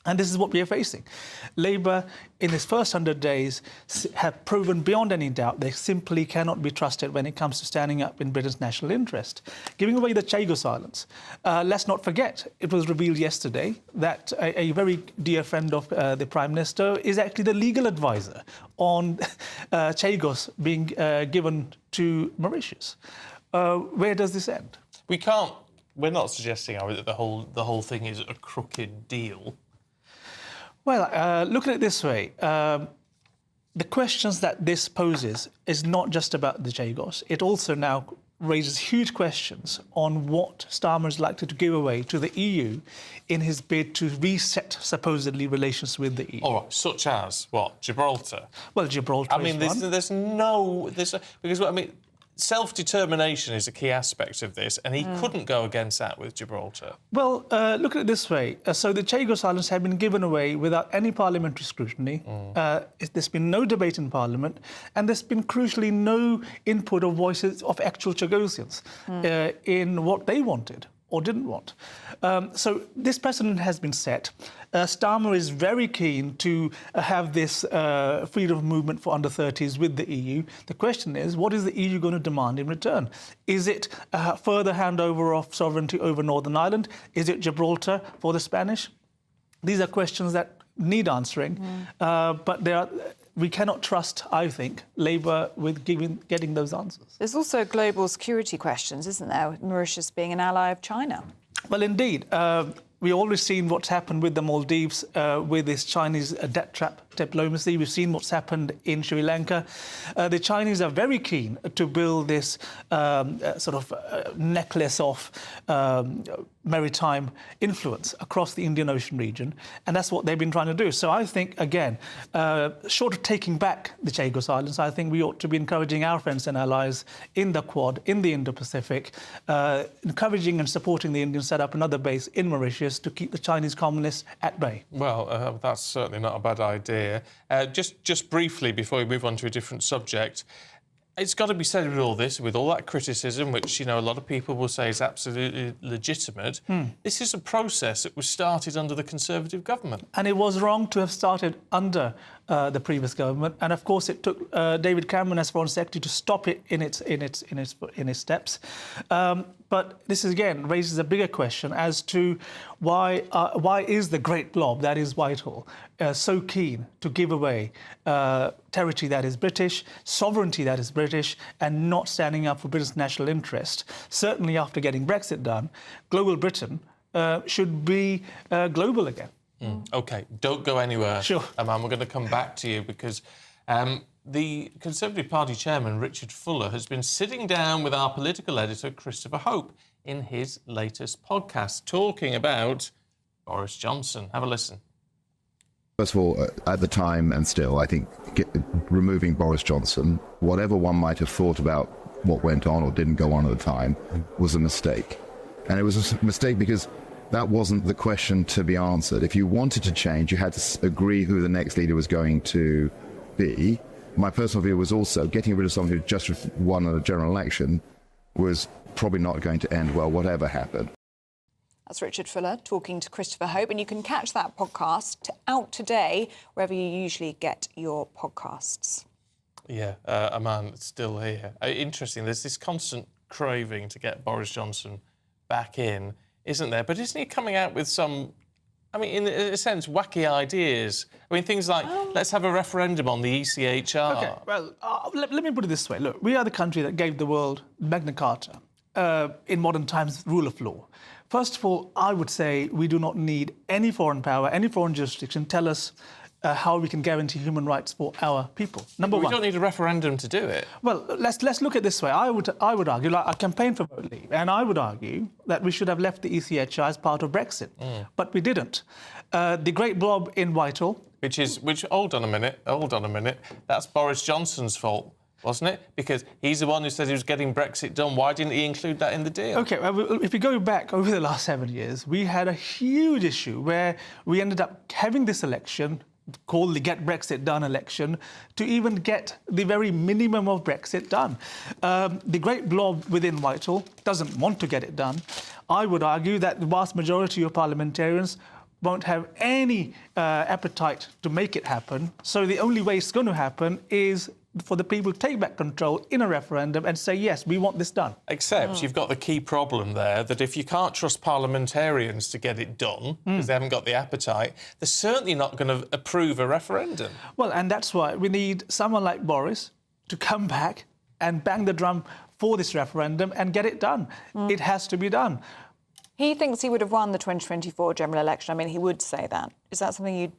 And this is what we are facing. Labour, in its first 100 days, have proven beyond any doubt they simply cannot be trusted when it comes to standing up in Britain's national interest. Giving away the Chagos Islands. Let's not forget, it was revealed yesterday that a very dear friend of the Prime Minister is actually the legal advisor on Chagos being given to Mauritius. Where does this end? We're not suggesting, are we, that the whole thing is a crooked deal. Well, look at it this way. The questions that this poses is not just about the Chagos. It also now raises huge questions on what Starmer is likely to give away to the EU in his bid to reset, supposedly, relations with the EU. All right, such as, what, Gibraltar? Well, Gibraltar I mean, is one. Because, I mean, self-determination is a key aspect of this, and he couldn't go against that with Gibraltar. Well, look at it this way. So the Chagos Islands have been given away without any parliamentary scrutiny. There's been no debate in Parliament, and there's been, crucially, no input of voices of actual Chagosians in what they wanted or didn't want. So this precedent has been set. Starmer is very keen to have this freedom of movement for under-30s with the EU. The question is, what is the EU going to demand in return? Is it a further handover of sovereignty over Northern Ireland? Is it Gibraltar for the Spanish? These are questions that need answering, but we cannot trust, I think, Labour with getting those answers. There's also global security questions, isn't there? Mauritius being an ally of China. Well, indeed. We've already seen what's happened with the Maldives, with this Chinese debt trap diplomacy. We've seen what's happened in Sri Lanka. The Chinese are very keen to build this necklace of maritime influence across the Indian Ocean region, and that's what they've been trying to do. So I think, again, short of taking back the Chagos Islands, I think we ought to be encouraging our friends and allies in the Quad, in the Indo-Pacific, encouraging and supporting the Indians set up another base in Mauritius to keep the Chinese communists at bay. Well, that's certainly not a bad idea. Just briefly, before we move on to a different subject, it's got to be said with all this, with all that criticism, which, a lot of people will say is absolutely legitimate, this is a process that was started under the Conservative government. And it was wrong to have started under the previous government. And, of course, it took David Cameron as Foreign Secretary to stop it in its steps. But this, again, raises a bigger question as to why is the great blob, that is Whitehall, so keen to give away territory that is British, sovereignty that is British, and not standing up for Britain's national interest. Certainly after getting Brexit done, global Britain should be global again. OK, don't go anywhere. Sure. Aman, we're going to come back to you because the Conservative Party chairman, Richard Fuller, has been sitting down with our political editor, Christopher Hope, in his latest podcast, talking about Boris Johnson. Have a listen. First of all, at the time and still, I think removing Boris Johnson, whatever one might have thought about what went on or didn't go on at the time, was a mistake. And it was a mistake because that wasn't the question to be answered. If you wanted to change, you had to agree who the next leader was going to be. My personal view was also getting rid of someone who just won a general election was probably not going to end well, whatever happened. That's Richard Fuller talking to Christopher Hope, and you can catch that podcast out today wherever you usually get your podcasts. Yeah, Aman, still here. Interesting, there's this constant craving to get Boris Johnson back in, isn't there? But isn't he coming out with some, in a sense, wacky ideas? Things like, let's have a referendum on the ECHR. OK, well, let me put it this way. Look, we are the country that gave the world Magna Carta, in modern times, rule of law. First of all, I would say we do not need any foreign power, any foreign jurisdiction tell us how we can guarantee human rights for our people. Number one. We don't need a referendum to do it. Well, let's look at it this way. I would argue, like I campaigned for vote leave, and I would argue that we should have left the ECHR as part of Brexit, but we didn't. The great blob in Whitehall, hold on a minute. That's Boris Johnson's fault, wasn't it? Because he's the one who said he was getting Brexit done. Why didn't he include that in the deal? OK, well, if we go back over the last 7 years, we had a huge issue where we ended up having this election called the Get Brexit Done election to even get the very minimum of Brexit done. The great blob within Whitehall doesn't want to get it done. I would argue that the vast majority of parliamentarians won't have any appetite to make it happen. So the only way it's going to happen is for the people to take back control in a referendum and say, yes, we want this done. Except you've got the key problem there that if you can't trust parliamentarians to get it done, because they haven't got the appetite, they're certainly not going to approve a referendum. Well, and that's why we need someone like Boris to come back and bang the drum for this referendum and get it done. It has to be done. He thinks he would have won the 2024 general election. He would say that. Is that something you'd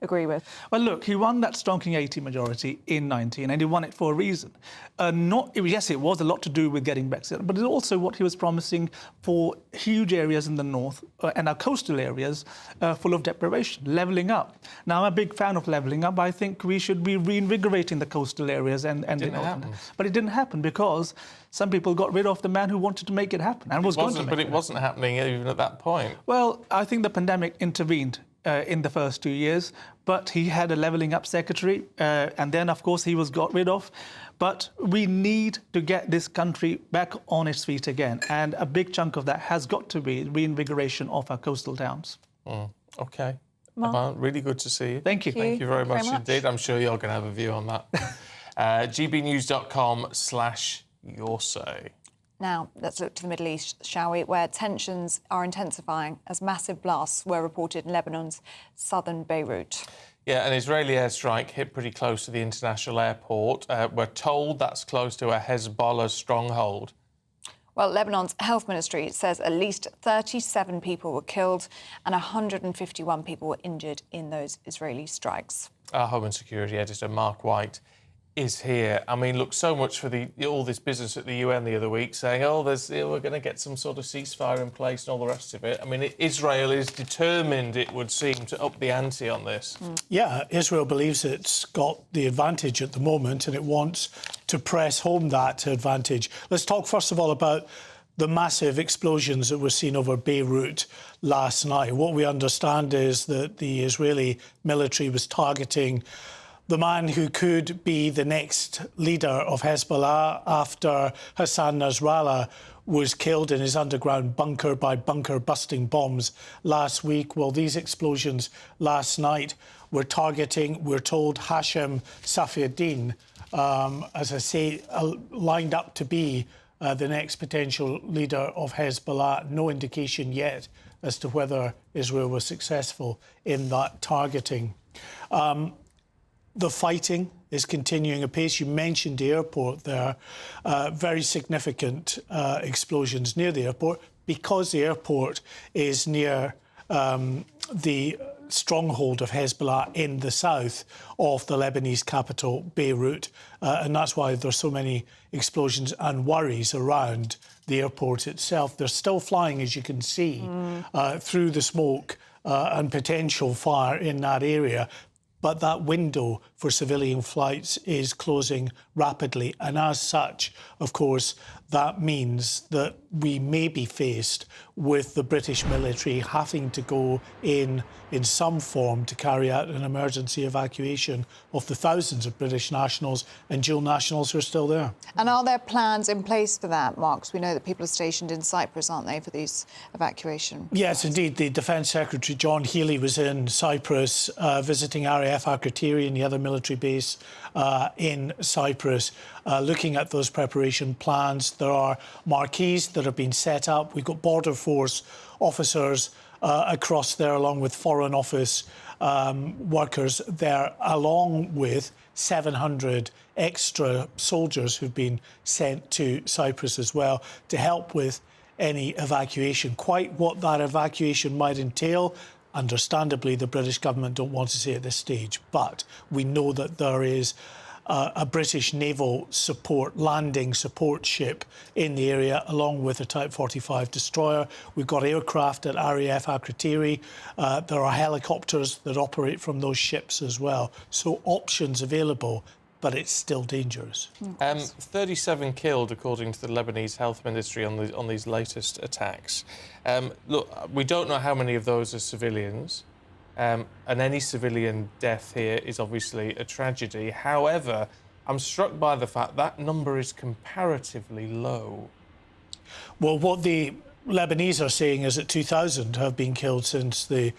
agree with? Well, look, he won that stonking 80 majority in 19, and he won it for a reason. Yes, it was a lot to do with getting Brexit, but it's also what he was promising for huge areas in the north and our coastal areas full of deprivation, levelling up. Now, I'm a big fan of levelling up. I think we should be reinvigorating the coastal areas and it didn't happen. But it didn't happen because some people got rid of the man who wanted to make it happen and was going to make it happen. But it wasn't happening even at that point. Well, I think the pandemic intervened in the first 2 years, but he had a levelling up secretary, and then, of course, he was got rid of. But we need to get this country back on its feet again, and a big chunk of that has got to be reinvigoration of our coastal towns. OK. Mark. Aman, really good to see you. Thank you. Thank you very much indeed. I'm sure you're going to have a view on that. gbnews.com/yoursay. Now, let's look to the Middle East, shall we, where tensions are intensifying as massive blasts were reported in Lebanon's southern Beirut. Yeah, an Israeli airstrike hit pretty close to the international airport. We're told that's close to a Hezbollah stronghold. Well, Lebanon's health ministry says at least 37 people were killed and 151 people were injured in those Israeli strikes. Our Home and Security Editor, Mark White, is here. I mean, look, so much for all this business at the UN the other week, saying, we're going to get some sort of ceasefire in place and all the rest of it. I mean, Israel is determined, it would seem, to up the ante on this. Yeah, Israel believes it's got the advantage at the moment and it wants to press home that advantage. Let's talk, first of all, about the massive explosions that were seen over Beirut last night. What we understand is that the Israeli military was targeting the man who could be the next leader of Hezbollah after Hassan Nasrallah was killed in his underground bunker by bunker-busting bombs last week. Well, these explosions last night were targeting, we're told, Hashem Safiuddin, as I say, lined up to be the next potential leader of Hezbollah. No indication yet as to whether Israel was successful in that targeting. The fighting is continuing apace. You mentioned the airport there. Very significant explosions near the airport because the airport is near the stronghold of Hezbollah in the south of the Lebanese capital, Beirut. And that's why there's so many explosions and worries around the airport itself. They're still flying, as you can see, through the smoke and potential fire in that area. But that window for civilian flights is closing rapidly. And as such, of course, that means that we may be faced with the British military having to go in some form to carry out an emergency evacuation of the thousands of British nationals and dual nationals who are still there. And are there plans in place for that, Mark? 'Cause we know that people are stationed in Cyprus, aren't they, for these evacuation? Yes, indeed. The Defence Secretary, John Healey, was in Cyprus visiting RAF Akrotiri and the other military base in Cyprus, looking at those preparation plans. There are marquees that have been set up. We've got Border Force officers across there, along with Foreign Office workers there, along with 700 extra soldiers who've been sent to Cyprus as well to help with any evacuation. Quite what that evacuation might entail, understandably, the British government don't want to say at this stage, but we know that there is a British naval landing support ship in the area, along with a Type 45 destroyer. We've got aircraft at RAF Akrotiri. There are helicopters that operate from those ships as well. So options available, but it's still dangerous. 37 killed, according to the Lebanese health ministry, on these latest attacks. Look, we don't know how many of those are civilians. And any civilian death here is obviously a tragedy. However, I'm struck by the fact that number is comparatively low. Well, what the Lebanese are saying is that 2,000 have been killed since the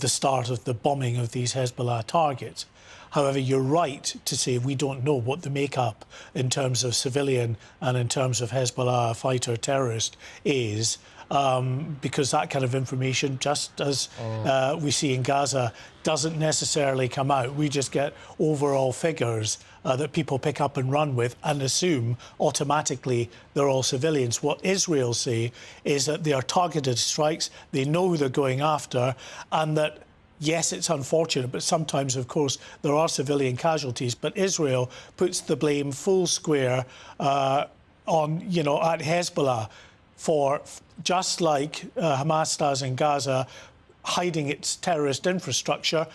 start of the bombing of these Hezbollah targets. However, you're right to say we don't know what the makeup in terms of civilian and in terms of Hezbollah fighter terrorist is. Because that kind of information, just as we see in Gaza, doesn't necessarily come out. We just get overall figures that people pick up and run with and assume automatically they're all civilians. What Israel say is that they are targeted strikes, they know who they're going after, and that yes, it's unfortunate, but sometimes, of course, there are civilian casualties. But Israel puts the blame full square at Hezbollah for, just like Hamas does in Gaza, hiding its terrorist infrastructure.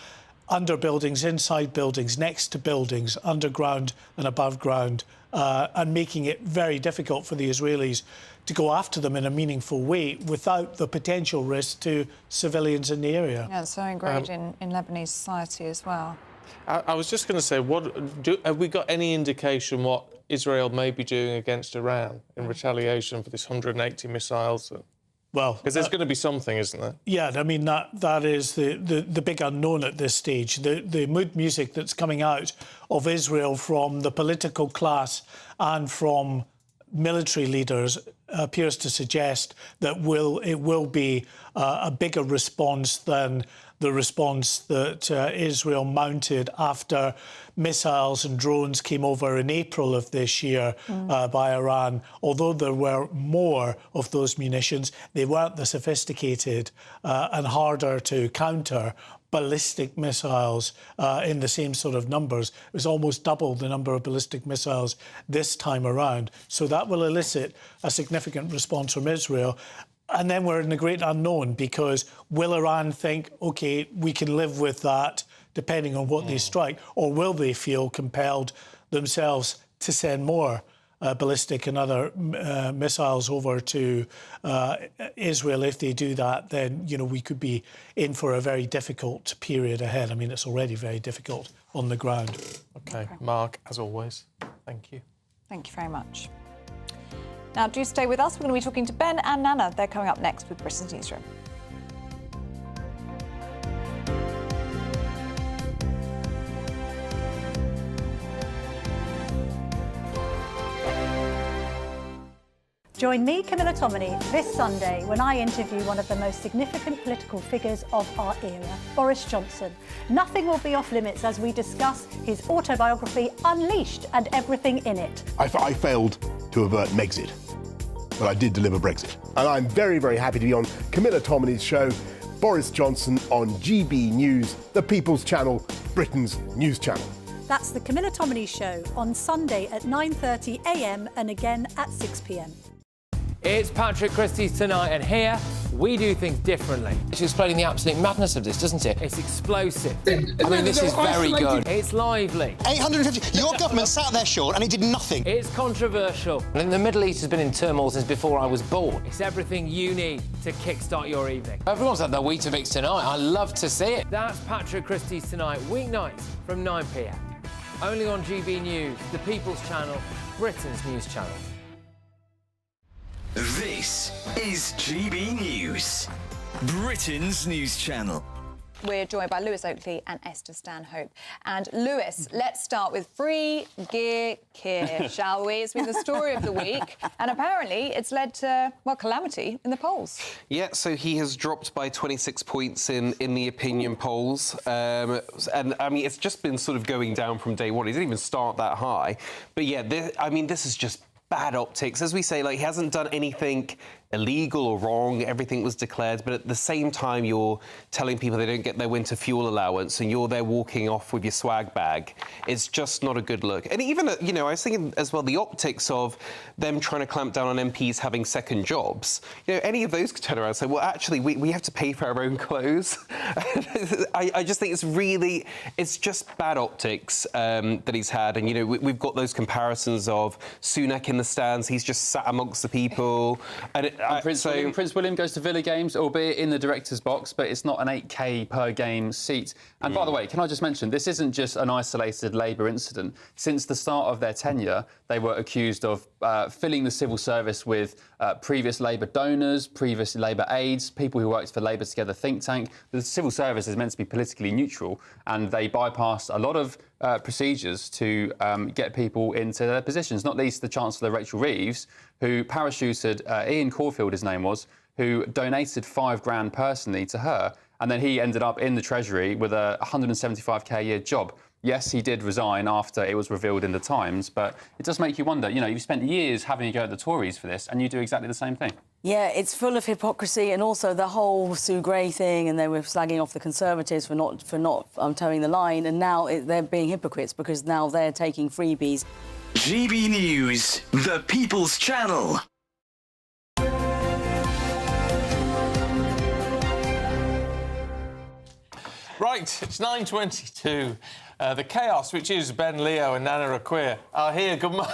under buildings, inside buildings, next to buildings, underground and above ground, and making it very difficult for the Israelis to go after them in a meaningful way without the potential risk to civilians in the area. Yeah, it's so ingrained in Lebanese society as well. I was just going to say, have we got any indication what Israel may be doing against Iran in retaliation for this 180 missiles? Well, because there's going to be something, isn't there? Yeah, I mean, that is the big unknown at this stage. The mood music that's coming out of Israel from the political class and from military leaders appears to suggest that it will be a bigger response than the response that Israel mounted after missiles and drones came over in April of this year by Iran. Although there were more of those munitions, they weren't the sophisticated and harder to counter ballistic missiles in the same sort of numbers. It was almost double the number of ballistic missiles this time around. So that will elicit a significant response from Israel. And then we're in the great unknown, because will Iran think, OK, we can live with that depending on what they strike, or will they feel compelled themselves to send more ballistic and other missiles over to Israel? If they do that, then, you know, we could be in for a very difficult period ahead. I mean, it's already very difficult on the ground. OK, Mark, as always, thank you. Thank you very much. Now, do stay with us. We're going to be talking to Ben and Nana. They're coming up next with Britain's Newsroom. Join me, Camilla Tominey, this Sunday when I interview one of the most significant political figures of our era, Boris Johnson. Nothing will be off limits as we discuss his autobiography, Unleashed, and everything in it. I failed to avert Megxit, but I did deliver Brexit. And I'm very, very happy to be on Camilla Tominey's show, Boris Johnson on GB News, the People's Channel, Britain's news channel. That's the Camilla Tominey Show on Sunday at 9:30 a.m. and again at 6 p.m. It's Patrick Christie's Tonight, and here we do things differently. It's explaining the absolute madness of this, doesn't it? It's explosive. I mean, this is very good. It's lively. 850. Your government sat there, Sean, and it did nothing. It's controversial. And the Middle East has been in turmoil since before I was born. It's everything you need to kickstart your evening. Everyone's had their Weetabix tonight. I love to see it. That's Patrick Christie's Tonight, weeknights from 9 p.m. Only on GB News, the People's Channel, Britain's news channel. This is GB News, Britain's news channel. We're joined by Lewis Oakley and Esther Stanhope. And Lewis, let's start with Free Gear Keir, shall we? It's been the story of the week, and apparently it's led to, well, calamity in the polls. Yeah, so he has dropped by 26 points in the opinion polls. And, I mean, it's just been sort of going down from day one. He didn't even start that high. But, yeah, this is just bad optics. As we say, like, he hasn't done anything illegal or wrong. Everything was declared. But at the same time, you're telling people they don't get their winter fuel allowance and you're there walking off with your swag bag. It's just not a good look. And even, you know, I was thinking as well, the optics of them trying to clamp down on MPs having second jobs. You know, any of those could turn around and say, well, actually, we have to pay for our own clothes. I just think it's just bad optics that he's had. And, you know, we've got those comparisons of Sunak in the stands. He's just sat amongst the people. And Prince William goes to Villa games, albeit in the director's box, but it's not an 8k per game seat. And by the way, can I just mention, this isn't just an isolated Labour incident. Since the start of their tenure, they were accused of filling the civil service with previous Labour donors, previous Labour aides, people who worked for Labour Together think tank. The civil service is meant to be politically neutral, and they bypassed a lot of procedures to get people into their positions, not least the Chancellor Rachel Reeves, who parachuted Ian Caulfield, his name was, who donated £5,000 personally to her, and then he ended up in the Treasury with a 175k a year job. Yes, he did resign after it was revealed in the Times, but it does make you wonder, you know, you've spent years having a go at the Tories for this, and you do exactly the same thing. Yeah, it's full of hypocrisy, and also the whole Sue Gray thing, and they were slagging off the Conservatives for not towing the line, and now they're being hypocrites because now they're taking freebies. GB News, the People's Channel. Right, it's 9:22. The chaos, which is Ben, Leo and Nana Aquia, are here. Good morning.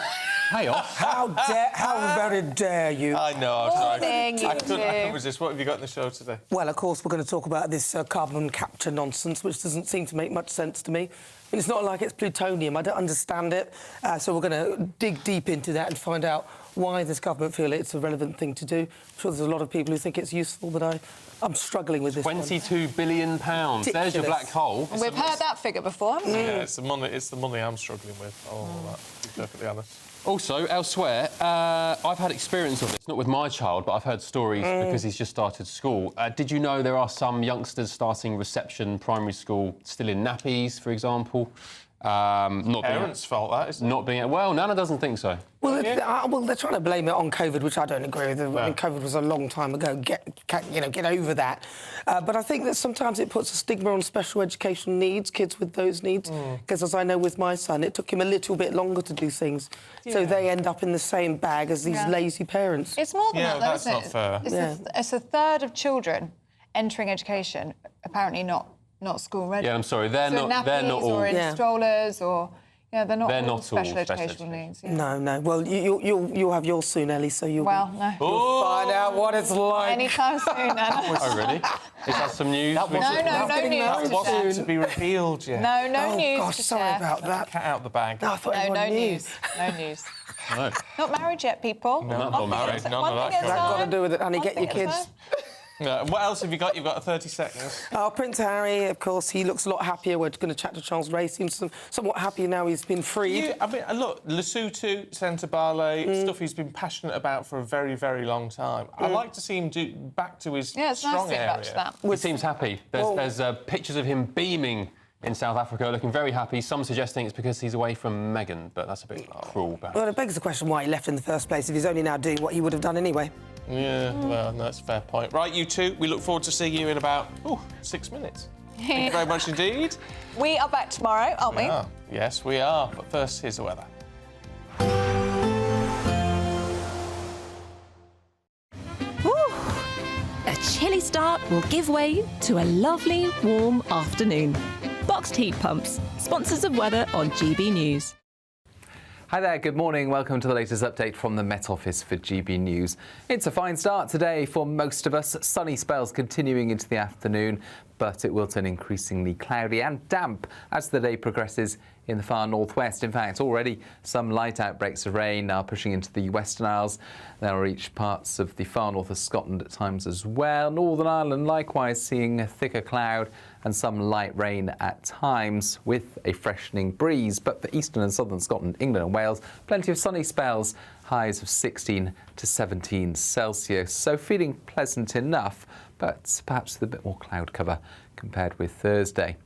Chaos? How very dare you? I know, I'm sorry. I you couldn't resist. What have you got in the show today? Well, of course, we're going to talk about this carbon capture nonsense, which doesn't seem to make much sense to me. I mean, it's not like it's plutonium. I don't understand it. So we're going to dig deep into that and find out why this government feel it's a relevant thing to do. I'm sure there's a lot of people who think it's useful, but I'm struggling with this. £22 billion. There's your black hole. We've heard that figure before, haven't we? Yeah, it's the money I'm struggling with. All that, to be perfectly honest. Also, elsewhere, I've had experience of this, not with my child, but I've heard stories because he's just started school. Did you know there are some youngsters starting reception primary school still in nappies, for example? Not parents' fault, that, isn't it? Not being... Well, Nana doesn't think so. Well, they're trying to blame it on COVID, which I don't agree with. No. I mean, COVID was a long time ago. Get over that. But I think that sometimes it puts a stigma on special education needs, kids with those needs. Because as I know with my son, it took him a little bit longer to do things. Yeah. So they end up in the same bag as these lazy parents. It's more than that, though, that's isn't not it? fair. It's a third of children entering education, apparently not school ready. Yeah, I'm sorry, they're not all... or in strollers or... Yeah, they're not all special special educational needs. Yeah. No. Well, you'll have yours soon, Ellie, so you'll you'll find out what it's like. Anytime soon, Nana. Oh, really? Is that some news? No news. That wasn't to be revealed yet. No news. Oh, gosh, sorry about that. Cat out the bag. No, I thought everyone knew. News. No news. No. Not married yet, people. No, not married. None of that. That's got to do with it, honey. Get your kids. What else have you got? You've got 30 seconds. Prince Harry, of course, he looks a lot happier. We're going to chat to Charles Ray. Seems somewhat happier now he's been freed. Look, Lesotho, Centre Ballet, stuff he's been passionate about for a very, very long time. I'd like to see him do back to his strong area. He seems happy. There's pictures of him beaming in South Africa, looking very happy. Some suggesting it's because he's away from Meghan, but that's a bit cruel. Well, it begs the question why he left in the first place if he's only now doing what he would have done anyway. Yeah, well, that's a fair point. Right, you two, we look forward to seeing you in about 6 minutes. Thank you very much indeed. We are back tomorrow, aren't we? Yes, we are. But first, here's the weather. A chilly start will give way to a lovely, warm afternoon. Boxed heat pumps, sponsors of weather on GB News. Hi there, good morning. Welcome to the latest update from the Met Office for GB News. It's a fine start today for most of us. Sunny spells continuing into the afternoon, but it will turn increasingly cloudy and damp as the day progresses in the far northwest. In fact, already some light outbreaks of rain are pushing into the Western Isles. They'll reach parts of the far north of Scotland at times as well. Northern Ireland likewise seeing a thicker cloud and some light rain at times with a freshening breeze. But for eastern and southern Scotland, England and Wales, plenty of sunny spells, highs of 16 to 17 Celsius. So feeling pleasant enough, but perhaps with a bit more cloud cover compared with Thursday.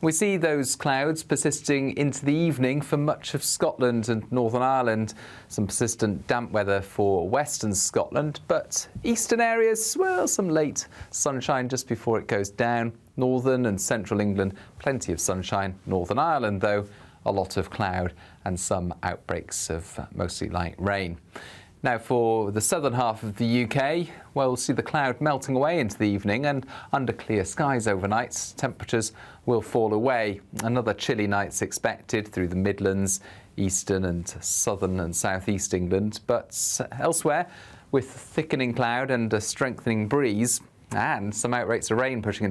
We see those clouds persisting into the evening for much of Scotland and Northern Ireland. Some persistent damp weather for western Scotland, but eastern areas, well, some late sunshine just before it goes down. Northern and central England, plenty of sunshine. Northern Ireland, though, a lot of cloud and some outbreaks of mostly light rain. Now, for the southern half of the UK, well, we'll see the cloud melting away into the evening, and under clear skies overnight, temperatures will fall away. Another chilly night's expected through the Midlands, eastern and southern and southeast England, but elsewhere, with thickening cloud and a strengthening breeze, and some outbreaks of rain pushing into